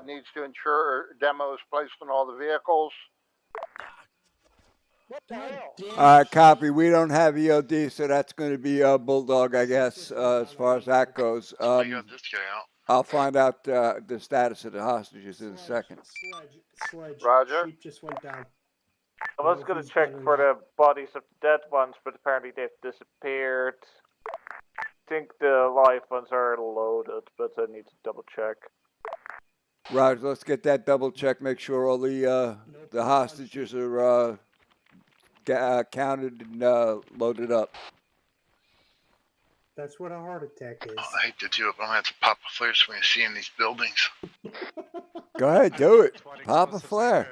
[SPEAKER 10] needs to ensure demo is placed on all the vehicles.
[SPEAKER 4] What the hell?
[SPEAKER 2] Copy. We don't have EOD, so that's going to be Bulldog, I guess, as far as that goes.
[SPEAKER 13] I got this guy out.
[SPEAKER 2] I'll find out the status of the hostages in a second.
[SPEAKER 1] Sledge.
[SPEAKER 10] Roger.
[SPEAKER 1] Sheep just went down.
[SPEAKER 12] I was going to check for the bodies of the dead ones, but apparently they've disappeared. I think the live ones are loaded, but I need to double check.
[SPEAKER 2] Roger, let's get that double check. Make sure all the hostages are counted and loaded up.
[SPEAKER 1] That's what a heart attack is.
[SPEAKER 13] I hate to do it, but I'm going to have to pop a flare so we can see in these buildings.
[SPEAKER 2] Go ahead, do it. Pop a flare.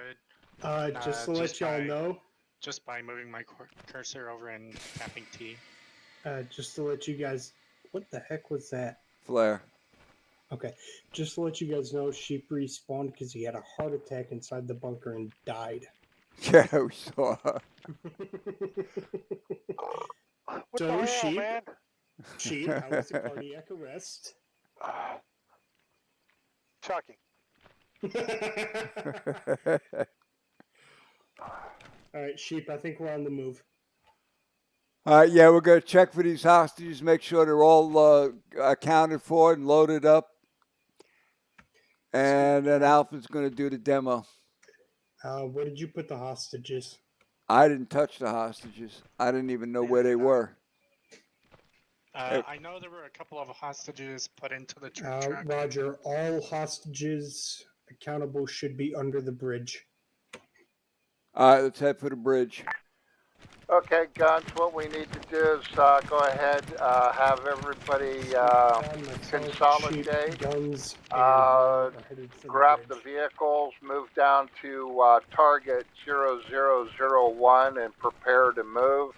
[SPEAKER 1] Just to let y'all know.
[SPEAKER 7] Just by moving my cursor over and tapping T.
[SPEAKER 1] Just to let you guys... What the heck was that?
[SPEAKER 2] Flare.
[SPEAKER 1] Okay. Just to let you guys know, Sheep respawned because he had a heart attack inside the bunker and died.
[SPEAKER 2] Yeah, we saw.
[SPEAKER 1] So, Sheep... Sheep, how was the cardiac arrest?
[SPEAKER 4] Shocking.
[SPEAKER 1] Alright, Sheep, I think we're on the move.
[SPEAKER 2] Yeah, we're going to check for these hostages, make sure they're all accounted for and loaded up. And then Alpha's going to do the demo.
[SPEAKER 1] Where did you put the hostages?
[SPEAKER 2] I didn't touch the hostages. I didn't even know where they were.
[SPEAKER 7] I know there were a couple of hostages put into the truck.
[SPEAKER 1] Roger, all hostages accountable should be under the bridge.
[SPEAKER 2] All right, let's head for the bridge.
[SPEAKER 10] Okay, Guns, what we need to do is go ahead, have everybody consolidate, grab the vehicles, move down to target 0001 and prepare to move.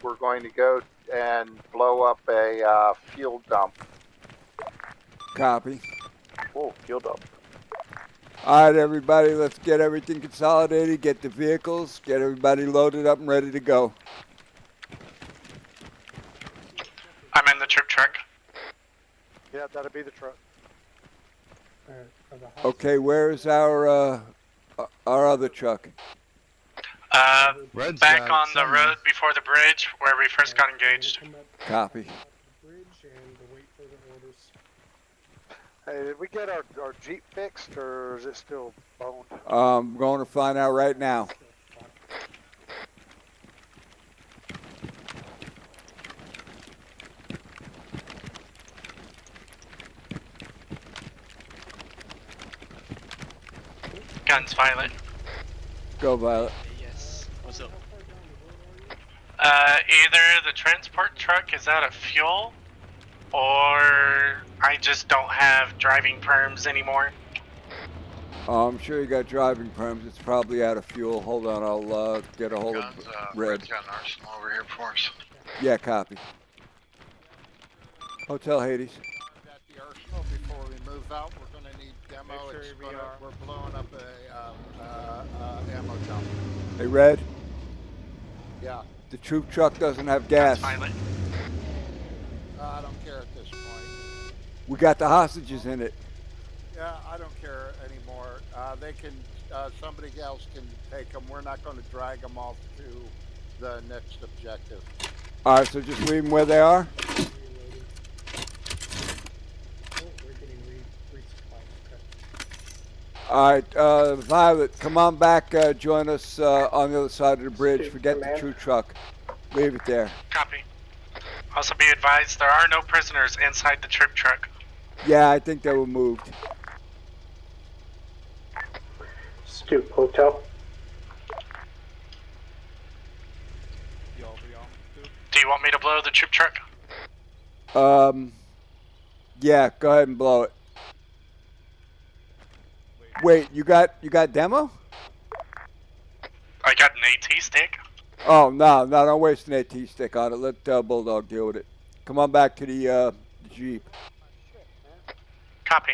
[SPEAKER 10] We're going to go and blow up a fuel dump.
[SPEAKER 2] Copy.
[SPEAKER 12] Oh, fuel dump.
[SPEAKER 2] All right, everybody, let's get everything consolidated, get the vehicles, get everybody loaded up and ready to go.
[SPEAKER 7] I'm in the troop truck.
[SPEAKER 4] Yeah, that'll be the truck.
[SPEAKER 2] Okay, where is our other truck?
[SPEAKER 7] Back on the road before the bridge where we first got engaged.
[SPEAKER 2] Copy.
[SPEAKER 4] Hey, did we get our Jeep fixed, or is it still boned?
[SPEAKER 2] I'm going to find out right now.
[SPEAKER 7] Guns, Violet.
[SPEAKER 2] Go, Violet.
[SPEAKER 7] Yes. What's up? Either the transport truck is out of fuel, or I just don't have driving perms anymore.
[SPEAKER 2] I'm sure you got driving perms. It's probably out of fuel. Hold on, I'll get a hold of Red.
[SPEAKER 13] Red's got an arsenal over here for us.
[SPEAKER 2] Yeah, copy. Hotel Hades.
[SPEAKER 10] At the arsenal before we move out, we're going to need demo. We're blowing up a ammo dump.
[SPEAKER 2] Hey, Red.
[SPEAKER 10] Yeah.
[SPEAKER 2] The troop truck doesn't have gas.
[SPEAKER 10] I don't care at this point.
[SPEAKER 2] We got the hostages in it.
[SPEAKER 10] Yeah, I don't care anymore. They can, somebody else can take them. We're not going to drag them off to the next objective.
[SPEAKER 2] All right, so just leave them where they are. All right, Violet, come on back. Join us on the other side of the bridge. Forget the troop truck. Leave it there.
[SPEAKER 7] Copy. Also be advised, there are no prisoners inside the troop truck.
[SPEAKER 2] Yeah, I think they were moved.
[SPEAKER 1] Stoop Hotel.
[SPEAKER 7] Do you want me to blow the troop truck?
[SPEAKER 2] Yeah, go ahead and blow it. Wait, you got demo?
[SPEAKER 7] I got an AT stick.
[SPEAKER 2] Oh, no, don't waste an AT stick on it. Let Bulldog deal with it. Come on back to the Jeep.
[SPEAKER 7] Copy.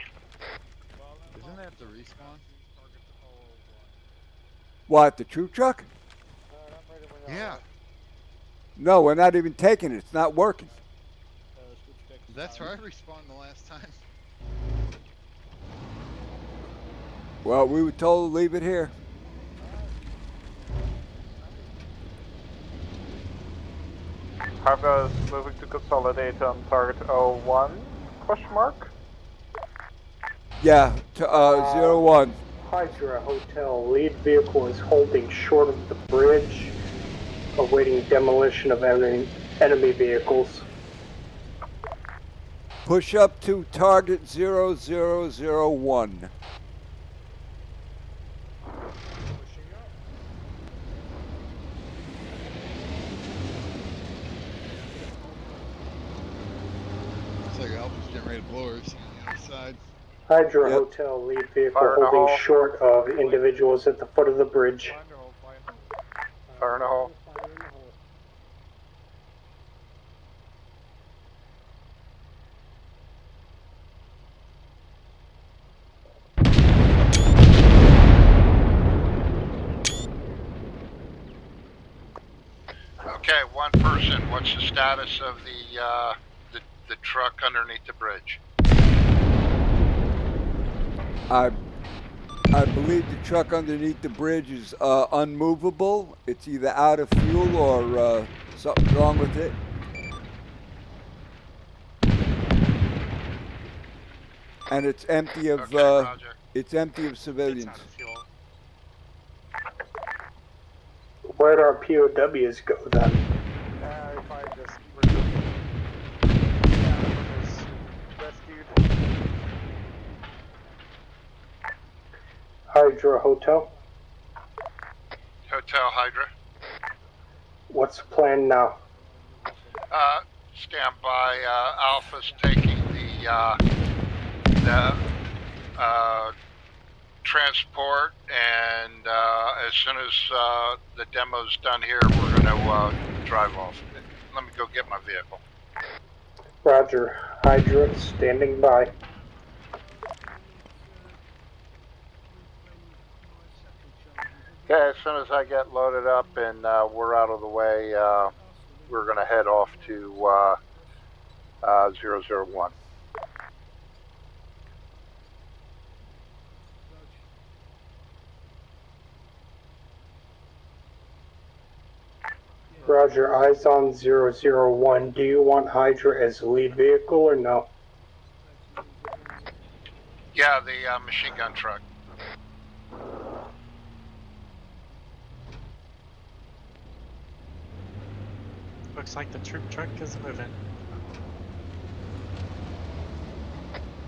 [SPEAKER 3] Isn't that the respawn?
[SPEAKER 2] What, the troop truck?
[SPEAKER 11] I'm ready when y'all
[SPEAKER 3] Yeah.
[SPEAKER 11] are.
[SPEAKER 2] No, we're not even taking it. It's not working.
[SPEAKER 6] Switch deck is
[SPEAKER 3] That's where I
[SPEAKER 6] down.
[SPEAKER 3] respawned the last time.
[SPEAKER 2] Well, we were told to leave it here.
[SPEAKER 12] Harvey is moving to consolidate on target 01? Question mark.
[SPEAKER 2] Yeah, to 01.
[SPEAKER 1] Hydra Hotel lead vehicle is holding short of the bridge, awaiting demolition of enemy vehicles.
[SPEAKER 2] Push up to target 0001.
[SPEAKER 3] Looks like Alpha's getting ready to blow everything on the other side.
[SPEAKER 1] Hydra
[SPEAKER 2] Yep.
[SPEAKER 1] Hotel lead vehicle
[SPEAKER 12] Fire in the
[SPEAKER 1] holding
[SPEAKER 12] hole.
[SPEAKER 1] short of individuals at the foot of the bridge.
[SPEAKER 11] Fire in the hole, fire in the hole.
[SPEAKER 12] Fire in the hole.
[SPEAKER 6] Fire in the hole.
[SPEAKER 10] Okay, one person. What's the status of the truck underneath the bridge?
[SPEAKER 2] I believe the truck underneath the bridge is unmovable. It's either out of fuel or something's wrong with it. And it's empty of
[SPEAKER 10] Roger.
[SPEAKER 2] it's empty of
[SPEAKER 7] It's
[SPEAKER 2] civilians.
[SPEAKER 7] out of fuel.
[SPEAKER 1] Where'd our POWs go then?
[SPEAKER 11] We probably just rescued.
[SPEAKER 1] Hydra Hotel,
[SPEAKER 10] Hotel Hydra.
[SPEAKER 1] what's the plan now?
[SPEAKER 10] Stand by. Alpha's taking the transport, and as soon as the demo's done here, we're gonna drive off. Let me go get my vehicle.
[SPEAKER 1] Roger, Hydra standing by.
[SPEAKER 10] Okay, as soon as I get loaded up and we're out of the way, we're gonna head off to 001.
[SPEAKER 1] Roger, eyes on 001. Do you want Hydra as lead vehicle or no?
[SPEAKER 10] Yeah, the machine gun truck.
[SPEAKER 7] Looks like the troop truck is moving.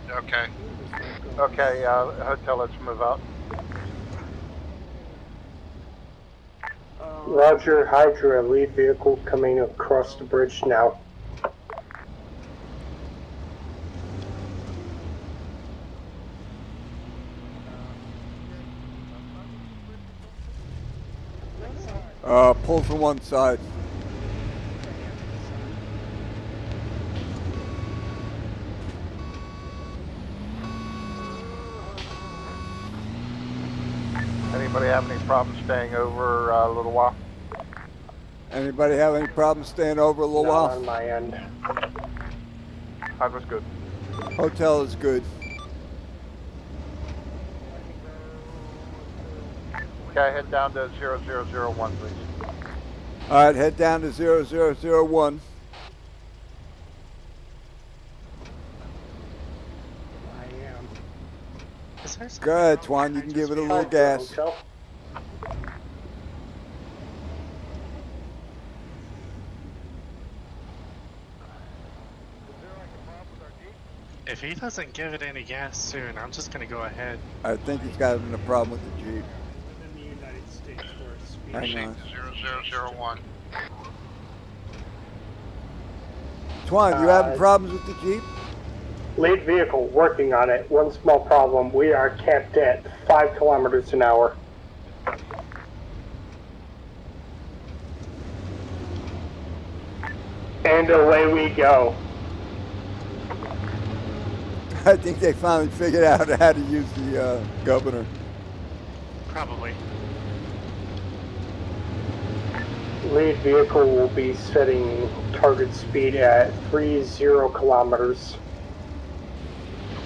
[SPEAKER 10] Okay. Okay, hotel, let's move out.
[SPEAKER 1] Roger, Hydra lead vehicle coming across the bridge now.
[SPEAKER 2] Pull from one side.
[SPEAKER 10] Anybody have any problems staying over a little while?
[SPEAKER 2] Anybody have any problems staying over a little
[SPEAKER 1] Not
[SPEAKER 2] while?
[SPEAKER 1] on my end.
[SPEAKER 12] Hydra's good.
[SPEAKER 2] Hotel is good.
[SPEAKER 10] Okay, head down to 0001, please.
[SPEAKER 2] All right, head down to 0001.
[SPEAKER 1] I am.
[SPEAKER 7] Is there something
[SPEAKER 2] Go ahead,
[SPEAKER 7] wrong
[SPEAKER 2] Twan.
[SPEAKER 7] with
[SPEAKER 2] You can give it a
[SPEAKER 7] Hydra's
[SPEAKER 2] little
[SPEAKER 1] Hydra
[SPEAKER 2] gas.
[SPEAKER 1] Hotel.
[SPEAKER 7] If he doesn't give it any gas soon, I'm just gonna go ahead.
[SPEAKER 2] I think he's got a problem with the Jeep.
[SPEAKER 6] Within the United States for a speed.
[SPEAKER 2] Hang on.
[SPEAKER 10] 0001.
[SPEAKER 2] Twan, you having problems with the Jeep?
[SPEAKER 1] Lead vehicle working on it. One small problem. We are capped at 5 kilometers an hour. And away we go.
[SPEAKER 2] I think they finally figured out how to use the governor.
[SPEAKER 7] Probably.
[SPEAKER 1] Lead vehicle will be setting target speed at 30 kilometers.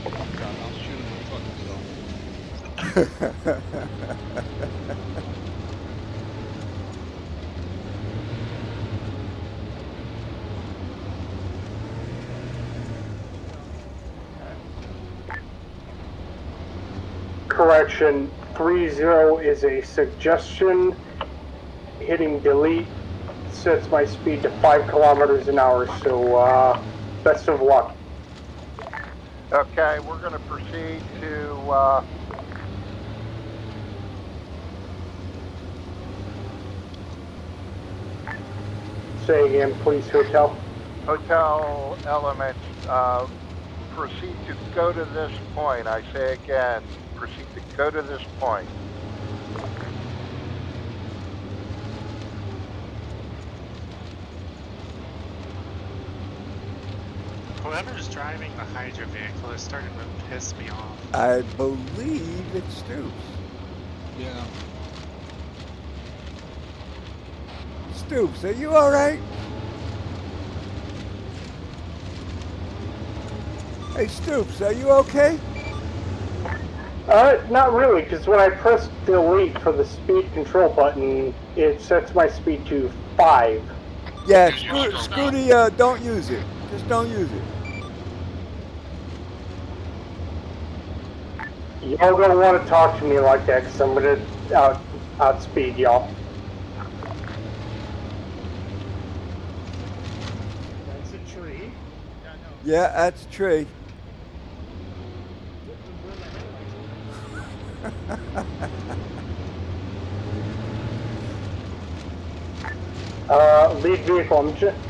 [SPEAKER 3] God, I'll shoot him and fuck himself.
[SPEAKER 1] Correction, 30 is a suggestion. Hitting delete sets my speed to 5 kilometers an hour, so best of luck.
[SPEAKER 10] Okay, we're going to proceed to
[SPEAKER 1] Say again, please, Hotel.
[SPEAKER 10] Hotel Elements. Proceed to go to this point. I say again, proceed to go to this point.
[SPEAKER 7] Whoever's driving the Hydra vehicle is starting to piss me off.
[SPEAKER 2] I believe it's Stoops.
[SPEAKER 3] Yeah.
[SPEAKER 2] Stoops, are you all right? Hey, Stoops, are you okay?
[SPEAKER 1] Not really, because when I press delete for the speed control button, it sets my speed to 5.
[SPEAKER 2] Yeah, screw the, don't use it. Just don't use it.
[SPEAKER 1] Y'all don't want to talk to me like that, because I'm going to outspeed y'all.
[SPEAKER 6] That's a tree.
[SPEAKER 2] Yeah, that's a tree.
[SPEAKER 1] Lead vehicle,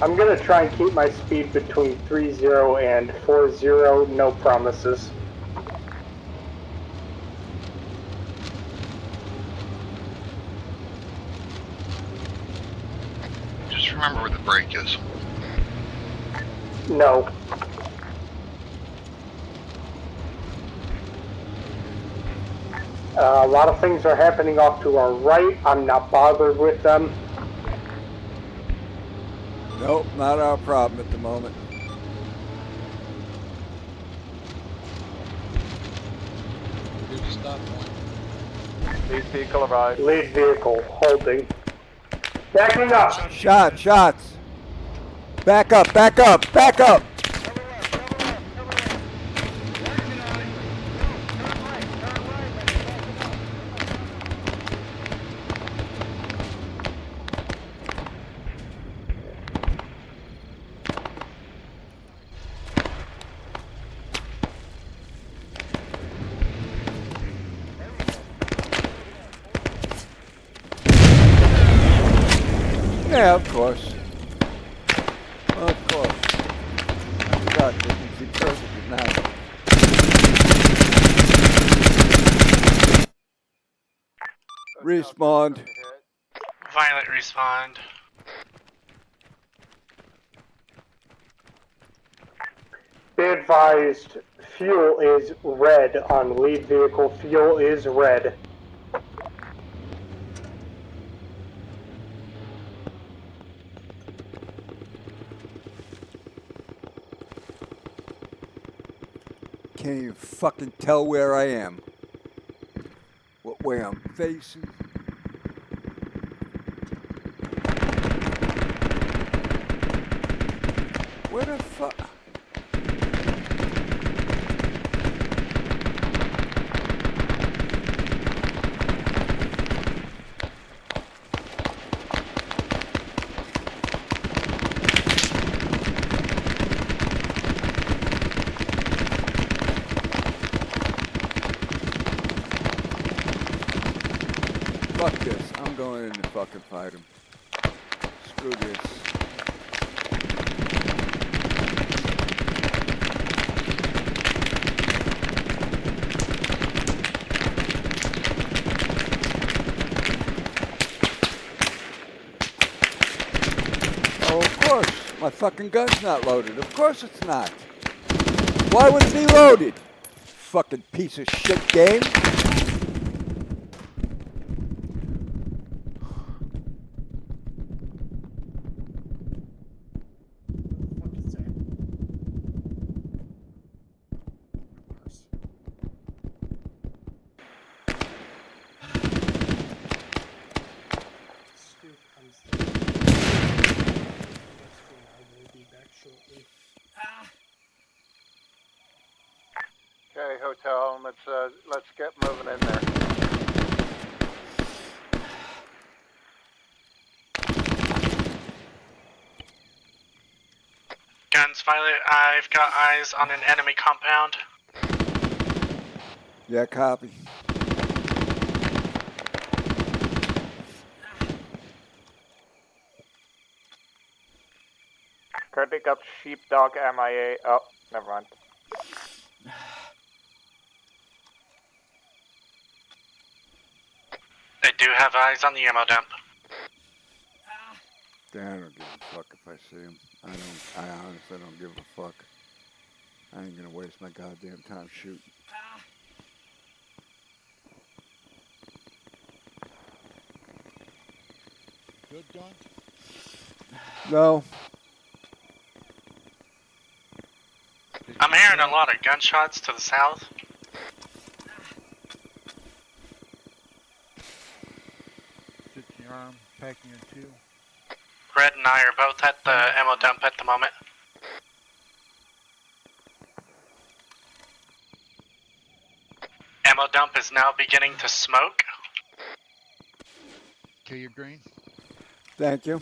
[SPEAKER 1] I'm going to try and keep my speed between 30 and 40, no promises.
[SPEAKER 13] Just remember where the brake is.
[SPEAKER 1] No. A lot of things are happening off to our right. I'm not bothered with them.
[SPEAKER 2] Nope, not our problem at the moment.
[SPEAKER 3] Here's the stop point.
[SPEAKER 12] Lead vehicle arrived.
[SPEAKER 1] Lead vehicle, holding. Backing up!
[SPEAKER 2] Shots! Back up, back up, back up! Yeah, of course. Of course. I forgot they can see perfect now. Respond.
[SPEAKER 7] Violent respond.
[SPEAKER 1] Be advised, fuel is red on lead vehicle. Fuel is red.
[SPEAKER 2] Can't even fucking tell where I am. What way I'm facing. Where the fuck? Fuck this. I'm going in to fucking fight him. Screw this. Oh, of course. My fucking gun's not loaded. Of course it's not. Why would it be loaded? Fucking piece of shit game.
[SPEAKER 10] Hotel. Let's get moving in there.
[SPEAKER 7] Guns, Violet, I've got eyes on an enemy compound.
[SPEAKER 2] Yeah, copy.
[SPEAKER 12] Currently got Sheepdog MIA. Oh, never mind.
[SPEAKER 7] They do have eyes on the ammo dump.
[SPEAKER 2] Damn, I don't give a fuck if I see him. I honestly don't give a fuck. I ain't gonna waste my goddamn time shooting.
[SPEAKER 3] Good gun?
[SPEAKER 2] No.
[SPEAKER 7] I'm hearing a lot of gunshots to the south.
[SPEAKER 3] Stitching your arm, packing your two.
[SPEAKER 7] Red and I are both at the ammo dump at the moment. Ammo dump is now beginning to smoke.
[SPEAKER 3] Kill your green.
[SPEAKER 2] Thank you.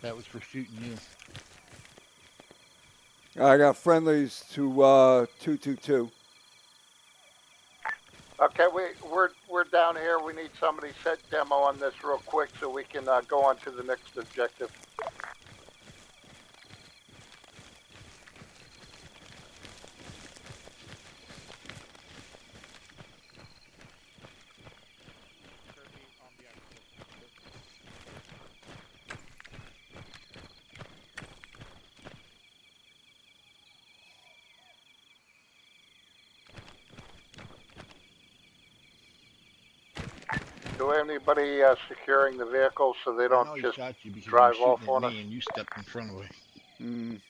[SPEAKER 3] That was for shooting you.
[SPEAKER 2] I got friendlies to 222.
[SPEAKER 10] Okay, we're down here. We need somebody set demo on this real quick so we can go on to the next objective. Do we have anybody securing the vehicle so they don't just drive off on us?
[SPEAKER 3] And you stepped in front of me.
[SPEAKER 2] Mm.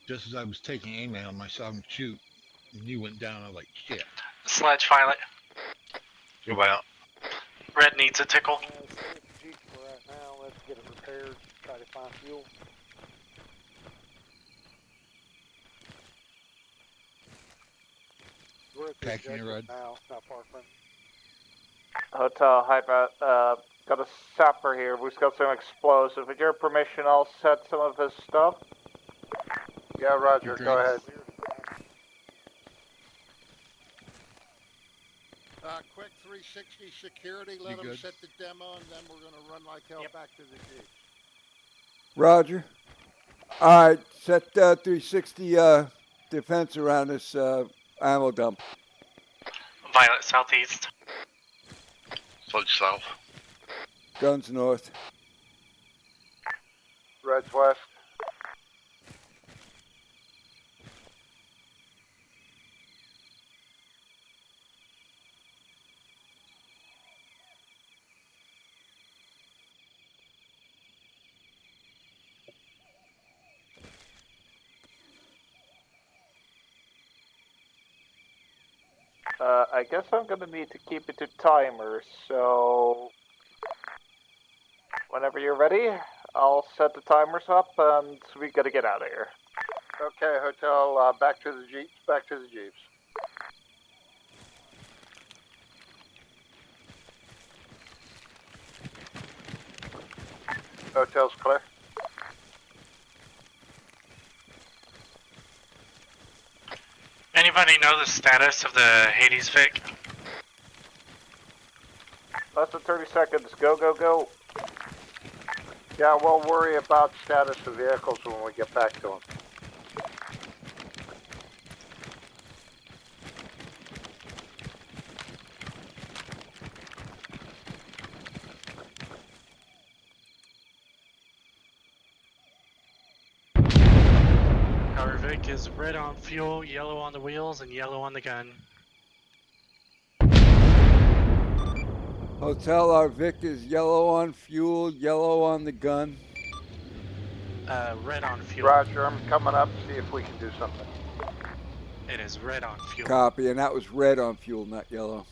[SPEAKER 3] Just as I was taking aim at him, I saw him shoot, and you went down. I was like, shit.
[SPEAKER 7] Sledge Violet.
[SPEAKER 13] Go out.
[SPEAKER 7] Red needs a tickle.
[SPEAKER 4] Jeep for right now. Let's get it repaired. Try to find fuel. We're at the
[SPEAKER 3] Packing your
[SPEAKER 4] objective
[SPEAKER 3] rod.
[SPEAKER 4] now. Not far from.
[SPEAKER 12] Hotel, hyper. Got a sapper here. We've got some explosive. With your permission, I'll set some of his stuff.
[SPEAKER 10] Yeah, Roger. Go ahead. Quick 360 security. Let them set the demo, and then we're going to run like hell back to the Jeep.
[SPEAKER 2] Roger. All right, set 360 defense around this ammo dump.
[SPEAKER 7] Violet southeast.
[SPEAKER 13] Sludge south.
[SPEAKER 2] Guns north.
[SPEAKER 10] Reds west.
[SPEAKER 12] I guess I'm gonna need to keep it to timers, so whenever you're ready, I'll set the timers up and we gotta get out of here.
[SPEAKER 10] Okay, Hotel, back to the Jeeps, back to the Jeeps. Hotel's clear.
[SPEAKER 7] Anybody know the status of the Hades Vic?
[SPEAKER 12] Less than 30 seconds, go, go, go.
[SPEAKER 10] Yeah, we'll worry about status of vehicles when we get back to them.
[SPEAKER 7] Our Vic is red on fuel, yellow on the wheels, and yellow on the gun.
[SPEAKER 2] Hotel, our Vic is yellow on fuel, yellow on the gun.
[SPEAKER 7] Red on fuel.
[SPEAKER 10] Roger, I'm coming up, see if we can do something.
[SPEAKER 7] It is red on fuel.
[SPEAKER 2] Copy, and that was red on fuel, not yellow.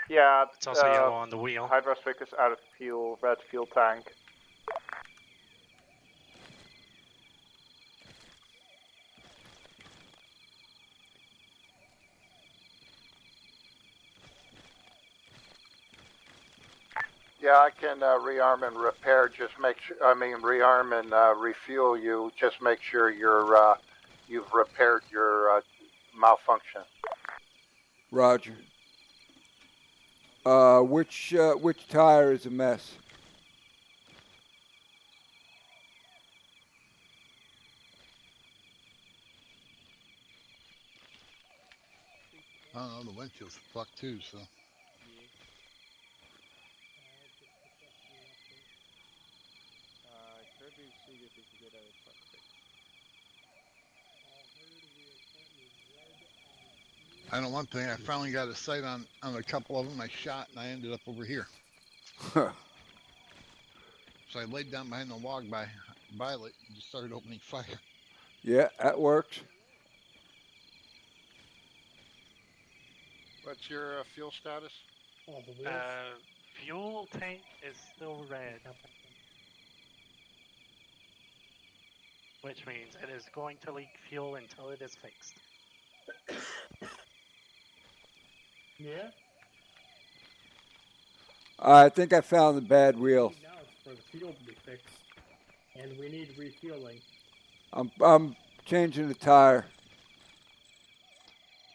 [SPEAKER 12] Yeah,
[SPEAKER 7] It's also yellow on the wheel.
[SPEAKER 12] Hydrospic is out of fuel, red fuel tank.
[SPEAKER 10] Yeah, I can rearm and repair. Just make sure. I mean, rearm and refuel you. Just make sure you've repaired your malfunction.
[SPEAKER 2] Roger. Which tire is a mess?
[SPEAKER 3] I don't know, the windshield's fucked too, so.
[SPEAKER 11] Kirby, see if he can get a truck fixed.
[SPEAKER 3] I know one thing, I finally got a sight on a couple of them I shot and I ended up over here.
[SPEAKER 2] Huh.
[SPEAKER 3] So I laid down behind the log by Violet and just started opening fire.
[SPEAKER 2] Yeah, that works.
[SPEAKER 10] What's your fuel status?
[SPEAKER 1] Oh, the wheels.
[SPEAKER 7] Fuel tank is still red. Which means it is going to leak fuel until it is fixed.
[SPEAKER 1] Yeah?
[SPEAKER 2] I think I found the bad wheel.
[SPEAKER 1] Now it's for the fuel to be fixed. And we need refueling.
[SPEAKER 2] I'm changing the tire.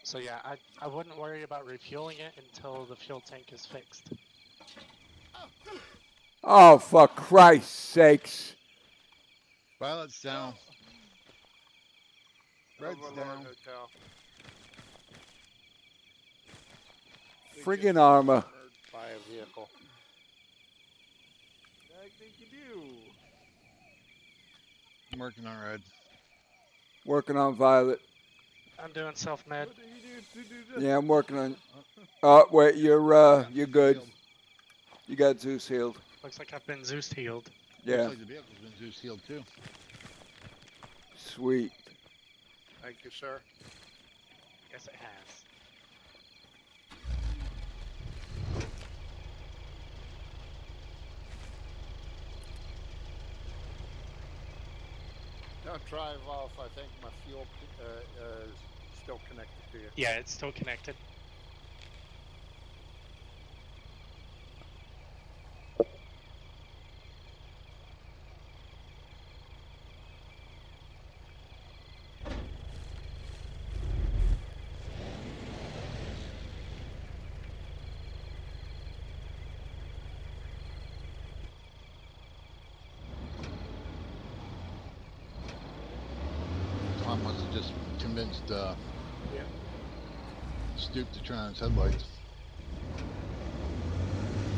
[SPEAKER 7] So yeah, I wouldn't worry about refueling it until the fuel tank is fixed.
[SPEAKER 2] Oh, for Christ's sakes.
[SPEAKER 3] Violet's down. Red's
[SPEAKER 10] Overlord
[SPEAKER 3] down.
[SPEAKER 10] Hotel.
[SPEAKER 2] Friggin' armor.
[SPEAKER 10] By a vehicle.
[SPEAKER 11] I think you do.
[SPEAKER 3] I'm working on Red.
[SPEAKER 2] Working on Violet.
[SPEAKER 7] I'm doing self-med.
[SPEAKER 11] What do you do to do this?
[SPEAKER 2] Yeah, I'm working on. Oh, wait, you're good.
[SPEAKER 3] Healed.
[SPEAKER 2] You got Zeus healed.
[SPEAKER 7] Looks like I've been Zeus healed.
[SPEAKER 2] Yeah.
[SPEAKER 3] Looks like the vehicle's been Zeus healed too.
[SPEAKER 2] Sweet.
[SPEAKER 10] Thank you, sir.
[SPEAKER 7] Yes, it has.
[SPEAKER 10] Don't drive off. I think my fuel is still connected to you.
[SPEAKER 7] Yeah, it's still connected.
[SPEAKER 3] Tom must have just convinced
[SPEAKER 1] Yeah.
[SPEAKER 3] Stoop to turn on his headlights.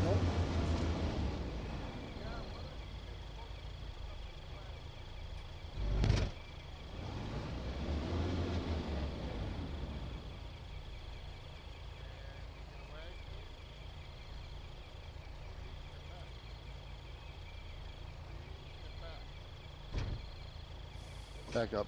[SPEAKER 1] Nope.
[SPEAKER 3] Back up.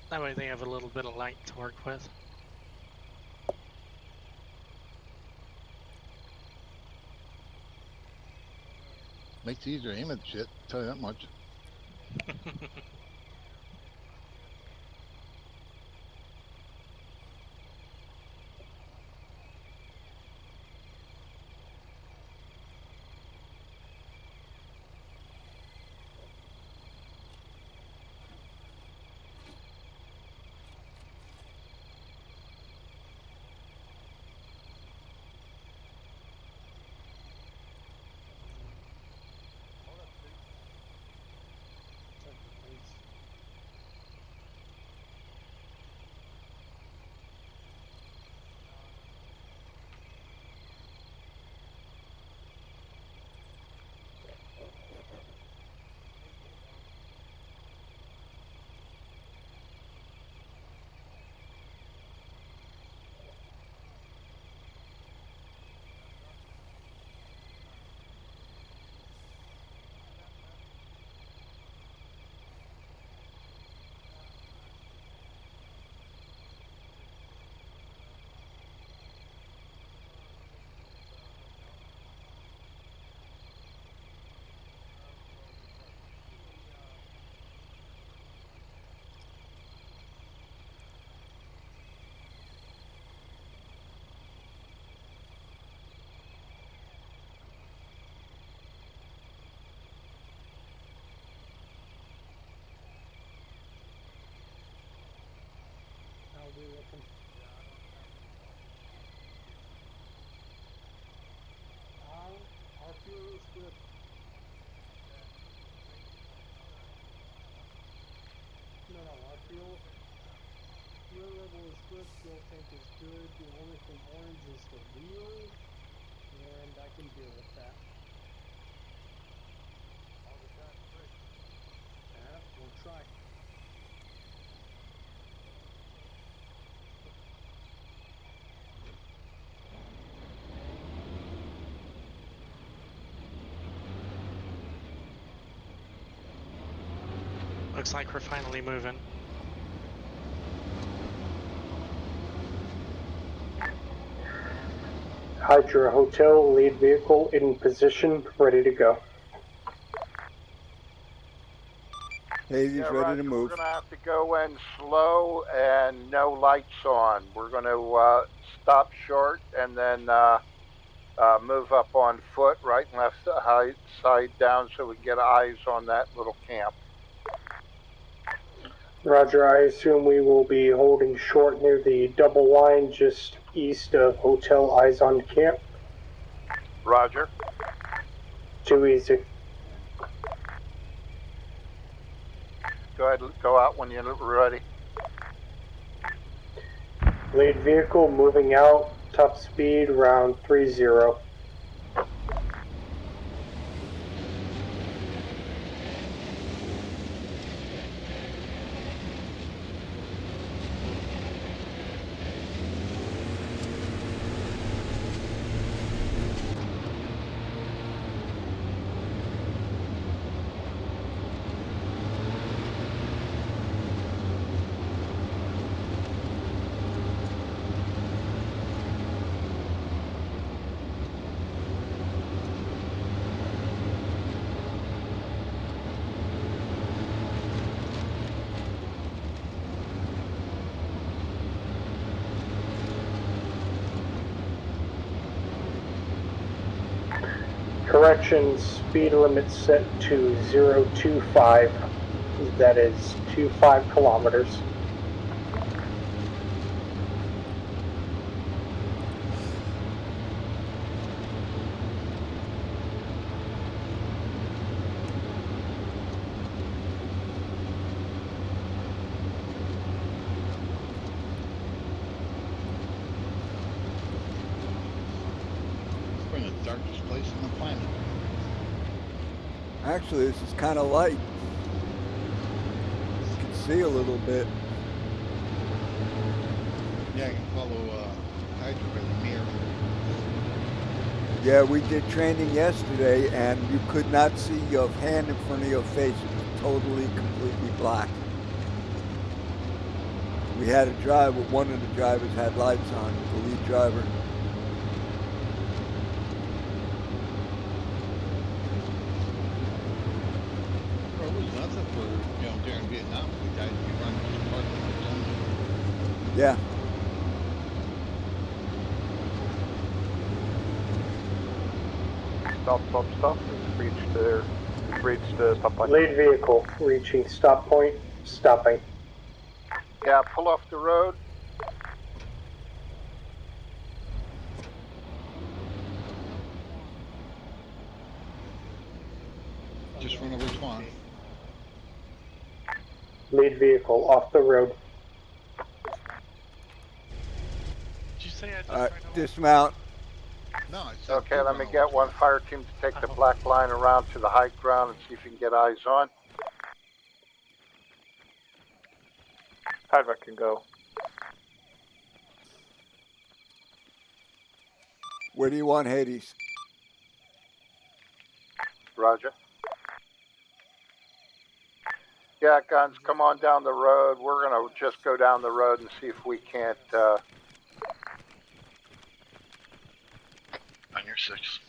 [SPEAKER 7] That way they have a little bit of light to work with.
[SPEAKER 3] Makes it easier to aim at shit, tell you that much.
[SPEAKER 1] this book you'll think is good. The only thing orange is the wheel, and I can deal with that. Yeah, we'll try.
[SPEAKER 7] Looks like we're finally moving.
[SPEAKER 1] Hydra Hotel, lead vehicle in position, ready to go.
[SPEAKER 2] Hazy's
[SPEAKER 10] Yeah,
[SPEAKER 2] ready
[SPEAKER 10] Roger,
[SPEAKER 2] to move.
[SPEAKER 10] we're going to have to go in slow and no lights on. We're going to stop short and then move up on foot, right and left side down, so we can get eyes on that little camp.
[SPEAKER 1] Roger, I assume we will be holding short near the double line just east of Hotel Eyes on Camp.
[SPEAKER 10] Roger.
[SPEAKER 1] Too easy.
[SPEAKER 10] Go ahead, go out when you're ready.
[SPEAKER 1] Lead vehicle moving out, top speed around 30. Correction, speed limit set to 025. That is 25 kilometers.
[SPEAKER 3] We're in the darkest place on the planet.
[SPEAKER 2] Actually, this is kind of light. You can see a little bit.
[SPEAKER 3] Yeah, I can follow Hydra by the mirror.
[SPEAKER 2] Yeah, we did training yesterday, and you could not see your hand in front of your face. It was totally, completely black. We had a drive, one of the drivers had lights on, the lead driver.
[SPEAKER 3] Bro, it was nothing for, during Vietnam, we died, we run just parked in the
[SPEAKER 2] Yeah.
[SPEAKER 12] Stop. We've reached the stop point.
[SPEAKER 1] Lead vehicle reaching stop point, stopping.
[SPEAKER 10] Yeah, pull off the road.
[SPEAKER 3] Just run over Swan.
[SPEAKER 1] Lead vehicle off the road.
[SPEAKER 7] Did you say I just
[SPEAKER 2] dismount.
[SPEAKER 3] No, I said
[SPEAKER 10] Okay, let me get one fire team to take the black line around to the high ground and see if you can get eyes on.
[SPEAKER 12] Hydra can go.
[SPEAKER 2] Where do you want Hades?
[SPEAKER 10] Roger. Yeah, guns, come on down the road. We're going to just go down the road and see if we can't...
[SPEAKER 13] On your 6.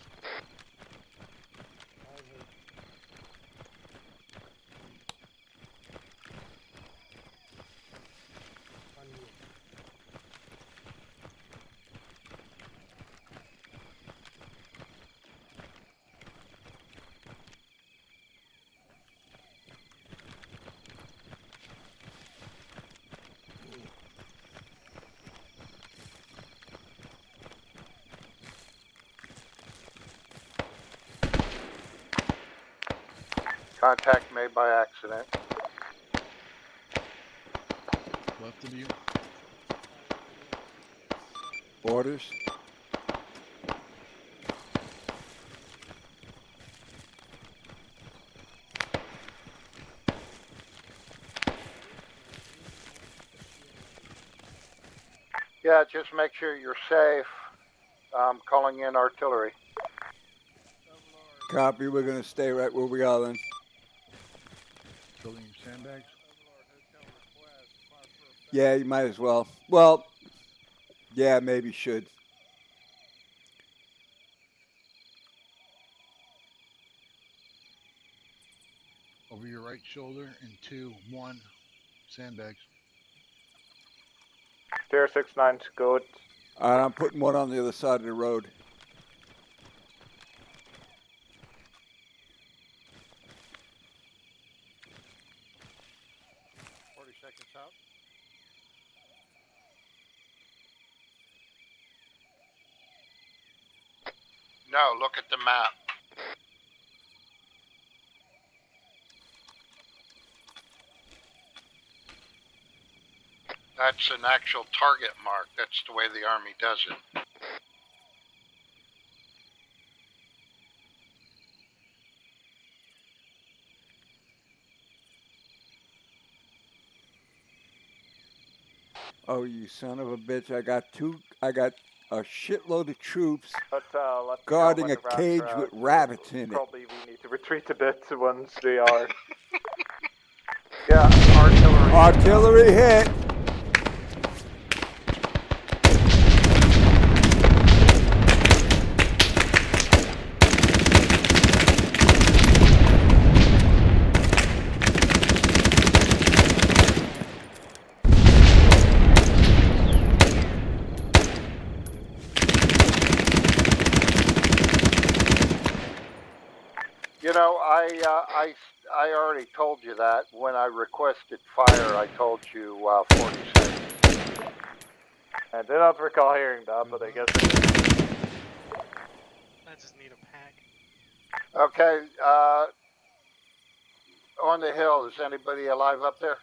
[SPEAKER 10] Contact made by accident.
[SPEAKER 3] Left of you.
[SPEAKER 2] Orders.
[SPEAKER 10] Yeah, just make sure you're safe. I'm calling in artillery.
[SPEAKER 2] Copy. We're going to stay right where we are then.
[SPEAKER 3] Building your sandbags.
[SPEAKER 2] Yeah, you might as well. Well, yeah, maybe should.
[SPEAKER 3] Over your right shoulder in 2, 1, sandbags.
[SPEAKER 12] Tier 6-9 good.
[SPEAKER 2] All right, I'm putting one on the other side of the road.
[SPEAKER 10] Out. No, look at the map. That's an actual target mark. That's the way the Army does it.
[SPEAKER 2] Oh, you son of a bitch. I got a shitload of troops guarding a cage with rabbits in it.
[SPEAKER 12] Probably we need to retreat a bit once they are.
[SPEAKER 10] Yeah, artillery.
[SPEAKER 2] Artillery hit.
[SPEAKER 10] You know, I already told you that when I requested fire. I told you 46.
[SPEAKER 12] I did not recall hearing that, but I guess
[SPEAKER 7] I just need a pack.
[SPEAKER 10] Okay, on the hill, is anybody alive up there?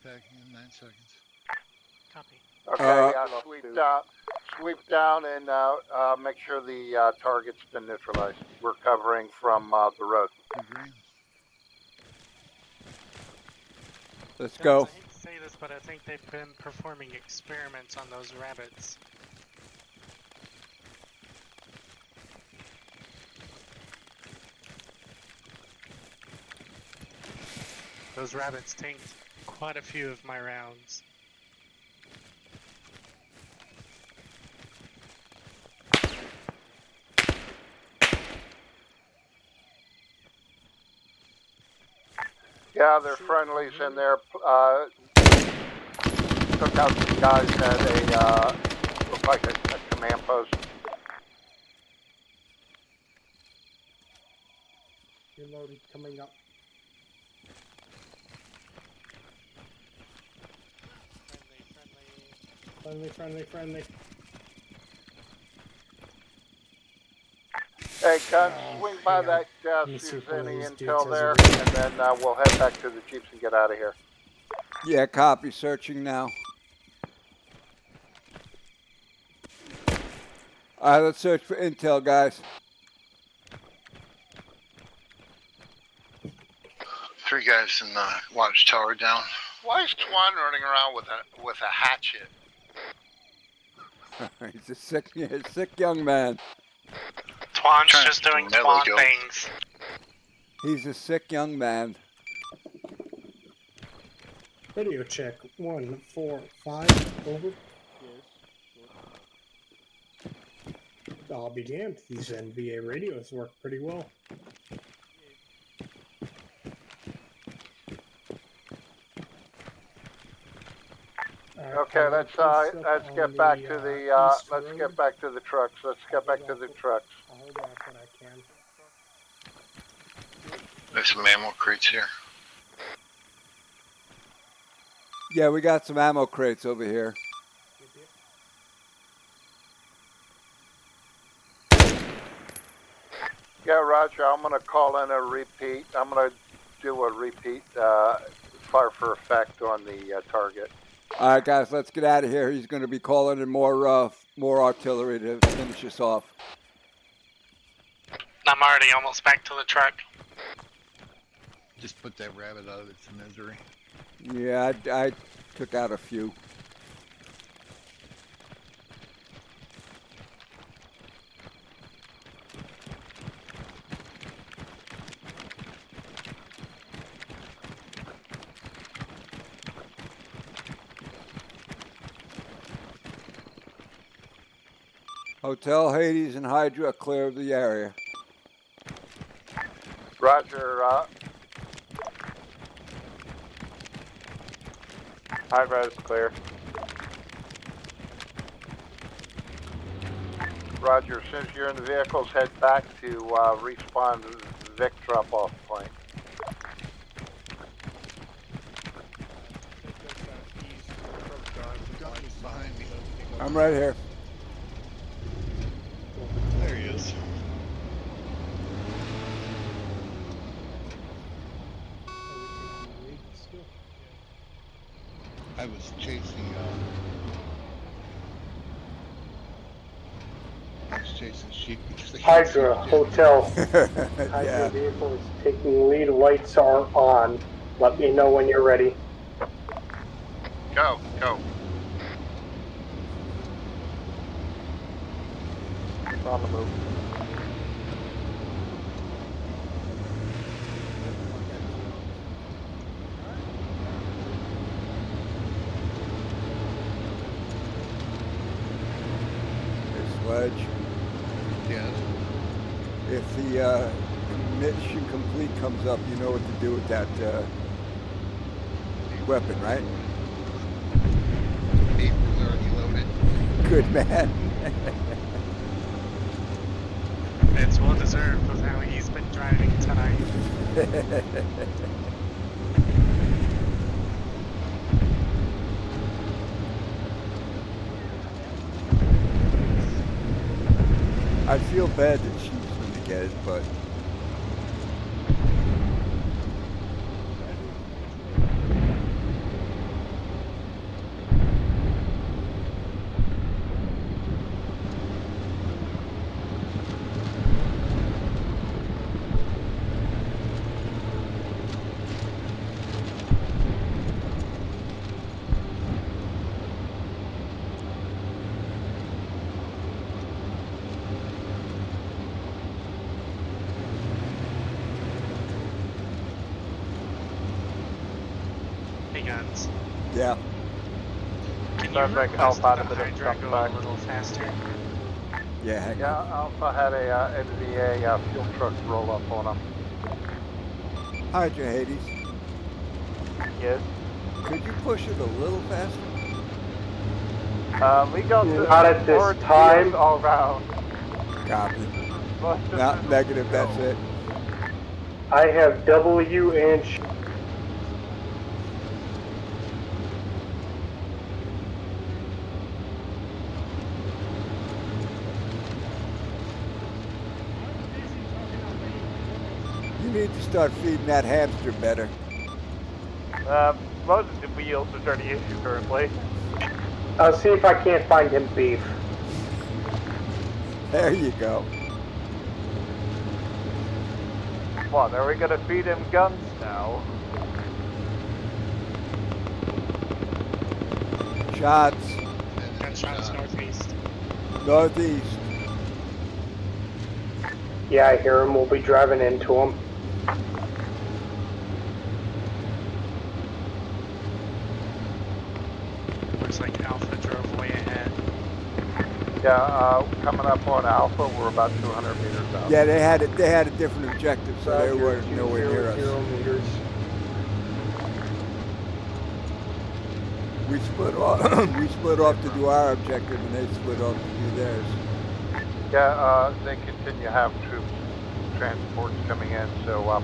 [SPEAKER 3] Packing in 9 seconds.
[SPEAKER 7] Copy.
[SPEAKER 10] Okay, sweep down and make sure the target's been neutralized. We're covering from the road.
[SPEAKER 3] Green.
[SPEAKER 2] Let's
[SPEAKER 7] Guys,
[SPEAKER 2] go.
[SPEAKER 7] I hate to say this, but I think they've been performing experiments on those rabbits. Those rabbits tanked quite a few of my rounds.
[SPEAKER 10] Yeah, they're friendlies in there. Took out some guys at a, looked like a command post.
[SPEAKER 1] Reloaded coming up. Friendly.
[SPEAKER 10] Hey, Gun, swing by that see if there's any intel there, and then we'll head back to the Jeeps and get out of here.
[SPEAKER 2] Yeah, copy. Searching now. All right, let's search for intel, guys.
[SPEAKER 13] 3 guys in the watchtower down.
[SPEAKER 10] Why is Twan running around with a hatchet?
[SPEAKER 2] He's a sick young man.
[SPEAKER 7] Twan's just doing Twan things.
[SPEAKER 2] He's a sick young man.
[SPEAKER 1] Radio check 1, 4, 5, over. I'll be damned. These NVA radios work pretty well.
[SPEAKER 10] Okay, let's get back to the trucks. Let's get back to the trucks.
[SPEAKER 1] I'll hold off when I can.
[SPEAKER 13] There's some ammo crates here.
[SPEAKER 2] Yeah, we got some ammo crates over here.
[SPEAKER 10] Yeah, Roger, I'm going to call in a repeat. I'm going to do a repeat fire for effect on the target.
[SPEAKER 2] All right, guys, let's get out of here. He's going to be calling in more artillery to finish us off.
[SPEAKER 7] I'm already almost back to the truck.
[SPEAKER 3] Just put that rabbit out of its misery.
[SPEAKER 2] Yeah, I took out a few. Hotel, Hades, and Hydra are clear of the area.
[SPEAKER 10] Roger.
[SPEAKER 12] Hydra is clear.
[SPEAKER 10] Roger. As soon as you're in the vehicles, head back to respawn Vic drop-off point.
[SPEAKER 3] Behind me.
[SPEAKER 2] I'm right here.
[SPEAKER 3] There he is. I was chasing. Sheep.
[SPEAKER 1] Hydra Hotel.
[SPEAKER 2] Yeah.
[SPEAKER 1] Hydra vehicle is taking lead. Lights are on. Let me know when you're ready.
[SPEAKER 13] Go.
[SPEAKER 12] On the move.
[SPEAKER 2] Sledge.
[SPEAKER 3] Yes.
[SPEAKER 2] If the mission complete comes up, you know what to do with that weapon, right?
[SPEAKER 3] Apron's already loaded.
[SPEAKER 2] Good man.
[SPEAKER 7] It's well deserved with how he's been driving tonight.
[SPEAKER 2] I feel bad that she's going to get it, but
[SPEAKER 7] Hey guns.
[SPEAKER 2] yeah.
[SPEAKER 7] Can you
[SPEAKER 12] Sounds like
[SPEAKER 7] request
[SPEAKER 12] Alpha
[SPEAKER 7] the
[SPEAKER 12] had a bit of
[SPEAKER 7] Hydra
[SPEAKER 12] stuff
[SPEAKER 7] go
[SPEAKER 12] back.
[SPEAKER 7] a little faster?
[SPEAKER 2] Yeah, hang
[SPEAKER 10] Yeah,
[SPEAKER 2] on.
[SPEAKER 10] Alpha had a NVA fuel truck roll up on him.
[SPEAKER 2] Hydra, Hades.
[SPEAKER 12] Yes.
[SPEAKER 2] Could you push it a little faster?
[SPEAKER 12] We got
[SPEAKER 1] Not at this
[SPEAKER 12] more
[SPEAKER 1] time.
[SPEAKER 12] deals all round.
[SPEAKER 2] Copy.
[SPEAKER 12] But
[SPEAKER 2] No, negative, that's it.
[SPEAKER 1] I have W and
[SPEAKER 2] You need to start feeding that hamster better.
[SPEAKER 12] most of the wheels are the issue currently.
[SPEAKER 1] I'll see if I can't find him beef.
[SPEAKER 2] There you go.
[SPEAKER 12] What, are we gonna feed him guns now?
[SPEAKER 2] Shots.
[SPEAKER 7] Gunshots northeast.
[SPEAKER 2] Northeast.
[SPEAKER 1] Yeah, I hear him. We'll be driving into him.
[SPEAKER 7] Looks like Alpha drove way ahead.
[SPEAKER 10] Yeah, coming up on Alpha, we're about 200 meters out.
[SPEAKER 2] Yeah, they had a different objective, so they were nowhere near us.
[SPEAKER 1] 200 meters.
[SPEAKER 2] We split off. We split off to do our objective, and they split off to do theirs.
[SPEAKER 10] Yeah, they continue to have troops, transports coming in, so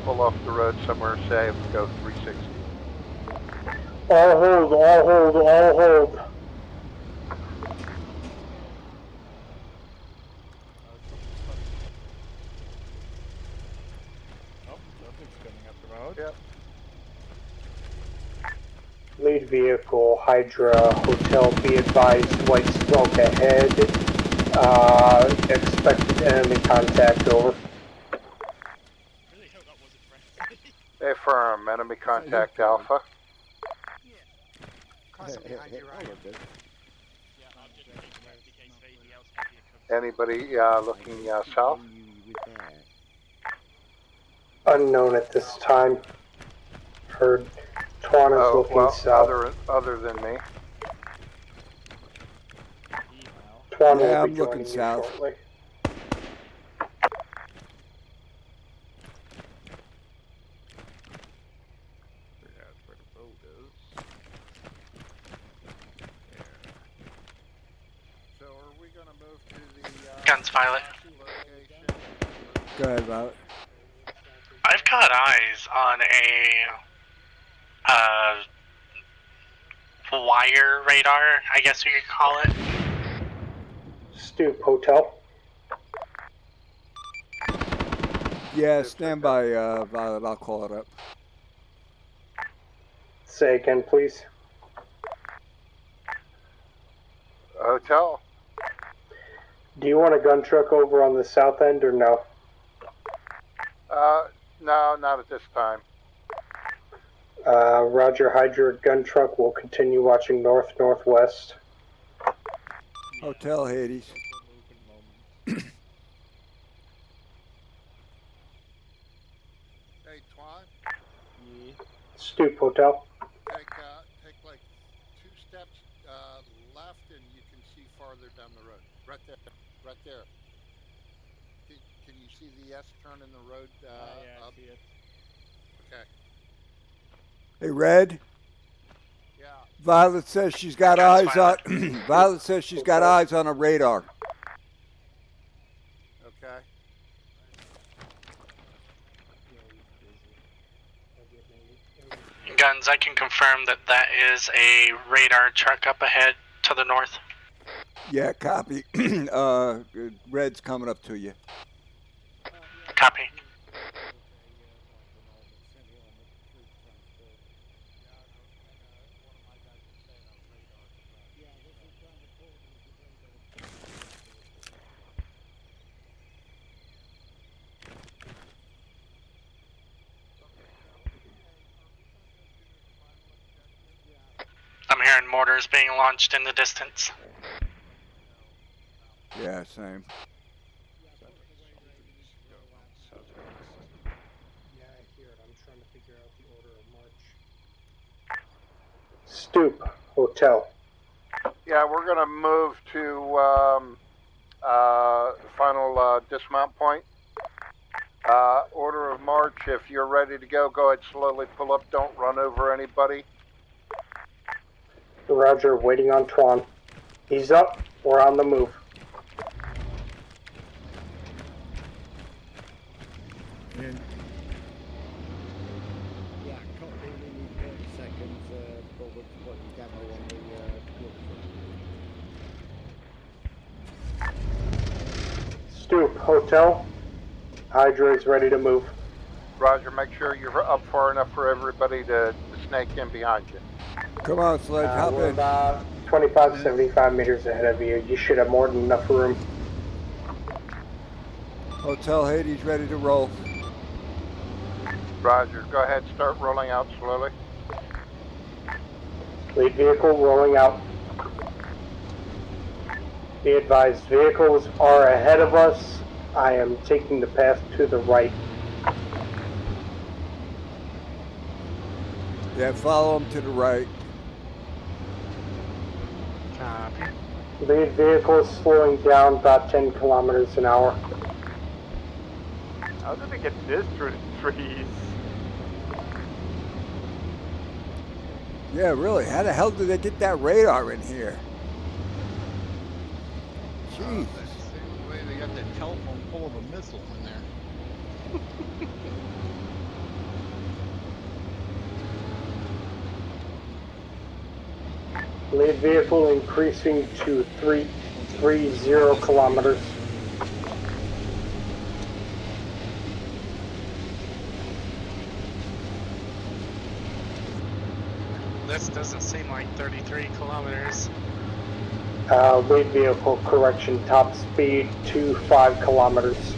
[SPEAKER 10] pull off the road somewhere safe, go 360.
[SPEAKER 1] All hold, all hold, all hold.
[SPEAKER 11] Oh, something's coming up the road.
[SPEAKER 10] Yep.
[SPEAKER 1] Lead vehicle, Hydra, Hotel, be advised, white smoke ahead. Expected enemy contact, over.
[SPEAKER 5] Really hope that wasn't friendly.
[SPEAKER 10] Affirm, enemy contact Alpha.
[SPEAKER 11] Crossing behind you, Ryan.
[SPEAKER 5] Yeah, I'm just taking that in case anything else heavier comes.
[SPEAKER 10] Anybody looking south?
[SPEAKER 1] Unknown at this time. Heard. Twan is looking south.
[SPEAKER 10] Other than me.
[SPEAKER 1] Twan
[SPEAKER 2] Yeah,
[SPEAKER 1] will
[SPEAKER 2] I'm
[SPEAKER 1] be
[SPEAKER 2] looking
[SPEAKER 1] joining you
[SPEAKER 2] south.
[SPEAKER 1] shortly.
[SPEAKER 11] That's where the boat is. So are we gonna move to the
[SPEAKER 7] Guns, Violet.
[SPEAKER 11] location?
[SPEAKER 2] Go ahead, Violet.
[SPEAKER 7] I've got eyes on a wire radar, I guess we could call it.
[SPEAKER 1] Stoop Hotel.
[SPEAKER 2] Yeah, stand by, Violet. I'll call it up.
[SPEAKER 1] Say again, please.
[SPEAKER 10] Hotel.
[SPEAKER 1] Do you want a gun truck over on the south end or no?
[SPEAKER 10] No, not at this time.
[SPEAKER 1] Roger, Hydra, gun truck will continue watching north-northwest.
[SPEAKER 2] Hotel Hades.
[SPEAKER 11] Hey, Twan.
[SPEAKER 1] Stoop Hotel.
[SPEAKER 11] Take like 2 steps left, and you can see farther down the road. Right there. Right there. Can you see the S turn in the road?
[SPEAKER 5] Yeah,
[SPEAKER 11] up?
[SPEAKER 5] I see it.
[SPEAKER 11] Okay.
[SPEAKER 2] Hey, Red.
[SPEAKER 11] Yeah.
[SPEAKER 2] Violet says she's got eyes on. Violet says she's got eyes on a radar.
[SPEAKER 11] Okay.
[SPEAKER 7] Guns, I can confirm that that is a radar truck up ahead to the north.
[SPEAKER 2] Yeah, copy. Red's coming up to you.
[SPEAKER 7] Copy. I'm hearing mortars being launched in the distance.
[SPEAKER 2] Yeah, same.
[SPEAKER 1] Yeah, I hear it. I'm trying to figure out the order of march. Stoop Hotel.
[SPEAKER 10] Yeah, we're gonna move to final dismount point. Order of march. If you're ready to go ahead, slowly pull up. Don't run over anybody.
[SPEAKER 1] Roger, waiting on Twan. He's up. We're on the move.
[SPEAKER 8] Yeah, copy. We need 30 seconds forward to put your demo on the
[SPEAKER 1] Stoop Hotel. Hydra is ready to move.
[SPEAKER 10] Roger, make sure you're up far enough for everybody to snake in behind you.
[SPEAKER 2] Come on, Sledge, hop
[SPEAKER 1] we're
[SPEAKER 2] in.
[SPEAKER 1] about 25, 75 meters ahead of you. You should have more than enough room.
[SPEAKER 2] Hotel Hades ready to roll.
[SPEAKER 10] Roger, go ahead, start rolling out slowly.
[SPEAKER 1] Lead vehicle rolling out. Be advised, vehicles are ahead of us. I am taking the path to the right.
[SPEAKER 2] Yeah, follow them to the right.
[SPEAKER 11] Copy.
[SPEAKER 1] Lead vehicle is slowing down about 10 kilometers an hour.
[SPEAKER 12] How did it get this through the trees?
[SPEAKER 2] Yeah, really. How the hell did they get that radar in here? Jeez.
[SPEAKER 3] That's the same way they got that telephone full of a missile in there.
[SPEAKER 1] Lead vehicle increasing to 330 kilometers.
[SPEAKER 7] this doesn't seem like 33 kilometers.
[SPEAKER 1] Weight vehicle correction, top speed 25 kilometers.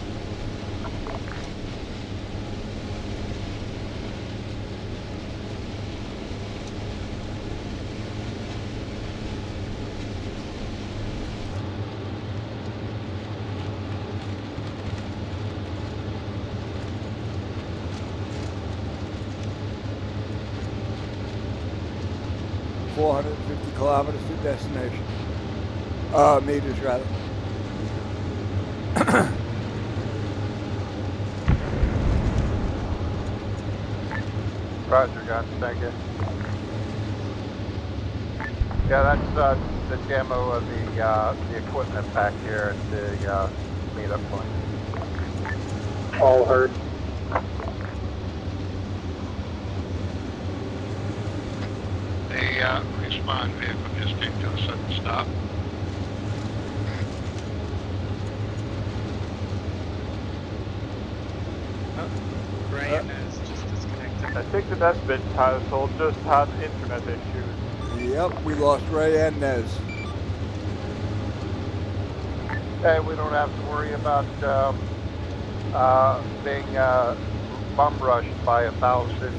[SPEAKER 2] Kilometers to destination. Meters rather.
[SPEAKER 10] Roger, guys. Thank you. Yeah, that's the demo of the equipment back here at the meetup point.
[SPEAKER 1] All heard.
[SPEAKER 13] The respawn vehicle just came to a sudden stop.
[SPEAKER 7] Ryan is just disconnected.
[SPEAKER 12] I think the Nesbitt household just had internet issues.
[SPEAKER 2] Yep, we lost Ray and Nez.
[SPEAKER 10] Hey, we don't have to worry about being bum rushed by 1,000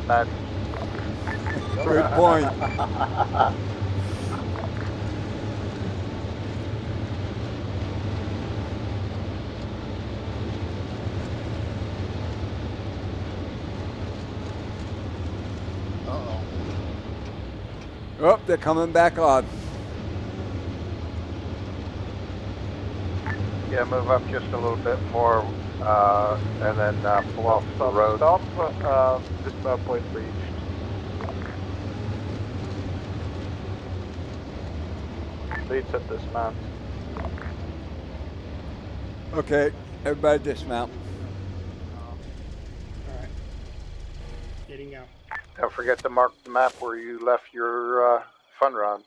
[SPEAKER 10] baddies.
[SPEAKER 2] Good point.
[SPEAKER 3] Uh-oh.
[SPEAKER 2] Oh, they're coming back on.
[SPEAKER 10] Yeah, move up just a little bit more, and then pull off the road.
[SPEAKER 12] Stop. Dismount point reached. Leads at dismount.
[SPEAKER 2] Okay, everybody dismount.
[SPEAKER 1] Alright. Getting out.
[SPEAKER 10] Don't forget to mark the map where you left your fun run.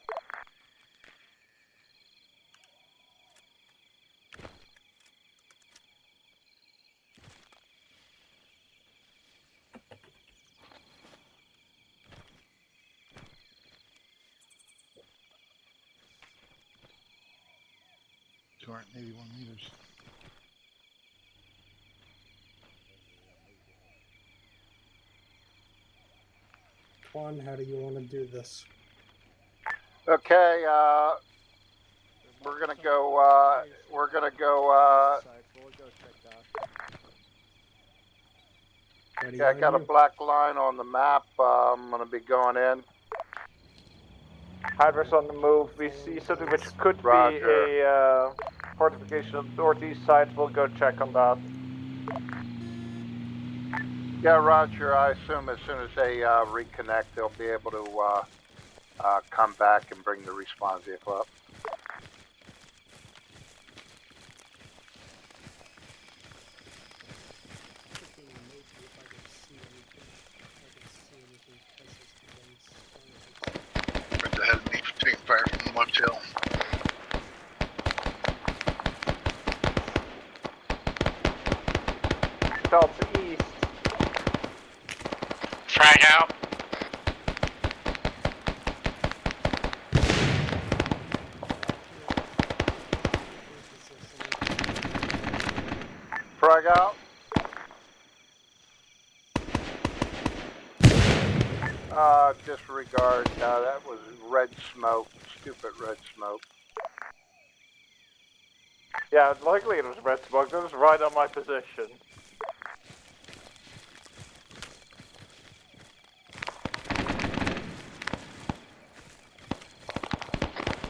[SPEAKER 3] Current 81 meters.
[SPEAKER 1] Quan, how do you want to do this?
[SPEAKER 10] Okay, we're gonna go.
[SPEAKER 1] Ready
[SPEAKER 10] Yeah, I
[SPEAKER 1] on
[SPEAKER 10] got a
[SPEAKER 1] you?
[SPEAKER 10] black line on the map. I'm gonna be going in.
[SPEAKER 12] Hydras on the move. We see something which could
[SPEAKER 10] Roger.
[SPEAKER 12] be a fortification on the northeast side. We'll go check on that.
[SPEAKER 10] Yeah, Roger. I assume as soon as they reconnect, they'll be able to come back and bring the respawn vehicle up.
[SPEAKER 13] Right ahead of me, taking fire from the left hill.
[SPEAKER 12] Delta east.
[SPEAKER 7] Frag out.
[SPEAKER 10] Frag out. Disregard. That was red smoke. Stupid red smoke.
[SPEAKER 12] Yeah, likely it was red smoke. That was right on my position.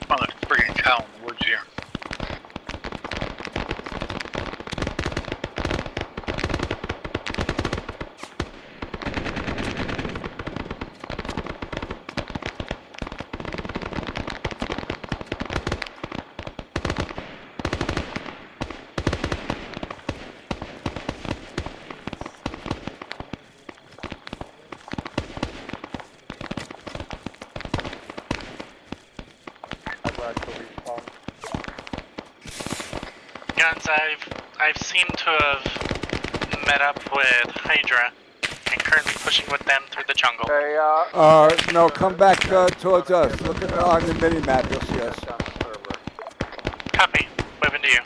[SPEAKER 13] On a friggin' cow in the woods here.
[SPEAKER 7] Guns, I've seemed to have met up with Hydra. and currently pushing with them through the jungle.
[SPEAKER 4] Okay,
[SPEAKER 2] No, come back towards us. Look on the mini map. You'll see us.
[SPEAKER 7] Copy. Moving to you.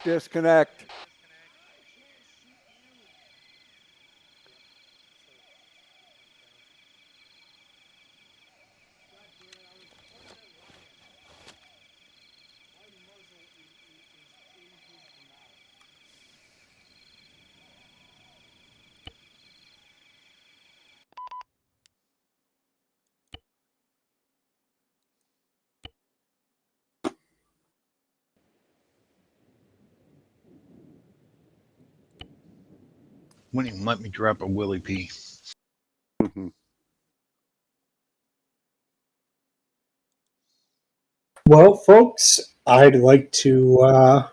[SPEAKER 2] Disconnect.
[SPEAKER 3] Wouldn't even let me drop a Willie P.
[SPEAKER 1] Well, folks, I'd like to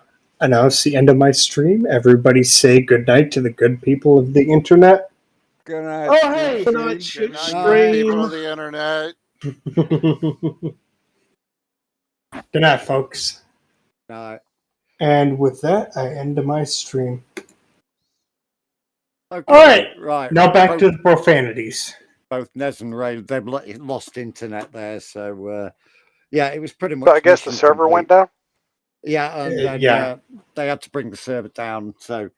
[SPEAKER 1] announce the end of my stream. Everybody say good night to the good people of the internet.
[SPEAKER 2] Good night.
[SPEAKER 1] Oh, hey,
[SPEAKER 10] Good night,
[SPEAKER 1] stream.
[SPEAKER 10] people of the internet.
[SPEAKER 1] Good night, folks.
[SPEAKER 8] Night.
[SPEAKER 1] And with that, I end my stream.
[SPEAKER 8] Okay,
[SPEAKER 1] All right.
[SPEAKER 8] right.
[SPEAKER 1] Now back to the profanities.
[SPEAKER 8] Both Nez and Ray, they've lost internet there, so yeah, it was pretty much.
[SPEAKER 4] So I guess the server went down.
[SPEAKER 8] Yeah, and then they had to bring the server down. So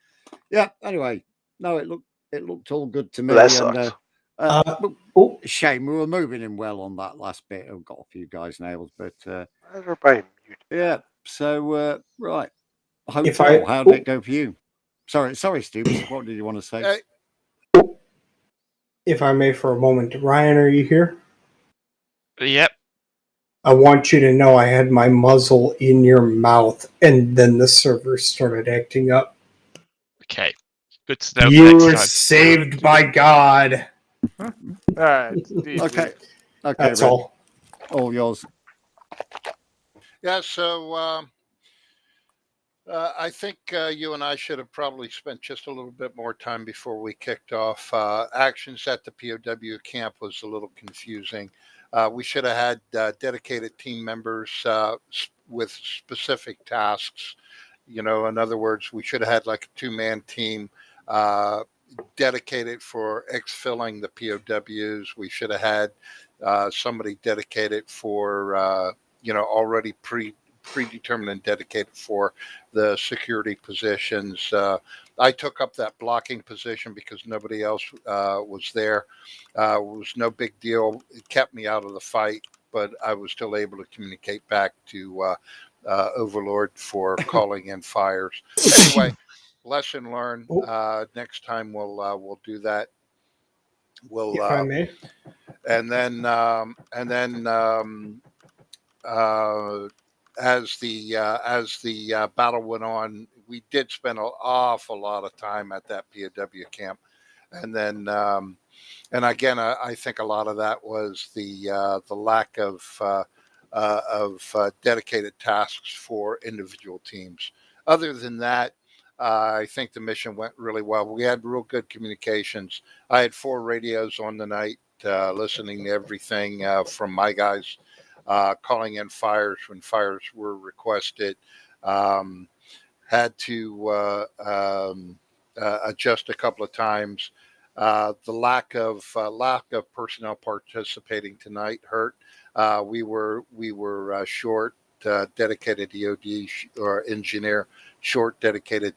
[SPEAKER 8] yeah. Anyway, no, it looked all good to me.
[SPEAKER 4] That sucks.
[SPEAKER 8] Shame we were moving in well on that last bit. I've got a few guys nailed, but
[SPEAKER 4] everybody.
[SPEAKER 8] Yeah. So right,
[SPEAKER 1] If
[SPEAKER 8] hotel.
[SPEAKER 1] I-
[SPEAKER 8] How did it go for you? Sorry, Stoops. What did you want to say?
[SPEAKER 1] If I may, for a moment, Ryan, are you here?
[SPEAKER 7] Yep.
[SPEAKER 1] I want you to know I had my muzzle in your mouth, and then the server started acting up.
[SPEAKER 7] Okay. Good to know.
[SPEAKER 1] You
[SPEAKER 7] next
[SPEAKER 1] were
[SPEAKER 7] time.
[SPEAKER 1] saved by God.
[SPEAKER 8] Okay.
[SPEAKER 1] That's
[SPEAKER 8] Red.
[SPEAKER 1] all.
[SPEAKER 8] All yours.
[SPEAKER 10] Yeah, so I think you and I should have probably spent just a little bit more time before we kicked off. Actions at the POW camp was a little confusing. We should have had dedicated team members with specific tasks. You know, in other words, we should have had like a two-man team dedicated for exfilling the POWs. We should have had somebody dedicated for, already predetermined and dedicated for the security positions. I took up that blocking position because nobody else was there. It was no big deal. It kept me out of the fight, but I was still able to communicate back to Overlord for calling in fires. Anyway, lesson learned. Next time we'll do that. We'll
[SPEAKER 1] If I may.
[SPEAKER 10] and then as the battle went on, we did spend an awful lot of time at that POW camp, and then and again, I think a lot of that was the lack of dedicated tasks for individual teams. Other than that, I think the mission went really well. We had real good communications. I had 4 radios on the night, listening to everything from my guys. Calling in fires when fires were requested. Had to adjust a couple of times. The lack of personnel participating tonight hurt. We were short dedicated EOD or engineer, short dedicated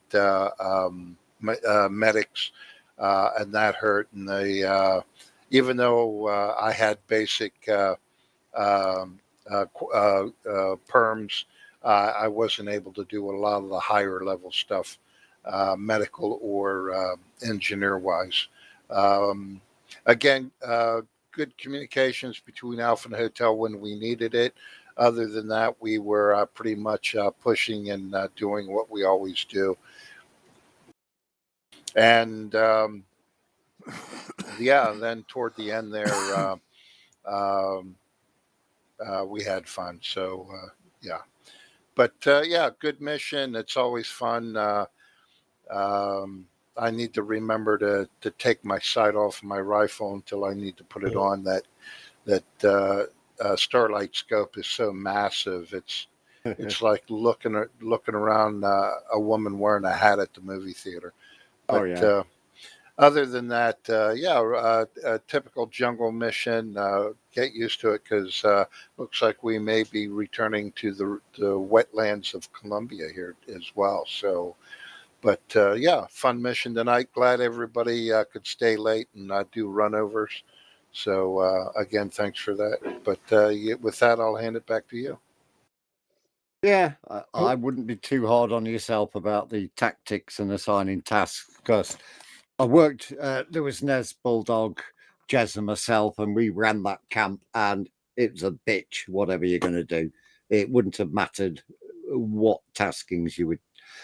[SPEAKER 10] medics, and that hurt. And they even though I had basic perms, I wasn't able to do a lot of the higher level stuff, medical or engineer wise. Again, good communications between Alpha and Hotel when we needed it. Other than that, we were pretty much pushing and doing what we always do. And yeah, then toward the end there, we had fun. So yeah, but yeah, good mission. It's always fun. I need to remember to take my sight off my rifle until I need to put it on. That Starlight scope is so massive. It's like looking around a woman wearing a hat at the movie theater.
[SPEAKER 8] Oh
[SPEAKER 10] But
[SPEAKER 8] yeah.
[SPEAKER 10] other than that, yeah, a typical jungle mission. Get used to it because looks like we may be returning to the wetlands of Colombia here as well. So, but yeah, fun mission tonight. Glad everybody could stay late and do runovers. So again, thanks for that. But with that, I'll hand it back to you.
[SPEAKER 8] Yeah, I wouldn't be too hard on yourself about the tactics and assigning tasks because I worked. There was Nez Bulldog, Jez, and myself, and we ran that camp, and it was a bitch. Whatever you're going to do, it wouldn't have mattered what taskings you would.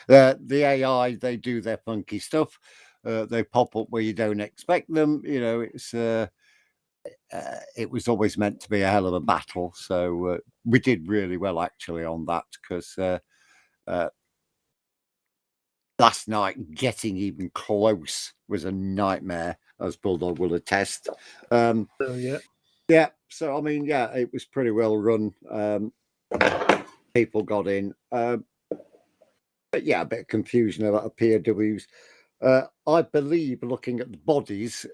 [SPEAKER 8] The AI, they do their funky stuff. They pop up where you don't expect them. You know, it was always meant to be a hell of a battle. So we did really well actually on that because last night getting even close was a nightmare, as Bulldog will attest.
[SPEAKER 6] Oh yeah.
[SPEAKER 8] Yeah. So I mean, yeah, it was pretty well run. People got in. But yeah, a bit of confusion about the POWs. I believe looking at the bodies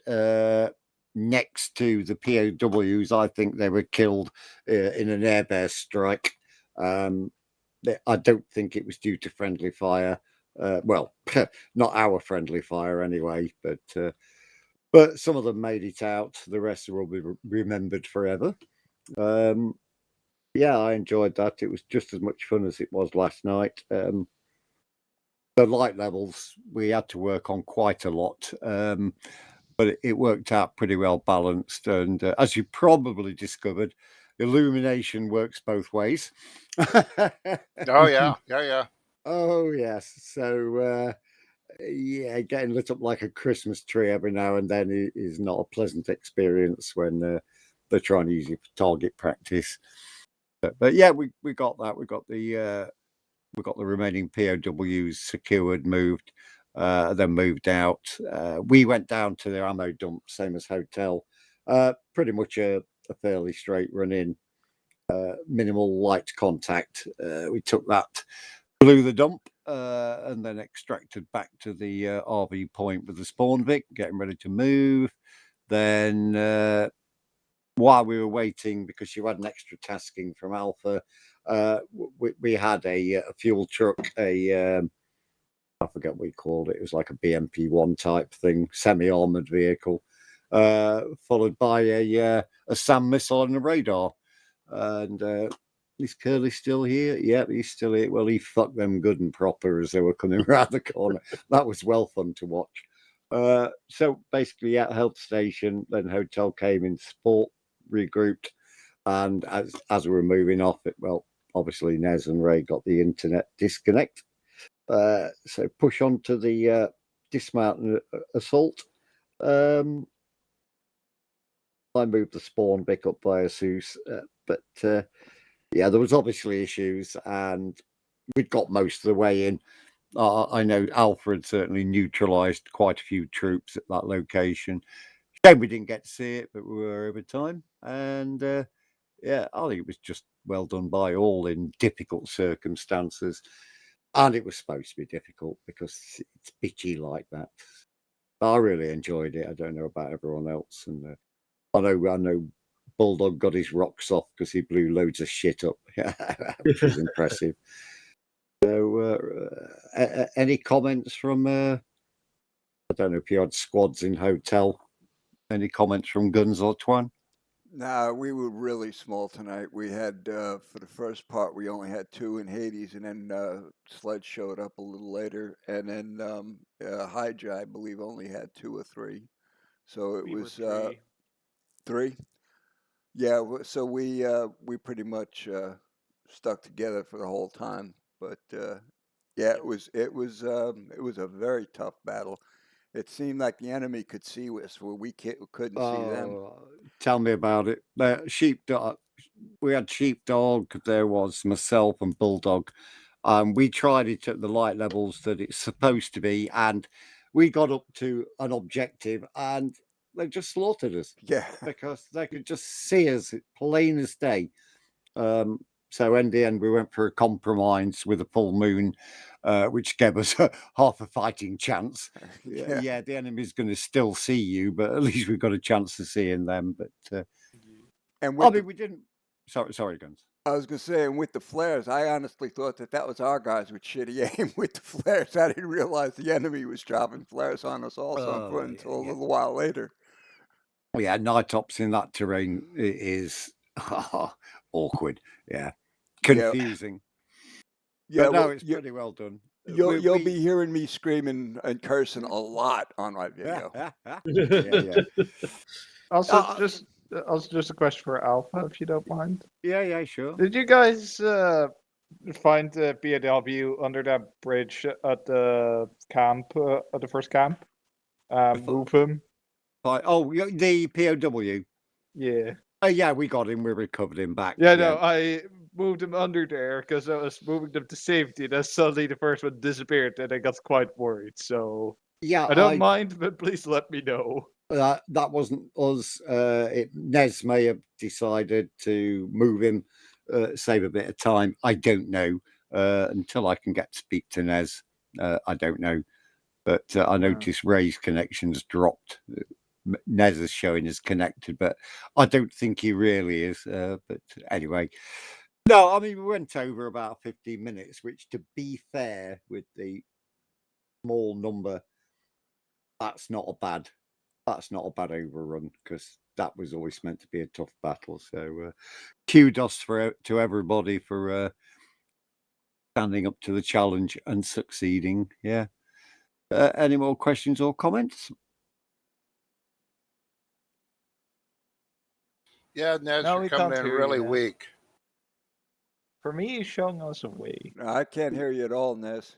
[SPEAKER 8] next to the POWs, I think they were killed in an air-bear strike. I don't think it was due to friendly fire. Well, not our friendly fire anyway, but some of them made it out. The rest will be remembered forever. Yeah, I enjoyed that. It was just as much fun as it was last night. The light levels we had to work on quite a lot, but it worked out pretty well balanced. And as you probably discovered, illumination works both ways.
[SPEAKER 10] Oh yeah, yeah.
[SPEAKER 8] Oh yes. So yeah, getting lit up like a Christmas tree every now and then is not a pleasant experience when they're trying to use you for target practice. But yeah, we got that. We got the remaining POWs secured, moved, then moved out. We went down to the ammo dump, same as hotel. Pretty much a fairly straight run in, minimal light contact. We took that, blew the dump, and then extracted back to the RV point with the spawn Vic, getting ready to move. Then while we were waiting, because you had an extra tasking from Alpha, we had a fuel truck, I forget what we called it. It was like a BMP-1 type thing, semi-armored vehicle, followed by a SAM missile and a radar. And is Curly still here? Yeah, he's still here. Well, he fucked them good and proper as they were coming around the corner. That was well fun to watch. So basically, at health station, then hotel came in support, regrouped, and as we were moving off it, well, obviously Nez and Ray got the internet disconnect. So push on to the dismount and assault. I moved the spawn back up by a Zeus, but yeah, there was obviously issues, and we'd got most of the way in. I know Alfred certainly neutralised quite a few troops at that location. Shame we didn't get to see it, but we were over time. And yeah, I think it was just well done by all in difficult circumstances. And it was supposed to be difficult because it's bitchy like that. I really enjoyed it. I don't know about everyone else. And I know Bulldog got his rocks off because he blew loads of shit up, which was impressive. So, any comments from? I don't know if you had squads in hotel. Any comments from Guns or Twan?
[SPEAKER 2] Nah, we were really small tonight. We had, for the first part, we only had 2 in Hades, and then Sled showed up a little later, and then Hydra, I believe, only had 2 or 3. So it
[SPEAKER 5] We were
[SPEAKER 2] was
[SPEAKER 5] 3.
[SPEAKER 2] 3. Yeah, so we pretty much stuck together for the whole time. But yeah, it was a very tough battle. It seemed like the enemy could see us where we couldn't see them.
[SPEAKER 8] Oh, tell me about it. we had Sheepdog, there was myself and Bulldog. We tried it at the light levels that it's supposed to be, and we got up to an objective, and they just slaughtered us.
[SPEAKER 2] Yeah.
[SPEAKER 8] Because they could just see us plain as day. So in the end, we went for a compromise with a full moon, which gave us half a fighting chance. Yeah, the enemy's going to still see you, but at least we've got a chance to seeing them. But
[SPEAKER 2] and
[SPEAKER 8] we didn't. Sorry, Guns.
[SPEAKER 2] I was going to say, and with the flares, I honestly thought that was our guys with shitty aim with the flares. I didn't realize the enemy was dropping flares on us also until a little while later.
[SPEAKER 8] Yeah, night ops in that terrain is awkward. Yeah, confusing.
[SPEAKER 2] Yeah,
[SPEAKER 8] but no, it's pretty well done.
[SPEAKER 2] You'll be hearing me screaming and cursing a lot on my video.
[SPEAKER 8] yeah.
[SPEAKER 11] Also, just a question for Alpha, if you don't mind.
[SPEAKER 8] Yeah, sure.
[SPEAKER 11] Did you guys find the BAW under that bridge at the camp, at the first camp? Move him.
[SPEAKER 8] Oh, the POW.
[SPEAKER 11] Yeah.
[SPEAKER 8] Yeah, we got him. We recovered him back.
[SPEAKER 11] Yeah, no, I moved him under there because I was moving them to safety, and then suddenly the first one disappeared, and I got quite worried. So
[SPEAKER 8] yeah,
[SPEAKER 11] I don't mind, but please let me know.
[SPEAKER 8] That wasn't us. Nez may have decided to move him, save a bit of time. I don't know. Until I can get to speak to Nez, I don't know. But I noticed Ray's connections dropped. Nez is showing as connected, but I don't think he really is. But anyway, no, I mean, we went over about 15 minutes, which, to be fair, with the small number, that's not a bad overrun, because that was always meant to be a tough battle. So kudos to everybody for standing up to the challenge and succeeding. Yeah. Any more questions or comments?
[SPEAKER 10] Yeah, Nez, you're coming in really weak.
[SPEAKER 11] For me, he's showing us a way.
[SPEAKER 2] I can't hear you at all, Nez.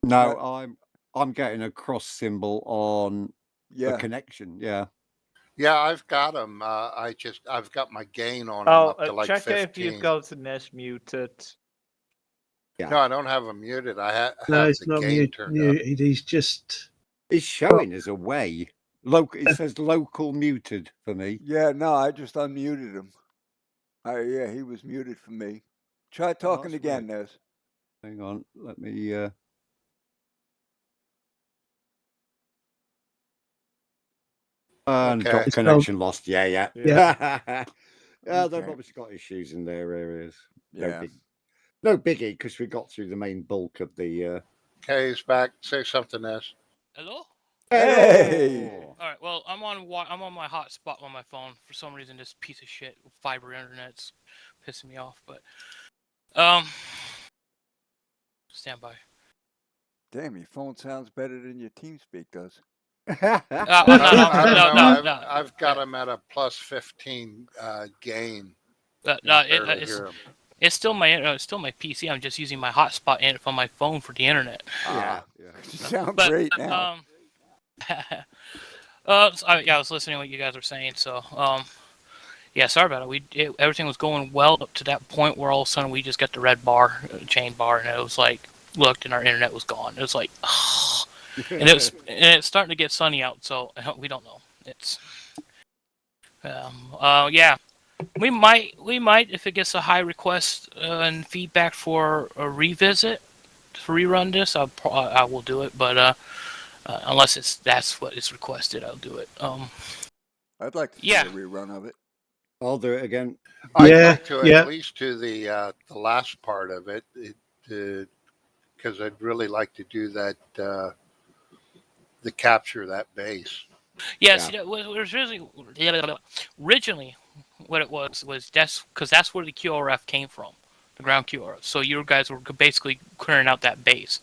[SPEAKER 8] No, I'm getting a cross symbol on a connection. Yeah.
[SPEAKER 10] Yeah, I've got him. I've got my gain on him
[SPEAKER 11] Oh,
[SPEAKER 10] up to like
[SPEAKER 11] check
[SPEAKER 10] 15.
[SPEAKER 11] if you've got Nez muted.
[SPEAKER 10] No, I don't have him muted. I have
[SPEAKER 6] it's
[SPEAKER 10] the
[SPEAKER 6] not
[SPEAKER 10] gain turned up.
[SPEAKER 6] He's just.
[SPEAKER 8] It's showing as away. It says local muted for me.
[SPEAKER 2] Yeah, no, I just unmuted him. Yeah, he was muted for me. Try talking again, Nez.
[SPEAKER 8] Hang on, let me. And
[SPEAKER 10] Okay.
[SPEAKER 8] got connection lost. Yeah.
[SPEAKER 6] Yeah.
[SPEAKER 8] They've obviously got issues in their areas.
[SPEAKER 2] Yeah.
[SPEAKER 8] No biggie, because we got through the main bulk of the.
[SPEAKER 10] Okay, he's back. Say something, Nez.
[SPEAKER 9] Hello?
[SPEAKER 2] Hey!
[SPEAKER 9] All right. Well, I'm on my hotspot on my phone. For some reason, this piece of shit fiber internet's pissing me off. But stand by.
[SPEAKER 2] Damn, your phone sounds better than your TeamSpeak does.
[SPEAKER 10] I've got him at a plus 15 gain.
[SPEAKER 9] It's still my PC. I'm just using my hotspot from my phone for the internet.
[SPEAKER 2] Yeah. You sound great now.
[SPEAKER 9] I was listening to what you guys were saying. So, yeah, sorry about it. Everything was going well up to that point where all of a sudden we just got the red bar, chain bar, and it was like, looked, and our internet was gone. It was like, and it's starting to get sunny out, so we don't know. It's, yeah. We might, if it gets a high request and feedback for a revisit, to rerun this, I will do it. But unless that's what is requested, I'll do it.
[SPEAKER 2] I'd like to see a rerun of it.
[SPEAKER 8] I'll do it again.
[SPEAKER 10] I'd like to at least do the last part of it, because I'd really like to do that, the capture of that base.
[SPEAKER 9] Yeah, see, that was originally what it was that's where the QRF came from, the ground QRF. So you guys were basically clearing out that base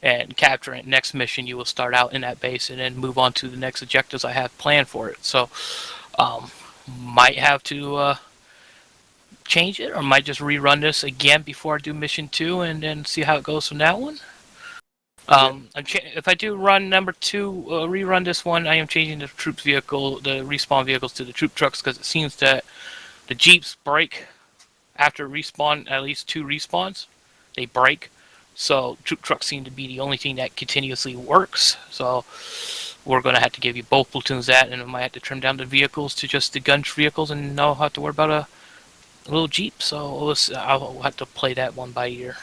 [SPEAKER 9] and capturing it. Next mission, you will start out in that base and then move on to the next objectives I have planned for it. So, might have to change it, or might just rerun this again before I do mission 2 and then see how it goes from that one. If I do run number 2, rerun this one, I am changing the troops vehicle, the respawn vehicles, to the troop trucks, because it seems that The Jeeps break after respawn, at least 2 respawns. They break. So troop trucks seem to be the only thing that continuously works. So we're going to have to give you both platoons that, and we might have to trim down the vehicles to just the gun vehicles and not have to worry about a little Jeep. So I'll have to play that one by ear.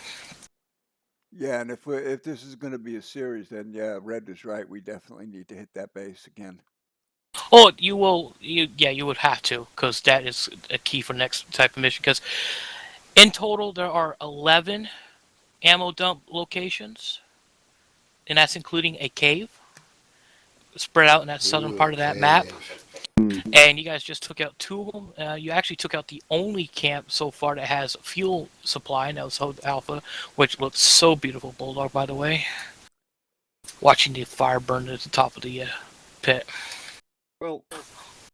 [SPEAKER 2] Yeah, and if this is going to be a series, then yeah, Red is right. We definitely need to hit that base again.
[SPEAKER 9] Oh, you will. You would have to, because that is a key for the next type of mission. Because in total, there are 11 ammo dump locations, and that's including a cave spread out in that southern part of that map. And you guys just took out 2 of them. You actually took out the only camp so far that has fuel supply, and that was Alpha, which looks so beautiful, Bulldog, by the way. Watching the fire burn at the top of the pit.
[SPEAKER 8] Well,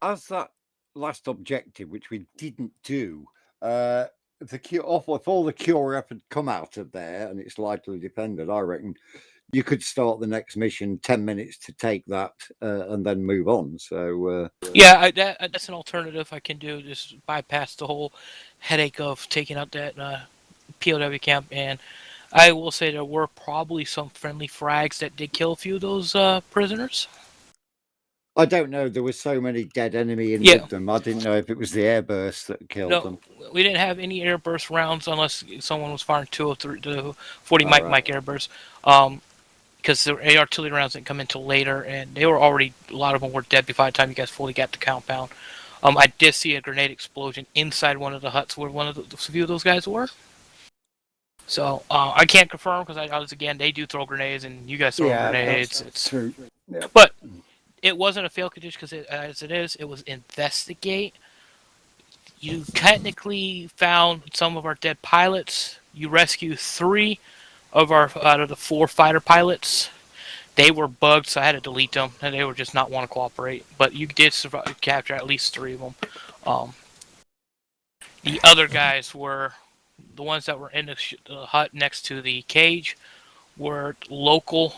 [SPEAKER 8] as that last objective, which we didn't do, if all the cure up had come out of there, and it's likely dependent, I reckon you could start the next mission 10 minutes to take that and then move on. So
[SPEAKER 9] yeah, that's an alternative I can do. Just bypass the whole headache of taking out that POW camp. And I will say there were probably some friendly frags that did kill a few of those prisoners.
[SPEAKER 8] I don't know. There were so many dead enemy in with them. I didn't know if it was the airburst that killed them.
[SPEAKER 9] We didn't have any airburst rounds unless someone was firing 203 to 40 Mike airburst. Because the artillery rounds didn't come until later, and they were already, a lot of them were dead before the time you guys fully got to compound. I did see a grenade explosion inside one of the huts where one of the few of those guys were. So I can't confirm because I was, again, they do throw grenades and you guys throw grenades.
[SPEAKER 8] It's true. Yep.
[SPEAKER 9] But it wasn't a failed condition because as it is, it was investigate. You technically found some of our dead pilots. You rescued 3 out of the 4 fighter pilots. They were bugged, so I had to delete them, and they were just not want to cooperate. But you did capture at least 3 of them. The other guys were the ones that were in the hut next to the cage were local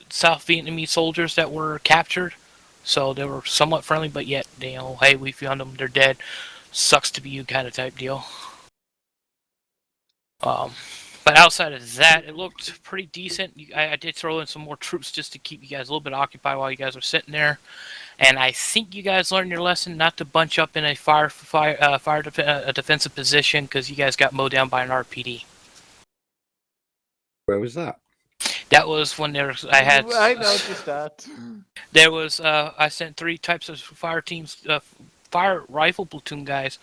[SPEAKER 9] South Vietnamese soldiers that were captured. So they were somewhat friendly, but yet, hey, we found them, they're dead. Sucks to be you kind of type deal. But outside of that, it looked pretty decent. I did throw in some more troops just to keep you guys a little bit occupied while you guys were sitting there. And I think you guys learned your lesson not to bunch up in a defensive position because you guys got mowed down by an RPD.
[SPEAKER 8] Where was that?
[SPEAKER 9] That was when there was,
[SPEAKER 11] I noticed that.
[SPEAKER 9] There was I sent 3 types of fire teams, fire rifle platoon guys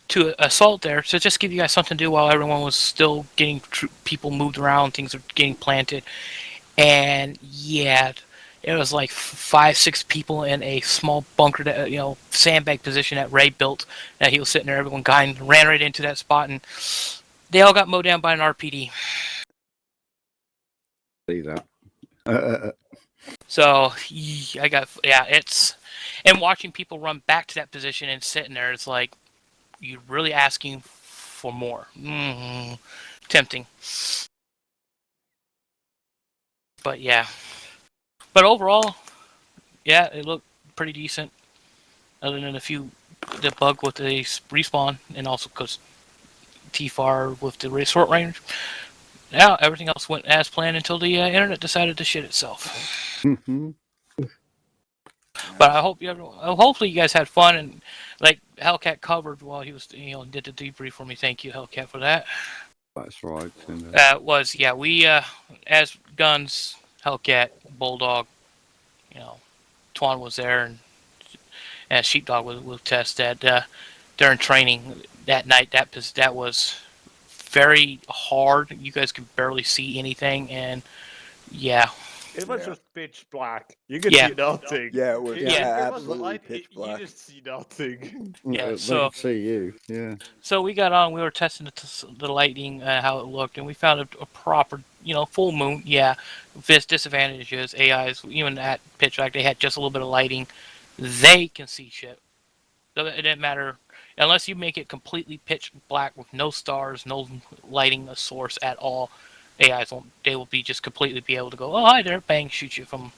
[SPEAKER 9] to assault there, so just give you guys something to do while everyone was still getting people moved around, things are getting planted. And yeah, it was like 5-6 people in a small bunker, that sandbag position that Ray built. That he was sitting there, everyone ran right into that spot, and they all got mowed down by an RPD.
[SPEAKER 8] See that?
[SPEAKER 9] So it's, and watching people run back to that position and sitting there, it's like, you're really asking for more. Tempting. But yeah. But overall, yeah, it looked pretty decent. Other than the bug with the respawn, and also because TFAR with the short range. Yeah, everything else went as planned until the internet decided to shit itself. But hopefully you guys had fun, and like Hellcat covered while he was, did the debrief for me. Thank you, Hellcat, for that.
[SPEAKER 8] That's right.
[SPEAKER 9] We as guns, Hellcat, Bulldog, Twan was there, and as Sheepdog will test that during training that night. That was very hard. You guys could barely see anything, and yeah.
[SPEAKER 11] It was just pitch black. You could see nothing.
[SPEAKER 2] Yeah, it was absolutely
[SPEAKER 11] light,
[SPEAKER 2] pitch black.
[SPEAKER 11] You just see nothing.
[SPEAKER 9] Yeah,
[SPEAKER 8] so see you. Yeah.
[SPEAKER 9] So we got on. We were testing the lighting, how it looked, and we found a proper, full moon. Yeah, disadvantages. AIs, even at pitch black, they had just a little bit of lighting. They can see shit. So it didn't matter unless you make it completely pitch black with no stars, no lighting source at all. AIs won't. They will be just completely be able to go, oh hi there, bang, shoot you from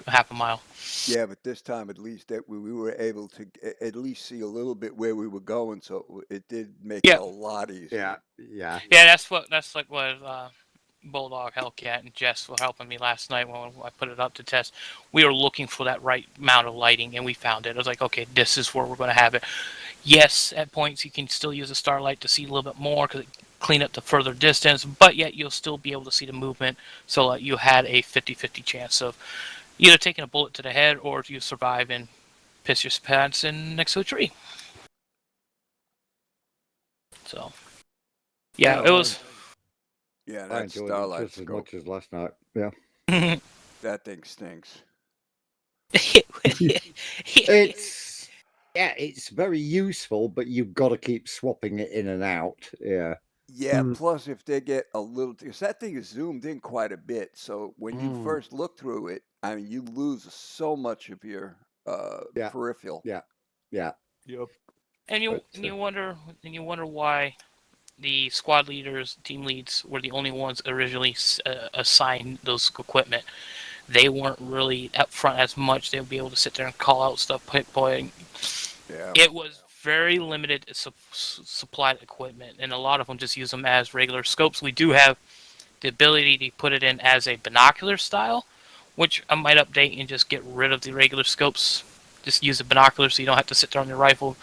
[SPEAKER 9] half a mile.
[SPEAKER 2] Yeah, but this time at least that we were able to at least see a little bit where we were going, so it did make
[SPEAKER 9] Yeah.
[SPEAKER 2] it a lot easier.
[SPEAKER 8] Yeah, yeah.
[SPEAKER 9] Yeah, that's like what Bulldog, Hellcat, and Jess were helping me last night when I put it up to test. We were looking for that right amount of lighting, and we found it. I was like, okay, this is where we're going to have it. Yes, at points you can still use a starlight to see a little bit more because it clean up the further distance, but yet you'll still be able to see the movement. So you had a 50-50 chance of either taking a bullet to the head or you survive and piss your pants in next to a tree. So, yeah, it was.
[SPEAKER 2] Yeah,
[SPEAKER 8] I
[SPEAKER 2] that
[SPEAKER 8] enjoyed
[SPEAKER 2] starlight
[SPEAKER 8] it just as
[SPEAKER 2] scope.
[SPEAKER 8] much as last night. Yeah.
[SPEAKER 2] That thing stinks.
[SPEAKER 8] It's very useful, but you've got to keep swapping it in and out. Yeah.
[SPEAKER 2] Yeah, plus if they get a little, because that thing is zoomed in quite a bit, so when you first look through it, I mean, you lose so much of your peripheral.
[SPEAKER 8] Yeah. Yeah.
[SPEAKER 11] Yep.
[SPEAKER 9] And you wonder why the squad leaders, team leads, were the only ones originally assigned those equipment. They weren't really up front as much. They would be able to sit there and call out stuff, pinpoint.
[SPEAKER 2] Yeah.
[SPEAKER 9] It was very limited supplied equipment, and a lot of them just use them as regular scopes. We do have the ability to put it in as a binocular style, which I might update and just get rid of the regular scopes. Just use the binocular so you don't have to sit there on your rifle,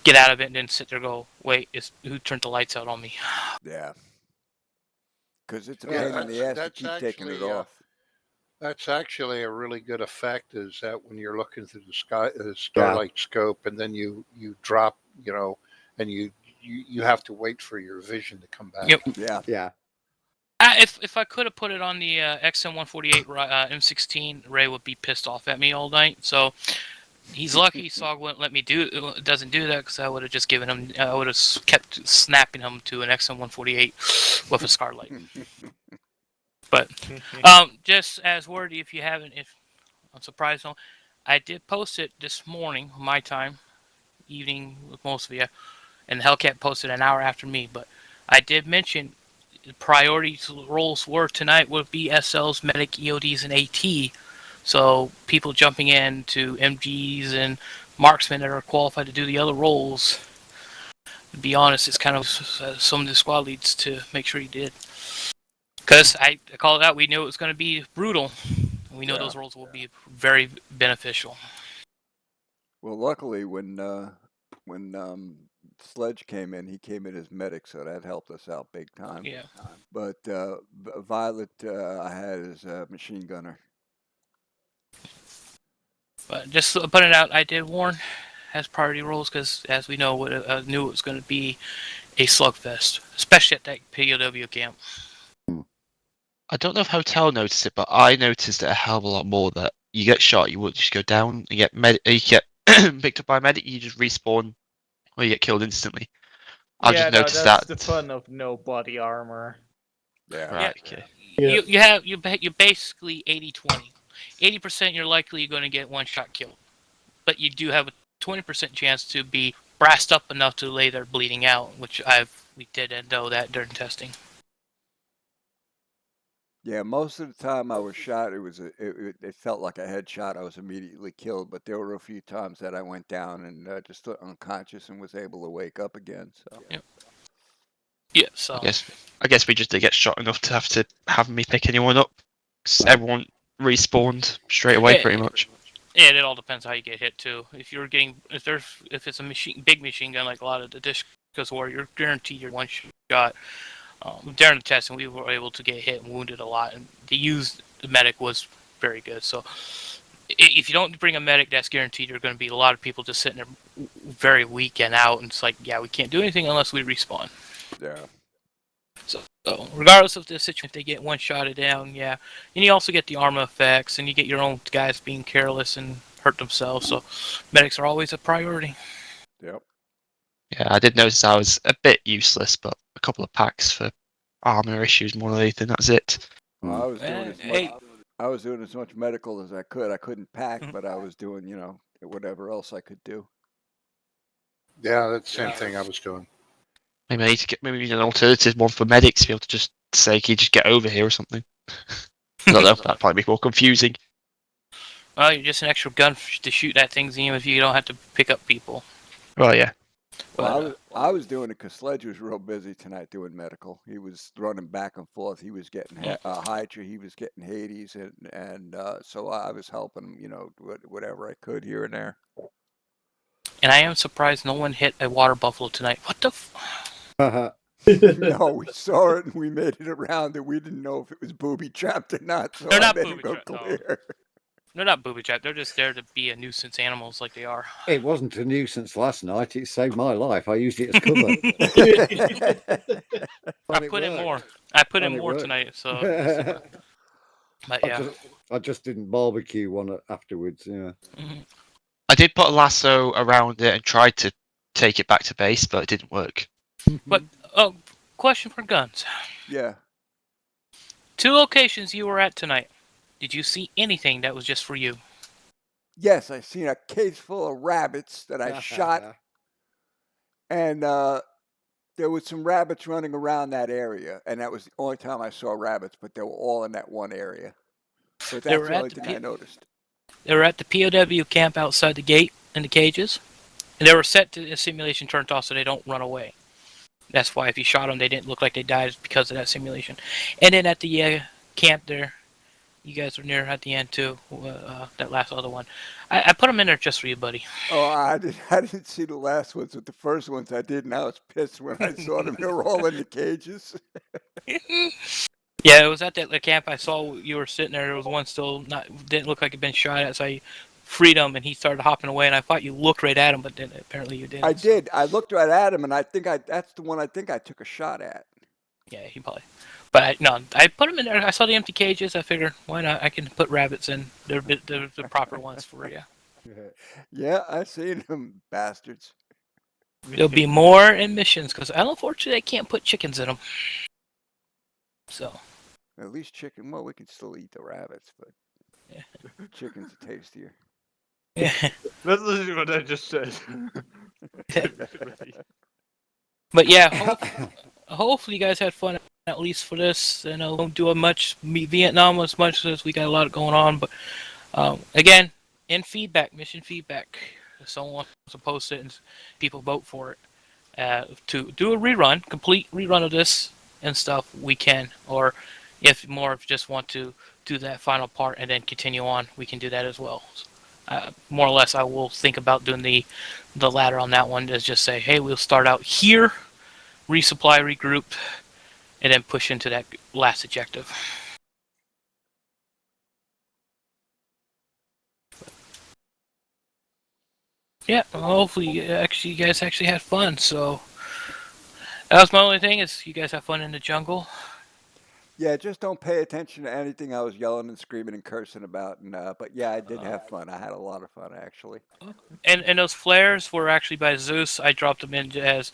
[SPEAKER 9] get out of it, and then sit there and go, wait, who turned the lights out on me?
[SPEAKER 2] Yeah. Because it's a
[SPEAKER 10] Yeah,
[SPEAKER 2] pain in the ass to
[SPEAKER 10] that's
[SPEAKER 2] keep taking it
[SPEAKER 10] actually
[SPEAKER 2] off.
[SPEAKER 10] that's actually a really good effect. Is that when you're looking through the starlight scope, and then you drop, and you have to wait for your vision to come back.
[SPEAKER 9] Yep.
[SPEAKER 2] Yeah.
[SPEAKER 8] Yeah.
[SPEAKER 9] If I could have put it on the XM148 M16, Ray would be pissed off at me all night. So he's lucky Sog wouldn't let me doesn't do that, because I would have just given him. I would have kept snapping him to an XM148 with a Scarlight. But just as wordy, if you haven't, if I'm surprised, I did post it this morning, my time, evening with most of you, and the Hellcat posted an hour after me. But I did mention the priority roles were tonight would be SLs, medic, EODs, and AT. So people jumping in to MGs and marksmen that are qualified to do the other roles. To be honest, it's kind of some of the squad leads to make sure he did. Because I called it out, we knew it was going to be brutal. We know those roles will be very beneficial.
[SPEAKER 2] Well, luckily, when Sledge came in, he came in as medic, so that helped us out big time.
[SPEAKER 9] Yeah.
[SPEAKER 2] But Violet, I had as a machine gunner.
[SPEAKER 9] But just putting it out, I did warn as priority roles because, as we know, I knew it was going to be a slugfest, especially at that POW camp.
[SPEAKER 14] I don't know if Hotel noticed it, but I noticed it a hell of a lot more. That you get shot, you just go down, you get picked up by a medic, you just respawn, or you get killed instantly. I just noticed
[SPEAKER 11] that's
[SPEAKER 14] that.
[SPEAKER 11] the fun of no body armor.
[SPEAKER 2] Yeah.
[SPEAKER 14] Right. Okay.
[SPEAKER 9] You basically 80-20. 80% you're likely going to get one shot killed, but you do have a 20% chance to be brassed up enough to lay there bleeding out, which we did know that during testing.
[SPEAKER 2] Yeah, most of the time I was shot, it felt like a headshot. I was immediately killed, but there were a few times that I went down and just unconscious and was able to wake up again. So.
[SPEAKER 9] Yep. Yeah. So.
[SPEAKER 14] I guess we just did get shot enough to have me pick anyone up. Everyone respawned straight away, pretty much.
[SPEAKER 9] Yeah, it all depends how you get hit too. If it's a big machine gun like a lot of the Discus War, you're guaranteed your one shot. During the testing, we were able to get hit and wounded a lot, and the medic was very good. So, if you don't bring a medic, that's guaranteed you're going to be a lot of people just sitting there very weak and out, and it's like, yeah, we can't do anything unless we respawn.
[SPEAKER 2] Yeah.
[SPEAKER 9] So regardless of the situation, if they get one shotted down, yeah, and you also get the armor effects, and you get your own guys being careless and hurt themselves. So, medics are always a priority.
[SPEAKER 2] Yep.
[SPEAKER 14] Yeah, I did notice I was a bit useless, but a couple of packs for armor issues more than anything. That's it.
[SPEAKER 2] Well, I was doing as much medical as I could. I couldn't pack, but I was doing, whatever else I could do.
[SPEAKER 10] Yeah, that's the same thing I was doing.
[SPEAKER 14] Maybe I need to get an alternative one for medics to be able to just say, "Can you just get over here" or something? I don't know. That'd probably be more confusing.
[SPEAKER 9] Well, you're just an extra gun to shoot at things, even if you don't have to pick up people.
[SPEAKER 14] Well, yeah.
[SPEAKER 2] Well, I was doing it because Sledge was real busy tonight doing medical. He was running back and forth. He was getting Hydra, he was getting Hades, and so I was helping him, you know, whatever I could here and there.
[SPEAKER 9] And I am surprised no one hit a water buffalo tonight. What the?
[SPEAKER 2] No, we saw it and we made it around, and we didn't know if it was booby trapped or not. So
[SPEAKER 9] They're
[SPEAKER 2] I
[SPEAKER 9] not
[SPEAKER 2] made
[SPEAKER 9] booby
[SPEAKER 2] it go
[SPEAKER 9] trapped.
[SPEAKER 2] clear.
[SPEAKER 9] No. They're not booby trapped. They're just there to be a nuisance animals like they are.
[SPEAKER 8] It wasn't a nuisance last night. It saved my life. I used it as cover.
[SPEAKER 9] I put in more. I put in more tonight. So, but yeah.
[SPEAKER 8] I just didn't barbecue one afterwards. Yeah.
[SPEAKER 14] I did put a lasso around it and tried to take it back to base, but it didn't work.
[SPEAKER 9] But question for Guns.
[SPEAKER 2] Yeah.
[SPEAKER 9] 2 locations you were at tonight. Did you see anything that was just for you?
[SPEAKER 2] Yes, I seen a cage full of rabbits that I shot, and there was some rabbits running around that area, and that was the only time I saw rabbits. But they were all in that one area. But that's the only thing I noticed.
[SPEAKER 9] They were at the POW camp outside the gate in the cages, and they were set to a simulation turned off so they don't run away. That's why if you shot them, they didn't look like they died because of that simulation. And then at the camp there, you guys were near at the end too. That last other one, I put them in there just for you, buddy.
[SPEAKER 2] Oh, I didn't see the last ones, but the first ones I did, and I was pissed when I saw them. They were all in the cages.
[SPEAKER 9] Yeah, it was at the camp I saw you were sitting there. There was one still didn't look like it'd been shot at, so I freed him, and he started hopping away, and I thought you looked right at him, but then apparently you didn't.
[SPEAKER 2] I did. I looked right at him, and I think that's the one I think I took a shot at.
[SPEAKER 9] Yeah, he probably. But I put them in there. I saw the empty cages. I figured, why not? I can put rabbits in. They're the proper ones for you.
[SPEAKER 2] Yeah, I seen them bastards.
[SPEAKER 9] There'll be more in missions because unfortunately I can't put chickens in them. So.
[SPEAKER 2] At least chicken. Well, we can still eat the rabbits, but chicken's tastier.
[SPEAKER 11] Yeah. That's literally what I just said.
[SPEAKER 9] But yeah, hopefully you guys had fun at least for this. I know we don't do much Vietnam as much as we got a lot going on, but again, in feedback, mission feedback, if someone wants to post it and people vote for it, to do a rerun, complete rerun of this and stuff, we can. Or if more of just want to do that final part and then continue on, we can do that as well. More or less, I will think about doing the ladder on that one. Is just say, hey, we'll start out here, resupply, regroup, and then push into that last objective. Yeah, hopefully you guys actually had fun. So that was my only thing. Is you guys have fun in the jungle.
[SPEAKER 2] Yeah, just don't pay attention to anything I was yelling and screaming and cursing about. And but yeah, I did have fun. I had a lot of fun actually.
[SPEAKER 9] And those flares were actually by Zeus. I dropped them in as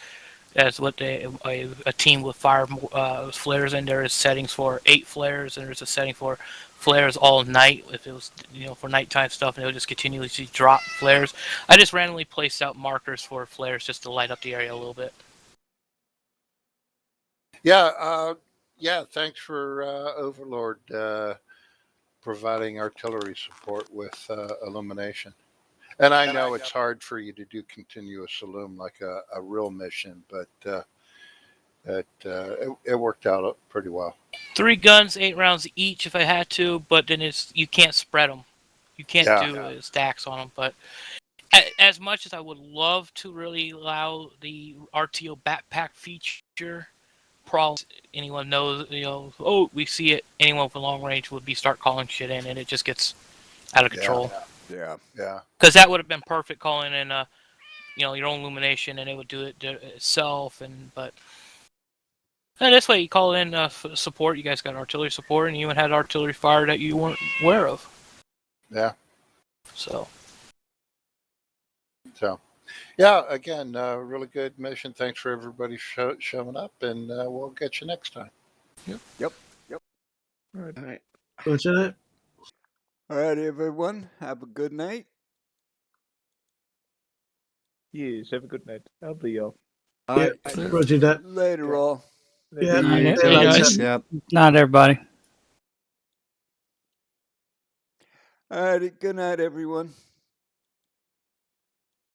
[SPEAKER 9] what a team with fire flares, and there is settings for 8 flares, and there's a setting for flares all night if it was for nighttime stuff, and it would just continuously drop flares. I just randomly placed out markers for flares just to light up the area a little bit.
[SPEAKER 10] Yeah, thanks for Overlord providing artillery support with illumination. And I know it's hard for you to do continuous illume like a real mission, but it worked out pretty well.
[SPEAKER 9] 3 guns, 8 rounds each if I had to, but then you can't spread them. You can't do stacks on them. But as much as I would love to really allow the RTO backpack feature, probably anyone knows, oh, we see it, anyone with long range would start calling shit in, and it just gets out of control.
[SPEAKER 2] Yeah.
[SPEAKER 9] Because that would have been perfect, calling in your own illumination, and it would do it itself. But this way, you call in support. You guys got artillery support, and you even had artillery fire that you weren't aware of.
[SPEAKER 10] Yeah.
[SPEAKER 9] So.
[SPEAKER 10] Yeah, again, really good mission. Thanks for everybody showing up, and we'll get you next time.
[SPEAKER 2] Yep.
[SPEAKER 6] All right. Roger.
[SPEAKER 2] All right, everyone. Have a good night.
[SPEAKER 11] Yes, have a good night. I'll be off.
[SPEAKER 6] Yeah, Roger that.
[SPEAKER 2] Later, all.
[SPEAKER 6] Yeah,
[SPEAKER 8] guys.
[SPEAKER 15] Night, everybody.
[SPEAKER 2] All right. Good night, everyone.